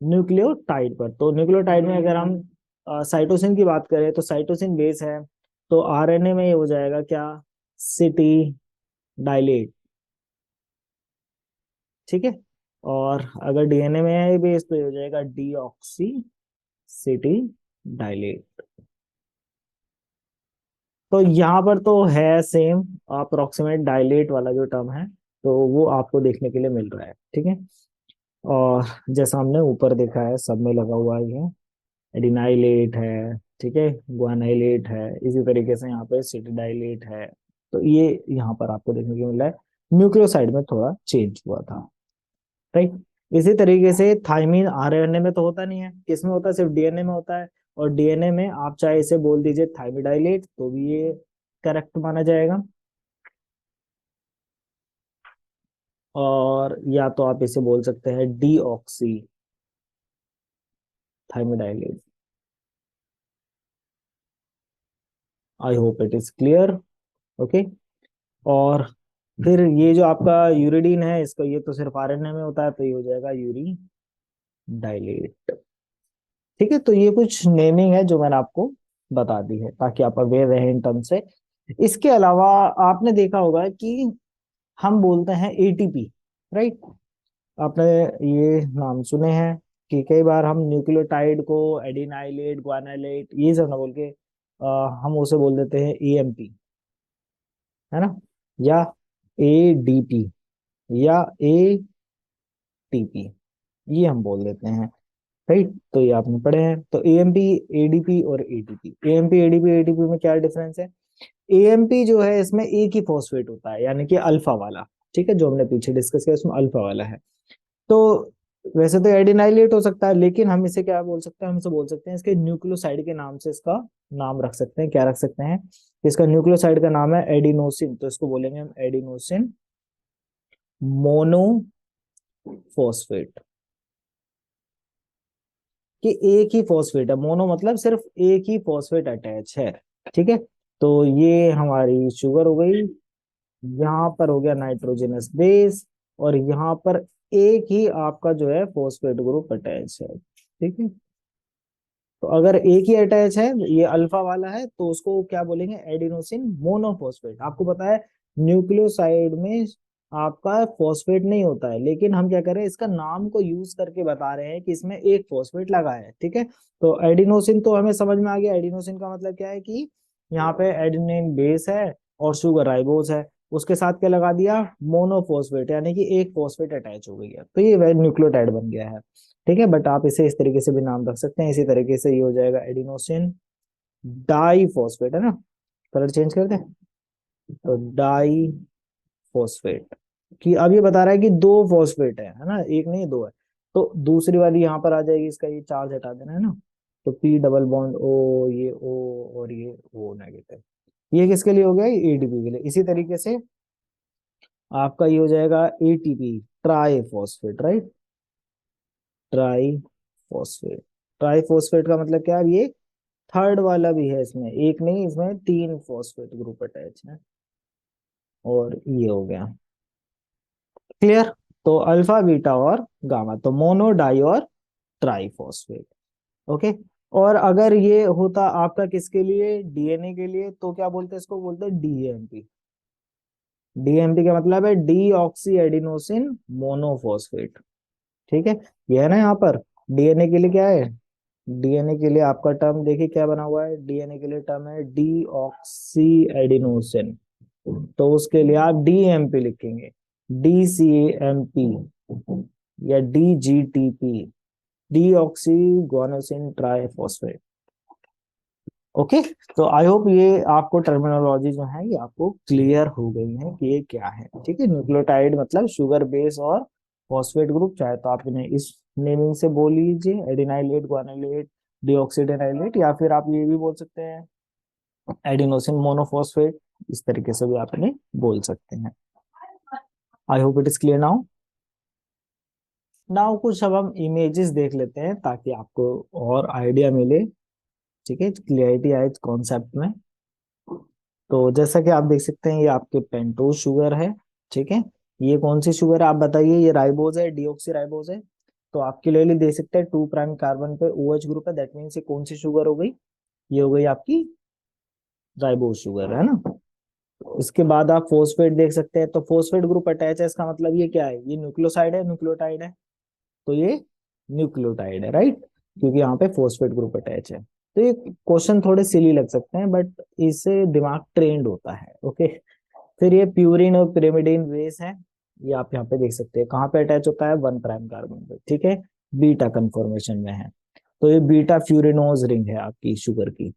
न्यूक्लियोटाइड पर। तो न्यूक्लियोटाइड में अगर हम साइटोसिन की बात करें तो साइटोसिन बेस है, तो आरएनए में ये हो जाएगा क्या, सिटी डायलेट। ठीक है, और अगर डीएनए में है बेस तो ये हो जाएगा डीऑक्सी सिटी डायलेट। तो यहाँ पर तो है सेम अप्रोक्सीमेट डायलेट वाला जो टर्म है, तो वो आपको देखने के लिए मिल रहा है, ठीक है। और जैसा हमने ऊपर देखा है सब में लगा हुआ है ये, एडिनाइलेट है, ठीक है, ग्वानाइलेट है, इसी तरीके से यहाँ पे सिटिडाइलेट है। तो ये यहाँ पर आपको देखने को मिल रहा है, न्यूक्लियोसाइड में थोड़ा चेंज हुआ था, राइट। इसी तरीके से थाइमीन आरएनए में तो होता नहीं है, किसमें होता है, सिर्फ डीएनए में होता है। और डीएनए में आप चाहे इसे बोल दीजिए थाइमिडाइलेट तो भी ये करेक्ट माना जाएगा, और या तो आप इसे बोल सकते हैं deoxy thymidylate. I hope it is clear. Okay. और फिर ये जो आपका यूरिडीन है, इसका ये तो सिर्फ आरएनए में होता है, तो ये हो जाएगा यूरी डायलेट। ठीक है, तो ये कुछ नेमिंग है जो मैंने आपको बता दी है ताकि आप अवेयर रहें इन टर्म से। इसके अलावा आपने देखा होगा कि हम बोलते हैं एटीपी, राइट। आपने ये नाम सुने हैं कि कई बार हम न्यूक्लियोटाइड को एडिनाइलेट, ग्वानाइलेट ये सब ना बोल के हम उसे बोल देते हैं एएमपी, है ना, या एडीपी या एटीपी, ये हम बोल देते हैं, राइट। तो ये आपने पढ़े हैं। तो एएमपी, एडीपी और एटीपी, एएमपी एडीपी एटीपी में क्या डिफरेंस है। एएमपी जो है इसमें एक ही फॉस्फेट होता है, यानी कि अल्फा वाला, ठीक है, जो हमने पीछे डिस्कस किया उसमें अल्फा वाला है। तो वैसे तो एडिनाइलेट हो सकता है, लेकिन हम इसे क्या बोल सकते हैं, हम इसे बोल सकते हैं इसके न्यूक्लियोसाइड के नाम से इसका नाम रख सकते हैं। क्या रख सकते हैं, इसका न्यूक्लियोसाइड का नाम है एडिनोसिन, तो इसको बोलेंगे हम एडिनोसिन मोनोफॉस्फेट, कि एक ही फॉस्फेट है, मोनो मतलब सिर्फ एक ही फॉस्फेट अटैच है, ठीक है। तो ये हमारी शुगर हो गई, यहाँ पर हो गया नाइट्रोजनस बेस, और यहाँ पर एक ही आपका जो है फॉस्फेट ग्रुप अटैच है, ठीक है। तो अगर एक ही अटैच है, ये अल्फा वाला है, तो उसको क्या बोलेंगे, एडिनोसिन मोनोफॉस्फेट। आपको पता है न्यूक्लियोसाइड में आपका फॉस्फेट नहीं होता है, लेकिन हम क्या करें, इसका नाम को यूज करके बता रहे हैं कि इसमें एक फॉस्फेट लगा है, ठीक है। तो एडिनोसिन तो हमें समझ में आ गया, एडिनोसिन का मतलब क्या है कि यहाँ पे एडेनिन बेस है और शुगर राइबोस है, उसके साथ क्या लगा दिया, मोनोफॉस्फेट, यानी कि एक फॉस्फेट अटैच हो गई है, तो ये न्यूक्लियोटाइड बन गया है, ठीक है। बट आप इसे इस तरीके से भी नाम रख सकते हैं, इसी तरीके से ये हो जाएगा एडिनोसिन डाई फॉस्फेट, है ना। कलर चेंज कर दें, तो डाई फॉस्फेट, कि अब ये बता रहा है कि दो फॉस्फेट है ना, एक नहीं दो है। तो दूसरी वाली यहाँ पर आ जाएगी, इसका ये चार्ज हटा देना है ना, तो पी डबल बॉन्ड ओ, ये ओ और ये ओ नेगेटिव, ये किसके लिए हो गया, ये एटीपी के लिए। इसी तरीके से आपका ये हो जाएगा ATP try phosphate, right, try phosphate. Try phosphate का मतलब क्या है, ये थर्ड वाला भी है, इसमें एक नहीं, इसमें तीन फॉस्फेट ग्रुप अटैच है, और ये हो गया क्लियर। तो अल्फा बीटा और गामा, तो मोनो डाई और ट्राई फॉस्फेट, ओके। और अगर ये होता आपका किसके लिए, डीएनए के लिए, तो क्या बोलते हैं, इसको बोलते हैं डीएमपी। डीएमपी का मतलब है डी ऑक्सी एडिनोसिन मोनोफॉस्फेट, ठीक है। ये है ना यहाँ पर, डीएनए के लिए क्या है, डीएनए के लिए आपका टर्म देखिए क्या बना हुआ है, डीएनए के लिए टर्म है डी ऑक्सी एडिनोसिन, तो उसके लिए आप डीएमपी लिखेंगे, डीसीएमपी या DGTP, deoxy guanosine triphosphate, okay. तो आई होप ये आपको टर्मिनोलॉजी जो है ये आपको क्लियर हो गई है कि ये क्या है, ठीक है। न्यूक्लियोटाइड मतलब शुगर बेस और फॉस्फेट ग्रुप, चाहे तो आप इन्हें इस नेमिंग से बोल लीजिए, एडिनाइलेट, ग्वानाइलेट, डीऑक्सीडेनाइलेट, या फिर आप ये भी बोल सकते हैं एडिनोसिन मोनोफॉस्फेट, इस तरीके से भी आप इन्हें बोल सकते हैं। आई hope it is clear now. Now कुछ अब हम इमेजेस देख लेते हैं ताकि आपको और आइडिया मिले, ठीक है, क्लियरिटी आए कॉन्सेप्ट में। तो जैसा कि आप देख सकते हैं ये आपके पेंटोज शुगर है, ठीक है। ये कौन सी शुगर है आप बताइए, ये राइबोज है, डीऑक्सी राइबोज है। तो आप क्लियरली देख सकते हैं 2' कार्बन पे OH ग्रुप है, दैट मीन्स ये कौन सी शुगर हो गई, ये हो गई आपकी राइबोज शुगर, है ना। इसके बाद आप फोस्फेट देख सकते हैं, तो फोस्फेट ग्रुप अटैच है, इसका मतलब ये क्या है, ये न्यूक्लियोसाइड है, न्यूक्लियोटाइड है, तो ये न्यूक्लियोटाइड है, राइट, क्योंकि यहाँ पे फोस्फेट ग्रुप अटैच है। तो ये क्वेश्चन थोड़े सिली लग सकते हैं, बट इससे दिमाग ट्रेंड होता है। ओके, फिर ये प्यूरिन और pyrimidine बेस है, ये आप यहाँ पे देख सकते हैं कहाँ पे अटैच होता है, 1' कार्बन पे, ठीक है, बीटा कन्फॉर्मेशन में है। तो ये बीटा फ्यूरिनोज रिंग है आपकी शुगर की,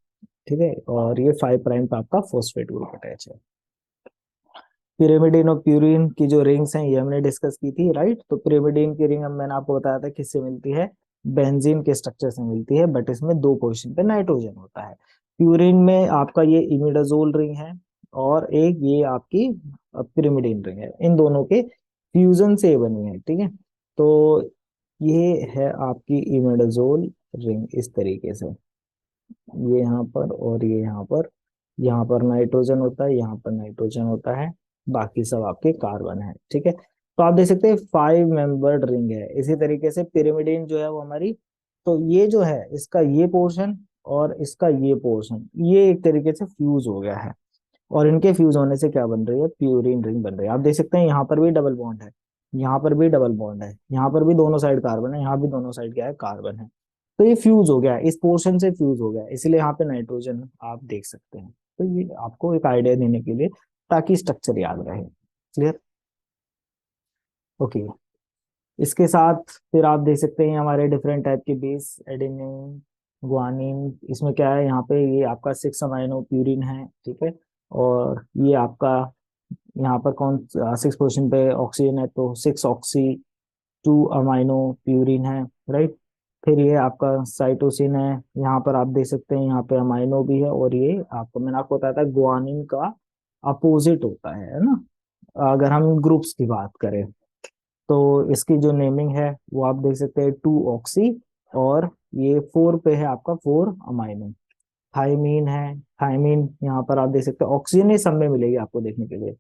ठीक है, और ये 5' पे आपका फॉस्फेट ग्रुप अटैच है। पिरिमिडिन और प्यूरिन की जो रिंग्स हैं ये हमने डिस्कस की थी, राइट। तो पिरिमिडिन की रिंग मैंने आपको बताया था किससे मिलती है, बेंजीन के स्ट्रक्चर से मिलती है, बट इसमें दो पोजीशन पे नाइट्रोजन होता है। प्यूरिन में आपका ये इमिडाजोल रिंग है, और एक ये आपकी पिरिमिडिन रिंग है, इन दोनों के फ्यूजन से ये बनी है, ठीक है। तो ये है आपकी इमिडाजोल रिंग इस तरीके से, ये यहाँ पर और ये यहाँ पर, यहाँ पर नाइट्रोजन होता है, यहाँ पर नाइट्रोजन होता है, बाकी सब आपके कार्बन है, ठीक है। तो आप देख सकते हैं 5 मेंबर्ड रिंग है। इसी तरीके से पिरिमिडिन जो है वो हमारी, तो ये जो है इसका ये पोर्शन और इसका ये पोर्शन, ये एक तरीके से फ्यूज हो गया है, और इनके फ्यूज होने से क्या बन रही है, प्यूरिन रिंग बन रही है। आप देख सकते हैं यहाँ पर भी डबल बॉन्ड है, यहाँ पर भी डबल बॉन्ड है, यहाँ पर भी दोनों साइड कार्बन है, यहाँ भी दोनों साइड क्या है, कार्बन है। तो ये फ्यूज हो गया है, इस पोर्शन से फ्यूज हो गया है, इसलिए यहाँ पे नाइट्रोजन आप देख सकते हैं। तो ये आपको एक आइडिया देने के लिए, ताकि स्ट्रक्चर याद रहे। क्लियर? ओके। इसके साथ फिर आप देख सकते हैं हमारे डिफरेंट टाइप के बेस, एडेनिन, गुआनिन, इसमें क्या है, यहाँ पे ये आपका 6 अमाइनो प्यूरिन है, ठीक है। और ये आपका यहाँ पर कौन 6 पोजीशन पे ऑक्सीजन है, तो 6 ऑक्सी 2 अमाइनो प्यूरिन है, राइट। फिर ये आपका साइटोसिन है, यहाँ पर आप देख सकते हैं यहाँ पे अमाइनो भी है, और ये आपको मैंने आपको बताया था गुआनिन का अपोजिट होता है ना, अगर हम ग्रुप्स की बात करें। तो इसकी जो नेमिंग है वो आप देख सकते हैं 2 ऑक्सी, और ये 4 पे है आपका 4 अमाइनो। थायमीन है, थायमीन यहाँ पर आप देख सकते हैं, ऑक्सीजन ये सब में मिलेगी आपको देखने के लिए,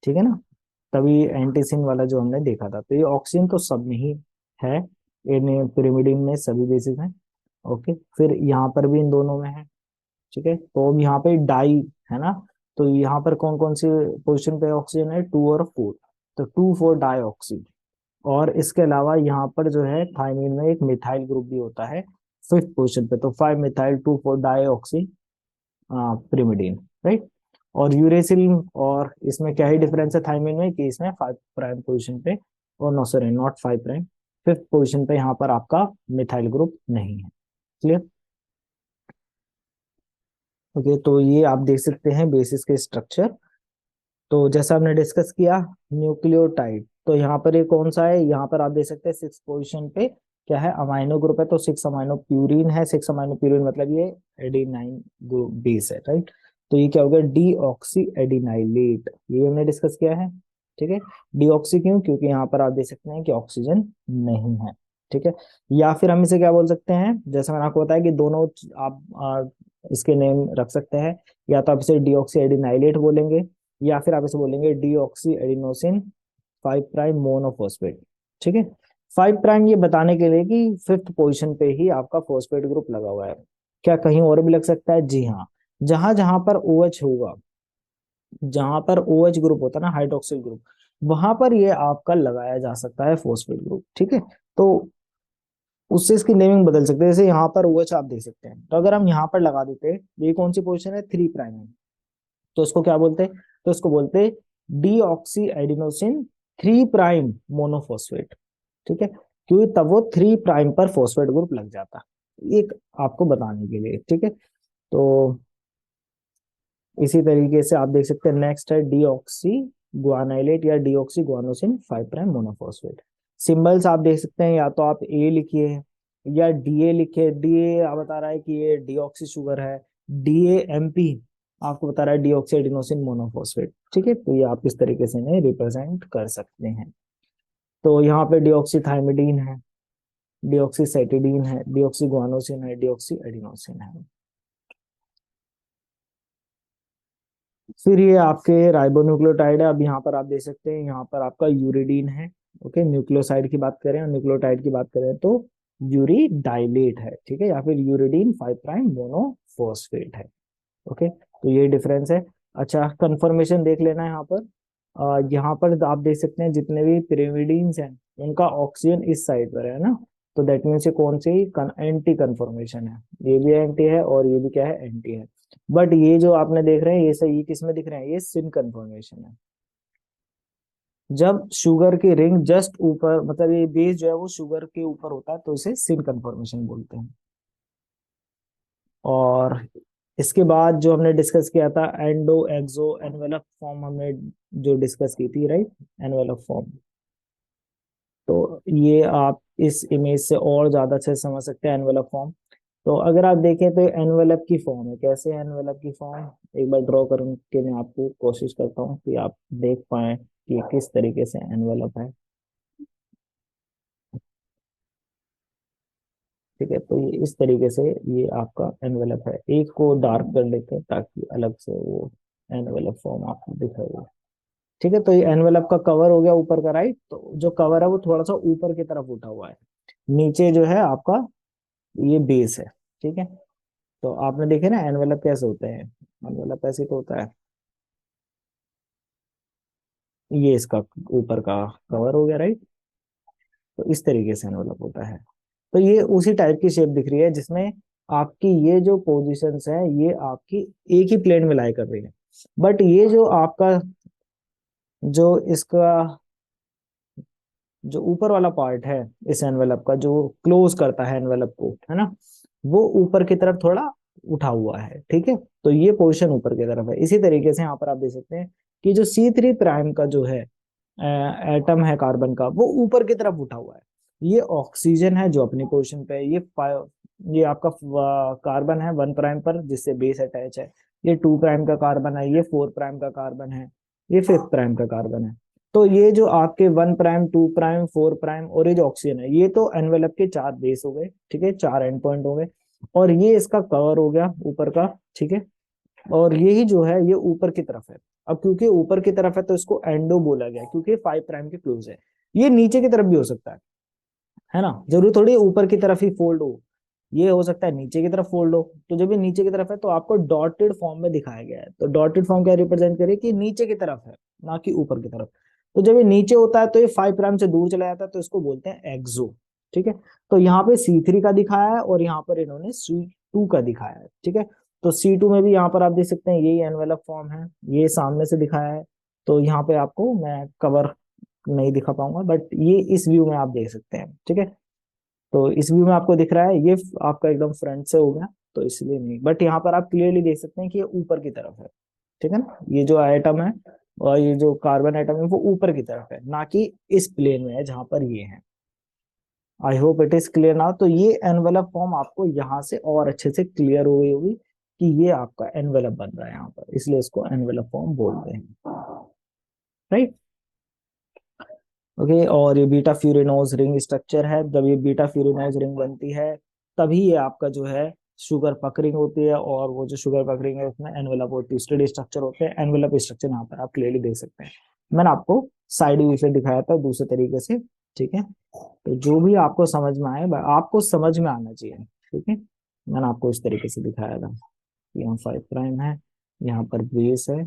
ठीक है ना। तभी एंटीसिन वाला जो हमने देखा था, तो ये ऑक्सीजन तो सब में ही है, इन पिरिमिडिन में सभी बेसिस हैं। ओके, फिर यहाँ पर भी इन दोनों में है, ठीक है। तो अब यहाँ पे डाई है ना, तो यहाँ पर कौन कौन सी पोजीशन पे ऑक्सीजन है, 2 और 4, तो 2 4 डाईऑक्सी। और इसके अलावा यहाँ पर जो है थायमीन में एक मिथाइल ग्रुप भी होता है 5th पोजीशन पे, तो 5 मिथाइल 2 4 डाईऑक्सी pyrimidine, राइट। और यूरेसिल, और इसमें क्या ही डिफरेंस है थायमीन में, कि इसमें 5' पोजीशन पे, और no sorry not 5', 5th position पे यहाँ पर आपका मिथाइल ग्रुप नहीं है। क्लियर? ओके, तो ये आप देख सकते हैं बेसिस के स्ट्रक्चर। तो जैसा हमने डिस्कस किया, न्यूक्लियोटाइड, तो यहाँ पर ये कौन सा है, यहाँ पर आप देख सकते हैं 6 पोजीशन पे क्या है, अमाइनो ग्रुप है, तो 6 अमाइनो प्यूरिन है, 6 अमाइनो प्यूरिन मतलब ये एडिनाइन ग्रुप बेस है, राइट। तो ये क्या हो गया, डी ऑक्सी एडिनाइलेट, ये हमने डिस्कस किया है, ठीक है। डी ऑक्सी क्यों, क्योंकि यहाँ पर आप देख सकते हैं कि ऑक्सीजन नहीं है, ठीक है। या फिर हम इसे क्या बोल सकते हैं, जैसे मैंने आपको बताया कि दोनों आप इसके नेम रख सकते हैं, या तो आप इसे डी ऑक्सी एडिनाइलेट बोलेंगे, या फिर आप इसे बोलेंगे डीऑक्सी एडिनोसिन 5' मोनोफॉस्फेट, ठीक है। 5' ये बताने के लिए कि 5th पोजीशन पे ही आपका फॉस्फेट ग्रुप लगा हुआ है। क्या कहीं और भी लग सकता है? जी हाँ, जहां जहां पर ओ एच होगा, जहां पर ओ एच ग्रुप होता है ना, हाइड्रोक्सिल ग्रुप, वहां पर ये आपका लगाया जा सकता है फॉस्फेट ग्रुप, ठीक है। तो उससे इसकी नेमिंग बदल सकते हैं, जैसे यहाँ पर ओ एच आप देख सकते हैं, तो अगर हम यहाँ पर लगा देते, ये कौन सी पोजीशन है, 3' है, तो इसको क्या बोलते हैं, तो इसको बोलते हैं डी ऑक्सी एडिनोसिन 3' मोनोफॉस्फेट, ठीक है, क्योंकि तब वो 3' पर फॉस्फेट ग्रुप लग जाता, एक आपको बताने के लिए, ठीक है। तो इसी तरीके से आप देख सकते हैं, नेक्स्ट है डीऑक्सी गुआनाइलेट या डीऑक्सी गुआनोसिन 5' मोनोफॉस्फेट। सिंबल्स आप देख सकते हैं, या तो आप ए लिखिए या डीए लिखिए, डीए आप बता रहा है कि ये डीऑक्सी शुगर है, डीएएमपी आपको बता रहा है डीऑक्सी एडिनोसिन मोनोफॉस्फेट, ठीक है। तो ये आप इस तरीके से इन्हें रिप्रेजेंट कर सकते हैं। तो यहाँ पे डीऑक्सी थाइमिडीन है, डीऑक्सी सेटिडीन है, डीऑक्सी गुआनोसिन है, डीऑक्सी एडिनोसिन है। फिर ये आपके राइबोन्यूक्लियोटाइड है, अब यहाँ पर आप देख सकते हैं, यहाँ पर आपका यूरिडीन है। ओके, न्यूक्लियोसाइड की बात करें और न्यूक्लियोटाइड की बात करें तो यूरिडाइलेट है, ठीक है, या फिर यूरिडीन 5' मोनोफॉस्फेट है। ओके, तो ये डिफरेंस है। अच्छा, कंफर्मेशन देख लेना यहाँ पर, यहाँ पर आप देख सकते हैं जितने भी पिरिमिडीन्स हैं उनका ऑक्सीजन इस साइड पर है ना, तो दैट मीन्स ये कौन सी एंटी कन्फर्मेशन है, ये भी एंटी है और ये भी क्या है, एंटी है। बट ये जो आपने देख रहे हैं ये सही किस में दिख रहे हैं, ये सिन कन्फर्मेशन है। जब शुगर की रिंग जस्ट ऊपर, मतलब ये बेस जो है वो शुगर के ऊपर होता है, तो इसे सिन कन्फर्मेशन बोलते हैं। और इसके बाद जो हमने डिस्कस किया था एंडो एक्सो एनवेलप फॉर्म, हमने जो डिस्कस की थी, राइट, एनवेलप फॉर्म। तो ये आप इस इमेज से और ज्यादा अच्छे से समझ सकते हैं एनवेलप फॉर्म। तो अगर आप देखें तो एनवेलप की फॉर्म है, कैसे है एनवेलप की फॉर्म, एक बार ड्रॉ करके मैं आपको कोशिश करता हूँ कि आप देख पाए कि ये किस तरीके से एनवेलप है। ठीक है, तो ये इस तरीके से ये आपका एनवेलप है। एक को डार्क कर लेते हैं ताकि अलग से वो एनवेलप फॉर्म आपको दिखाई। ठीक है, तो ये एनवेलप का कवर हो गया ऊपर का, राइट। तो जो कवर है वो थोड़ा सा ऊपर की तरफ उठा हुआ है, नीचे जो है आपका ये बेस है। ठीक है, तो आपने देखे ना एनवेलप कैसे होते हैं, एनवेलप ऐसे तो होता है, ये इसका ऊपर का कवर हो गया, राइट। तो इस तरीके से एनवेलप होता है। तो ये उसी टाइप की शेप दिख रही है जिसमें आपकी ये जो पोजीशंस है ये आपकी एक ही प्लेन में लाई कर रही है। बट ये जो आपका, जो इसका जो ऊपर वाला पार्ट है इस एनवेलप का, जो क्लोज करता है एनवेलप को, है ना, वो ऊपर की तरफ थोड़ा उठा हुआ है। ठीक है, तो ये पोजीशन ऊपर की तरफ है। इसी तरीके से यहाँ पर आप देख सकते हैं कि जो C3 प्राइम का जो है एटम है कार्बन का, वो ऊपर की तरफ उठा हुआ है। ये ऑक्सीजन है जो अपनी पोजीशन पे है। ये आपका कार्बन है 1 प्राइम पर जिससे बेस अटैच है। ये 2 प्राइम का कार्बन है, ये 4 प्राइम का कार्बन है, ये 5th प्राइम का कार्बन है। तो ये जो आपके 1 प्राइम, 2 प्राइम, 4 प्राइम और ये जो ऑक्सीजन है, ये तो एनवेलप के 4 बेस हो गए। ठीक है, 4 एंड पॉइंट हो गए। और ये इसका कवर हो गया ऊपर का। ठीक है, और यही जो है ये ऊपर की तरफ है। अब क्योंकि ऊपर की तरफ है तो इसको एंडो बोला गया, क्योंकि 5 प्राइम के क्लोज है। ये नीचे की तरफ भी हो सकता है ना, जरूरी थोड़ी है ऊपर की तरफ ही फोल्ड हो, ये हो सकता है नीचे की तरफ फोल्ड हो। तो जब ये नीचे की तरफ है तो आपको डॉटेड फॉर्म में दिखाया गया है। तो डॉटेड फॉर्म क्या रिप्रेजेंट करे कि नीचे की तरफ है, ना कि ऊपर की तरफ। तो जब ये नीचे होता है तो ये 5 प्राइम से दूर चला जाता है, तो इसको बोलते हैं एक्सो। ठीक है, तो यहाँ पे C3 का दिखाया है और यहाँ पर इन्होंने C2 का दिखाया है। ठीक है, तो C2 में भी यहाँ पर आप देख सकते हैं यही एनवेलप फॉर्म है, ये सामने से दिखाया है। तो यहाँ पे आपको मैं कवर नहीं दिखा पाऊंगा, बट ये इस व्यू में आप देख सकते हैं। ठीक है, तो इस व्यू में आपको दिख रहा है ये आपका एकदम फ्रंट से हो गया, तो इसलिए नहीं, बट यहाँ पर आप क्लियरली देख सकते हैं कि ये ऊपर की तरफ है। ठीक है ना, ये जो आइटम है और ये जो कार्बन आइटम है वो ऊपर की तरफ है, ना कि इस प्लेन में है जहां पर ये है। आई hope it is clear now. तो ये एनवेलप फॉर्म आपको यहाँ से और अच्छे से क्लियर हो गई होगी कि ये आपका एनवेलप बन रहा है यहाँ पर, इसलिए इसको एनवेलप फॉर्म बोलते हैं, राइट। ओके, और ये बीटा फ्यूरेनोज रिंग स्ट्रक्चर है। जब ये बीटा फ्यूरेनोज रिंग बनती है तभी ये आपका जो है शुगर पकरिंग होती है, और वो जो शुगर पकरिंग है उसमें एनवेलप होती है, स्टेडी स्ट्रक्चर होते हैं। एनवेलप स्ट्रक्चर यहाँ पर आप क्लियरली देख सकते हैं। मैंने आपको साइड व्यू से दिखाया था दूसरे तरीके से। ठीक है, तो जो भी आपको समझ में आए, आपको समझ में आना चाहिए। ठीक है, मैंने आपको इस तरीके से दिखाया था, यहाँ 5 प्राइम है, यहाँ पर बेस है,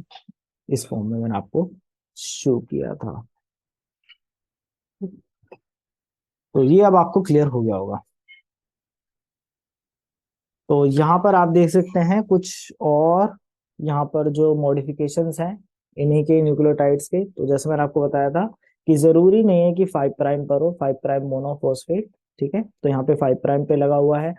इस फॉर्म में मैंने आपको शो किया था। तो ये अब आपको क्लियर हो गया होगा। तो यहाँ पर आप देख सकते हैं कुछ और, यहाँ पर जो मॉडिफिकेशंस हैं इन्हीं के न्यूक्लियोटाइड्स के। तो जैसे मैंने आपको बताया था कि जरूरी नहीं है कि 5 प्राइम पर हो, 5 प्राइम मोनोफॉस्फेट। ठीक है, तो यहाँ पे 5 प्राइम पे लगा हुआ है।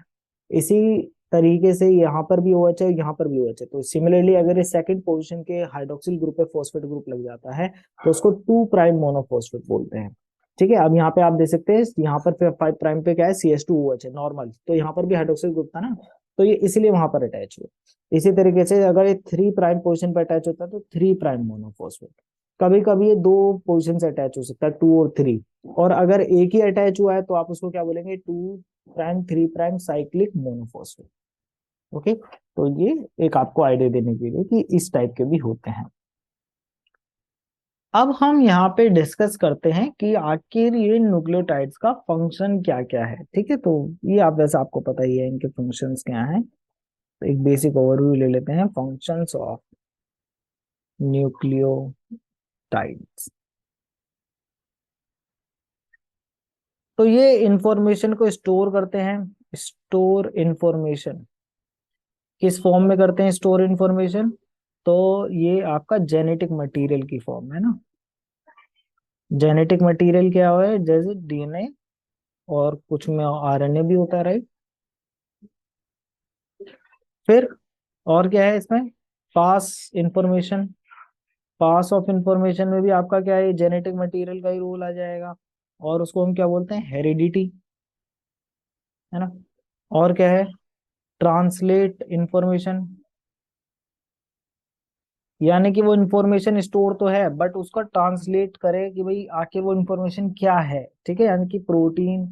इसी तरीके से यहाँ पर भी OH है, यहाँ पर भी OH है। तो सिमिलरली अगर इस सेकंड पोजीशन के हाइड्रोक्सिल ग्रुप पे फॉस्फेट ग्रुप लग जाता है तो उसको 2 प्राइम मोनोफॉस्फेट बोलते हैं। ठीक है, अब यहाँ पे आप देख सकते हैं यहाँ पर 5 प्राइम पे क्या है, CH2OH है नॉर्मल। तो यहाँ पर भी हाइड्रोक्सिल ग्रुप था ना, तो ये इसीलिए वहां पर अटैच हुआ। इसी तरीके से अगर ये 3 प्राइम पोजिशन पर अटैच होता है तो 3 प्राइम मोनोफॉस्फेट। कभी कभी ये दो पोजिशन से अटैच हो सकता है, 2 और 3। और अगर एक ही अटैच हुआ है तो आप उसको क्या बोलेंगे, 2 prime 3 prime cyclic monophosphate. Okay, तो ये एक आपको आइडिया देने के लिए कि इस टाइप के भी होते हैं। अब हम यहाँ पे डिस्कस करते हैं कि आखिर ये न्यूक्लियोटाइड्स का फंक्शन क्या क्या है। ठीक है, तो ये आप वैसे आपको पता ही है इनके फंक्शंस क्या हैं। तो एक बेसिक ओवरव्यू ले लेते हैं, फंक्शंस ऑफ न्यूक्लियोटाइड्स। तो ये इंफॉर्मेशन को स्टोर करते हैं। स्टोर इंफॉर्मेशन किस फॉर्म में करते हैं स्टोर इंफॉर्मेशन? तो ये आपका जेनेटिक मटेरियल की फॉर्म है ना। जेनेटिक मटेरियल क्या है? जैसे डीएनए, और कुछ में आरएनए भी होता है, राइट। फिर और क्या है इसमें? पास इंफॉर्मेशन। पास ऑफ इंफॉर्मेशन में भी आपका क्या है? जेनेटिक मटेरियल का ही रोल आ जाएगा, और उसको हम क्या बोलते हैं? हेरिडिटी, है ना। और क्या है? ट्रांसलेट इंफॉर्मेशन, यानी कि वो इंफॉर्मेशन स्टोर तो है बट उसका ट्रांसलेट करे कि भाई आके वो इंफॉर्मेशन क्या है, ठीक है। यानी कि प्रोटीन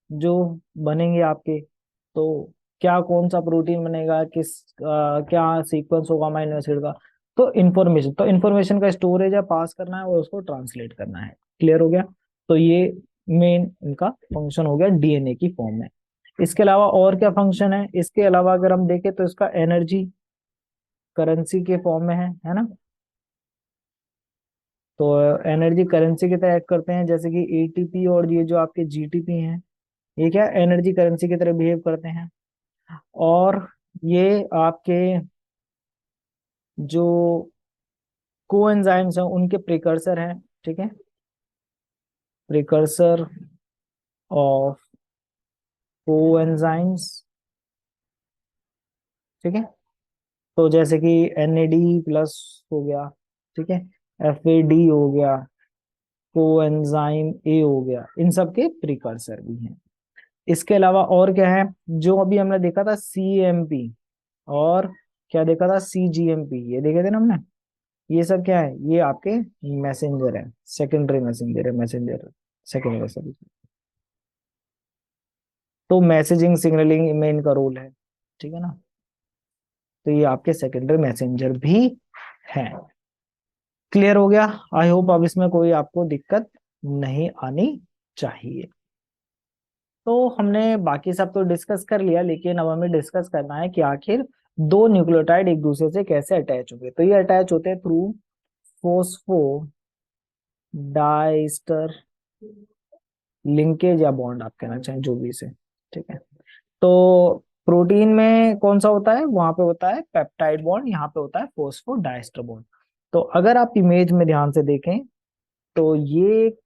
जो बनेंगे आपके, तो क्या कौन सा प्रोटीन बनेगा, क्या सीक्वेंस होगा अमीनो एसिड का। तो इंफॉर्मेशन का स्टोरेज है, पास करना है और उसको ट्रांसलेट करना है। क्लियर हो गया? तो ये मेन इनका फंक्शन हो गया डीएनए की फॉर्म में। इसके अलावा और क्या फंक्शन है? इसके अलावा अगर हम देखें तो इसका एनर्जी करेंसी के फॉर्म में है ना। तो एनर्जी करेंसी की तरह एक्ट करते हैं, जैसे कि एटीपी और ये जो आपके जीटीपी हैं, ये क्या एनर्जी करेंसी की तरह बिहेव करते हैं। और ये आपके जो कोएंजाइम्स हैं उनके प्रिकर्सर हैं, ठीक है। प्रिकर्सर ऑफ कोएंजाइम्स, ठीक है। तो जैसे कि एनएडी प्लस हो गया, ठीक है। एफएडी हो गया, कोएंजाइम ए हो गया, इन सब के प्रिकर्सर भी हैं। इसके अलावा और क्या है? जो अभी हमने देखा था सीएमपी, और क्या देखा था? सीजीएमपी, ये देखे थे ना हमने। ये सब क्या है? ये आपके मैसेंजर है, सेकेंडरी मैसेंजर है, मैसेंजर सेकेंडरी सर्विस। तो मैसेजिंग सिग्नलिंग में इनका रोल है, ठीक है ना। तो ये आपके सेकेंडरी मैसेंजर भी हैं। क्लियर हो गया? आई होप अब इसमें कोई आपको दिक्कत नहीं आनी चाहिए। तो हमने बाकी सब तो डिस्कस कर लिया, लेकिन अब हमें डिस्कस करना है कि आखिर दो न्यूक्लियोटाइड एक दूसरे से कैसे अटैच होंगे। तो ये अटैच होते हैं थ्रू फोस्फो डाइस्टर लिंकेज या बॉन्ड, आप कहना चाहें जो भी इसे, ठीक है। तो प्रोटीन में कौन सा होता है? वहां पे होता है पेप्टाइड बॉन्ड, यहाँ पे होता है फोस्फो डाइस्टर बॉन्ड। तो अगर आप इमेज में ध्यान से देखें तो ये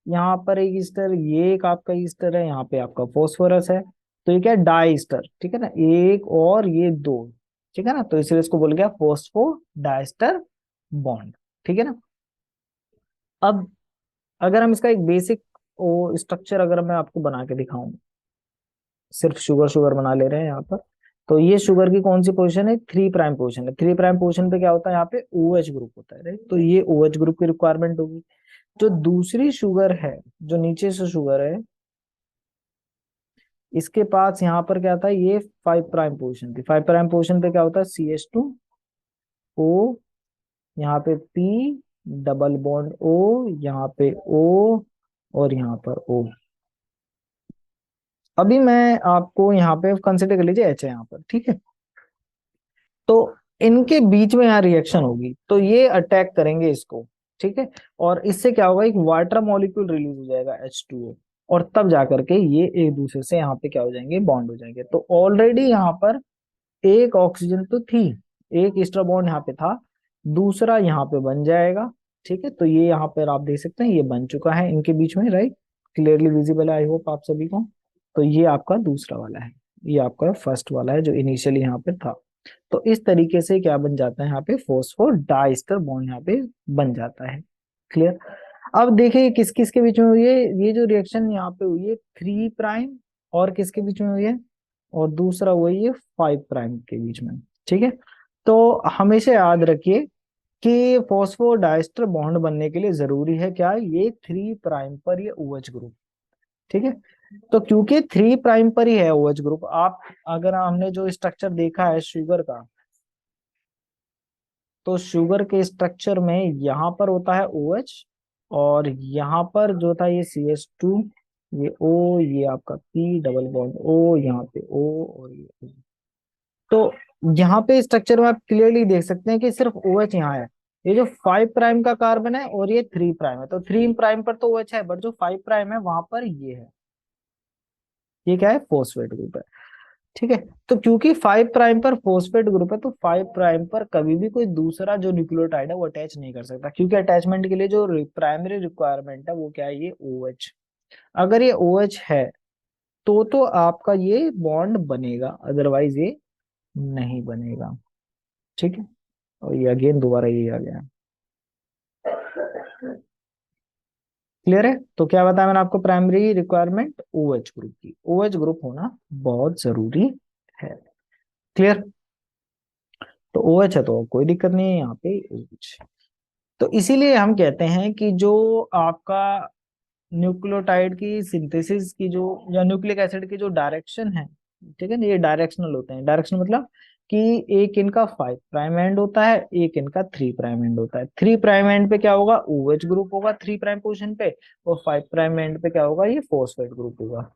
यहाँ पर एक ईस्टर, ये एक आपका ईस्टर है, यहाँ पे आपका फोस्फोरस है। तो ये क्या है? डाई ईस्टर, ठीक है ना, एक और ये दो, ठीक है ना। तो इसलिए इसको बोल गया फोस्फो डाइस्टर बॉन्ड, ठीक है ना। अब अगर हम इसका एक बेसिक स्ट्रक्चर अगर मैं आपको बना के दिखाऊं, सिर्फ शुगर शुगर बना ले रहे हैं यहाँ पर। तो ये शुगर की कौन सी पोजीशन है? 3 प्राइम पोजीशन है। 3 प्राइम पोजीशन पे क्या होता है? यहाँ पे OH ग्रुप होता है, राइट। तो ये OH ग्रुप की रिक्वायरमेंट होगी। जो दूसरी शुगर है, जो नीचे से शुगर है, इसके पास यहाँ पर क्या था? ये 5 प्राइम पोजीशन थी। 5 प्राइम पोजीशन पे क्या होता है? CH2O, यहाँ पे P, डबल बॉन्ड O, यहाँ पे O, और यहाँ पर O। अभी मैं आपको यहाँ पे कंसिडर कर लीजिए H है यहाँ पर, ठीक है। तो इनके बीच में यहाँ रिएक्शन होगी, तो ये अटैक करेंगे इसको, ठीक है। और इससे क्या होगा? एक वाटर मॉलिक्यूल रिलीज हो जाएगा H2O, और तब जाकर के ये एक दूसरे से यहाँ पे क्या हो जाएंगे? बॉन्ड हो जाएंगे। तो ऑलरेडी यहाँ पर एक ऑक्सीजन तो थी, एक एक्स्ट्रा बॉन्ड यहाँ पे था, दूसरा यहाँ पे बन जाएगा, ठीक है। तो ये यहाँ पर आप देख सकते हैं ये बन चुका है इनके बीच में, राइट। क्लियरली विजिबल है आई होप आप सभी को। तो ये आपका दूसरा वाला है, ये आपका फर्स्ट वाला है जो इनिशियली यहाँ पे था। तो इस तरीके से क्या बन जाता है? यहाँ पे फोस्फोर डाइस्टर बॉन्ड यहाँ पे बन जाता है। क्लियर? अब देखिए किस किस के बीच में हुई है ये जो रिएक्शन यहाँ पे हुई है? 3 प्राइम और किसके बीच में हुई है? और दूसरा वही है 5 प्राइम के बीच में, ठीक है। तो हमेशा याद रखिए कि फोस्फोडाइस्टर बॉन्ड बनने के लिए जरूरी है क्या? ये 3 प्राइम पर ये OH ग्रुप, ठीक है। तो क्योंकि 3 प्राइम पर ही है OH ग्रुप, आप अगर हमने जो स्ट्रक्चर देखा है शुगर का, तो शुगर के स्ट्रक्चर में यहाँ पर होता है OH, और यहाँ पर जो था ये CH2, ये O, ये आपका P, डबल बॉन्ड O, यहाँ पे O, और ये O। तो यहाँ पे स्ट्रक्चर में आप क्लियरली देख सकते हैं कि सिर्फ OH यहाँ है। ये जो 5 प्राइम का कार्बन है और ये 3 प्राइम है, तो 3 प्राइम पर तो OH है, बट जो 5 प्राइम है वहां पर ये है। ये क्या है, फोस्फेट ग्रुप है। ठीक है, तो क्योंकि 5 प्राइम पर फोस्फेट ग्रुप है, तो 5 प्राइम पर कभी भी कोई दूसरा जो न्यूक्लियोटाइड है वो अटैच नहीं कर सकता, क्योंकि अटैचमेंट के लिए जो प्राइमरी रिक्वायरमेंट है वो क्या है, ये OH। अगर ये OH है तो आपका ये बॉन्ड बनेगा, अदरवाइज ये नहीं बनेगा। ठीक है, और ये अगेन दोबारा ये आ गया। क्लियर है, तो क्या बताया मैंने आपको, प्राइमरी रिक्वायरमेंट OH ग्रुप की, OH ग्रुप होना बहुत जरूरी है। क्लियर, तो OH है तो कोई दिक्कत नहीं है यहाँ पे OH। तो इसीलिए हम कहते हैं कि जो आपका न्यूक्लियोटाइड की सिंथेसिस की जो, या न्यूक्लिक एसिड की जो डायरेक्शन है, ठीक है ना, ये डायरेक्शनल होते हैं। डायरेक्शन मतलब कि एक इनका 5 प्राइम एंड होता है, एक इनका 3 प्राइम एंड होता है। 3 प्राइम एंड पे क्या होगा, OH ग्रुप होगा 3 प्राइम पोजिशन पे, और 5 प्राइम एंड पे क्या होगा, ये फोस्फेट ग्रुप होगा।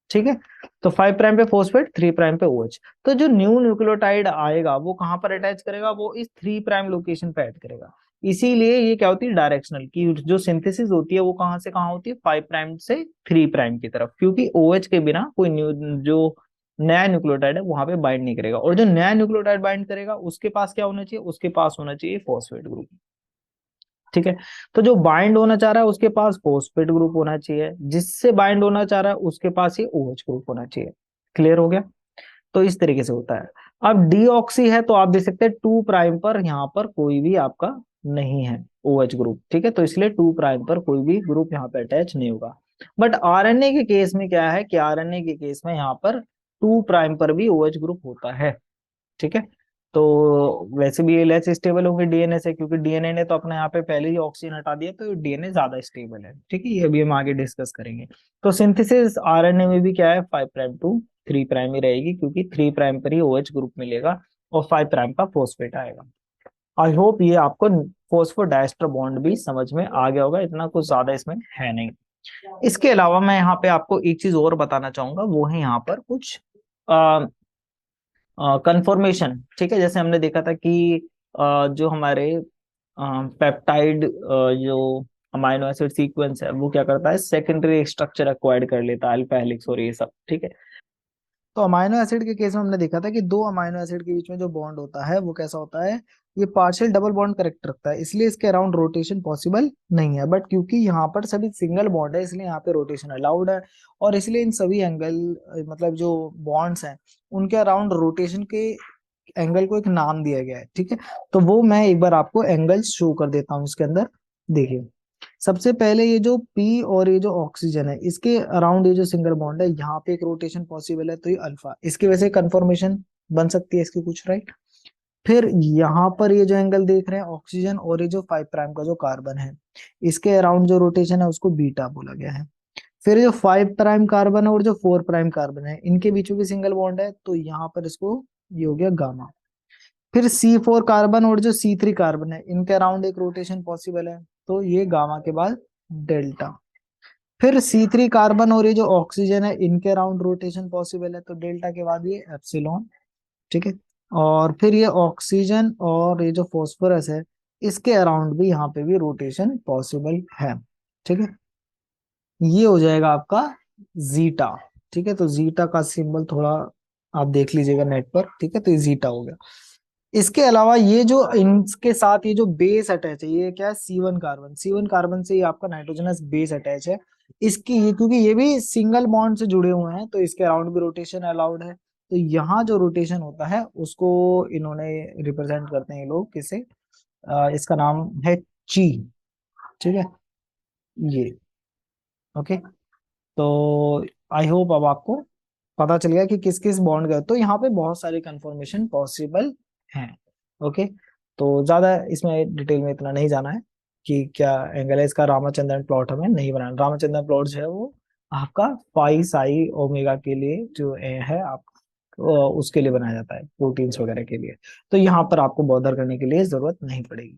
ठीक है, तो 5 प्राइम पे फोस्फेट, 3 प्राइम पे OH। तो जो न्यू न्यूक्लियोटाइड आएगा वो कहां पर अटैच करेगा, वो इस 3 प्राइम लोकेशन पे ऐड करेगा। इसीलिए ये क्या होती है, डायरेक्शनल की जो सिंथेसिस होती है वो कहां से कहां होती है, 5 प्राइम से 3 प्राइम की तरफ, क्योंकि OH के बिना कोई न्यू जो नया न्यूक्लियोटाइड है वहां पे बाइंड नहीं करेगा, और जो नया न्यूक्लियोटाइड बाइंड करेगा उसके पास क्या होना चाहिए, उसके पास होना चाहिए फोस्फेट ग्रुप। ठीक है, तो जो बाइंड होना चाह रहा है उसके पास फोस्फेट ग्रुप होना चाहिए, जिससे बाइंड होना चाह रहा है उसके पास ही OH ग्रुप होना चाहिए। क्लियर हो गया, तो इस तरीके से होता है। अब डीऑक्सी है तो आप देख सकते हैं 2 प्राइम पर यहाँ पर कोई भी आपका नहीं है OH ग्रुप। ठीक है, तो इसलिए 2 प्राइम पर कोई भी ग्रुप यहाँ पे अटैच नहीं होगा। बट RNA के केस में क्या है कि RNA के केस में यहाँ पर 2 प्राइम पर भी OH ग्रुप होता है। ठीक है, तो वैसे भी ये लेस स्टेबल होंगे डीएनए से, क्योंकि डीएनए ने तो अपने यहाँ पे पहले ही ऑक्सीजन हटा दिया, तो डीएनए ज्यादा स्टेबल है। ठीक है, ये भी हम आगे डिस्कस करेंगे। तो सिंथेसिस आरएनए में भी क्या है, 5 प्राइम टू 3 प्राइम ही रहेगी, क्योंकि 3 प्राइम पर ही OH ग्रुप मिलेगा और 5 प्राइम का फोस्फेट आएगा। आई होप ये आपको फोस्फोडाइस्टर बॉन्ड भी समझ में आ गया होगा, इतना कुछ ज्यादा इसमें है नहीं। इसके अलावा मैं यहाँ पे आपको एक चीज और बताना चाहूंगा, वो है यहाँ पर कुछ कंफर्मेशन। ठीक है, जैसे हमने देखा था कि जो हमारे पेप्टाइड जो अमाइनो एसिड सीक्वेंस है वो क्या करता है, सेकेंडरी स्ट्रक्चर एक्वायर्ड कर लेता है, अल्फा हेलिक्स और ये सब। ठीक है, तो अमाइनो एसिड के केस में हमने देखा था कि दो अमाइनो एसिड के बीच में जो बॉन्ड होता है वो कैसा होता है, ये पार्शियल डबल बॉन्ड करेक्ट रखता है, इसलिए इसके अराउंड रोटेशन पॉसिबल नहीं है। बट क्योंकि यहाँ पर सभी सिंगल बॉन्ड है, इसलिए यहाँ पे रोटेशन अलाउड है, और इसलिए इन सभी एंगल, मतलब जो बॉन्ड्स हैं उनके अराउंड रोटेशन के एंगल को एक नाम दिया गया है। ठीक है, तो वो मैं एक बार आपको एंगल्स शो कर देता हूँ इसके अंदर। देखिए, सबसे पहले ये जो पी और ये जो ऑक्सीजन है, इसके अराउंड ये जो सिंगल बॉन्ड है, यहाँ पे एक रोटेशन पॉसिबल है, तो ये अल्फा, इसकी वजह से कंफर्मेशन बन सकती है इसकी कुछ, राइट। फिर यहाँ पर ये जो एंगल देख रहे हैं ऑक्सीजन और ये जो 5 प्राइम का जो कार्बन है, इसके अराउंड जो रोटेशन है उसको बीटा बोला गया है। फिर जो 5 प्राइम कार्बन है और जो 4 प्राइम कार्बन है, इनके बीच में भी सिंगल बॉन्ड है, तो यहाँ पर इसको, ये हो गया गामा। फिर C4 कार्बन और जो C3 कार्बन है, इनके अराउंड एक रोटेशन पॉसिबल है, तो ये गामा के बाद डेल्टा। फिर C3 कार्बन और ये जो ऑक्सीजन है, इनके अराउंड रोटेशन पॉसिबल है, तो डेल्टा के बाद ये एप्सिलॉन। ठीक है, और फिर ये ऑक्सीजन और ये जो फॉस्फोरस है, इसके अराउंड भी यहाँ पे भी रोटेशन पॉसिबल है। ठीक है, ये हो जाएगा आपका जीटा। ठीक है, तो जीटा का सिंबल थोड़ा आप देख लीजिएगा नेट पर। ठीक है, तो ये जीटा हो गया। इसके अलावा ये जो इनके साथ ये जो बेस अटैच है, ये क्या है, C1 कार्बन, C1 कार्बन से ये आपका नाइट्रोजनस बेस अटैच है। इसकी क्योंकि ये भी सिंगल बॉन्ड से जुड़े हुए हैं, तो इसके अराउंड भी रोटेशन अलाउड है। तो यहाँ जो रोटेशन होता है उसको इन्होंने रिप्रेजेंट करते हैं ये लोग किसे, इसका नाम है ची। ठीक है, ये, ओके। तो आई होप अब आपको पता चल गया कि किस किस बॉन्ड गए, तो यहाँ पे बहुत सारी कंफर्मेशन पॉसिबल हैं। ओके, तो ज्यादा इसमें डिटेल में इतना नहीं जाना है कि क्या एंगल है इसका। रामाचंद्रन प्लॉट हमें नहीं बनाना, रामाचंद्रन प्लॉट जो है वो आपका पाई साई ओमेगा के लिए जो है आप उसके लिए बनाया जाता है, प्रोटीन्स वगैरह के लिए। तो यहाँ पर आपको बॉदर करने के लिए जरूरत नहीं पड़ेगी।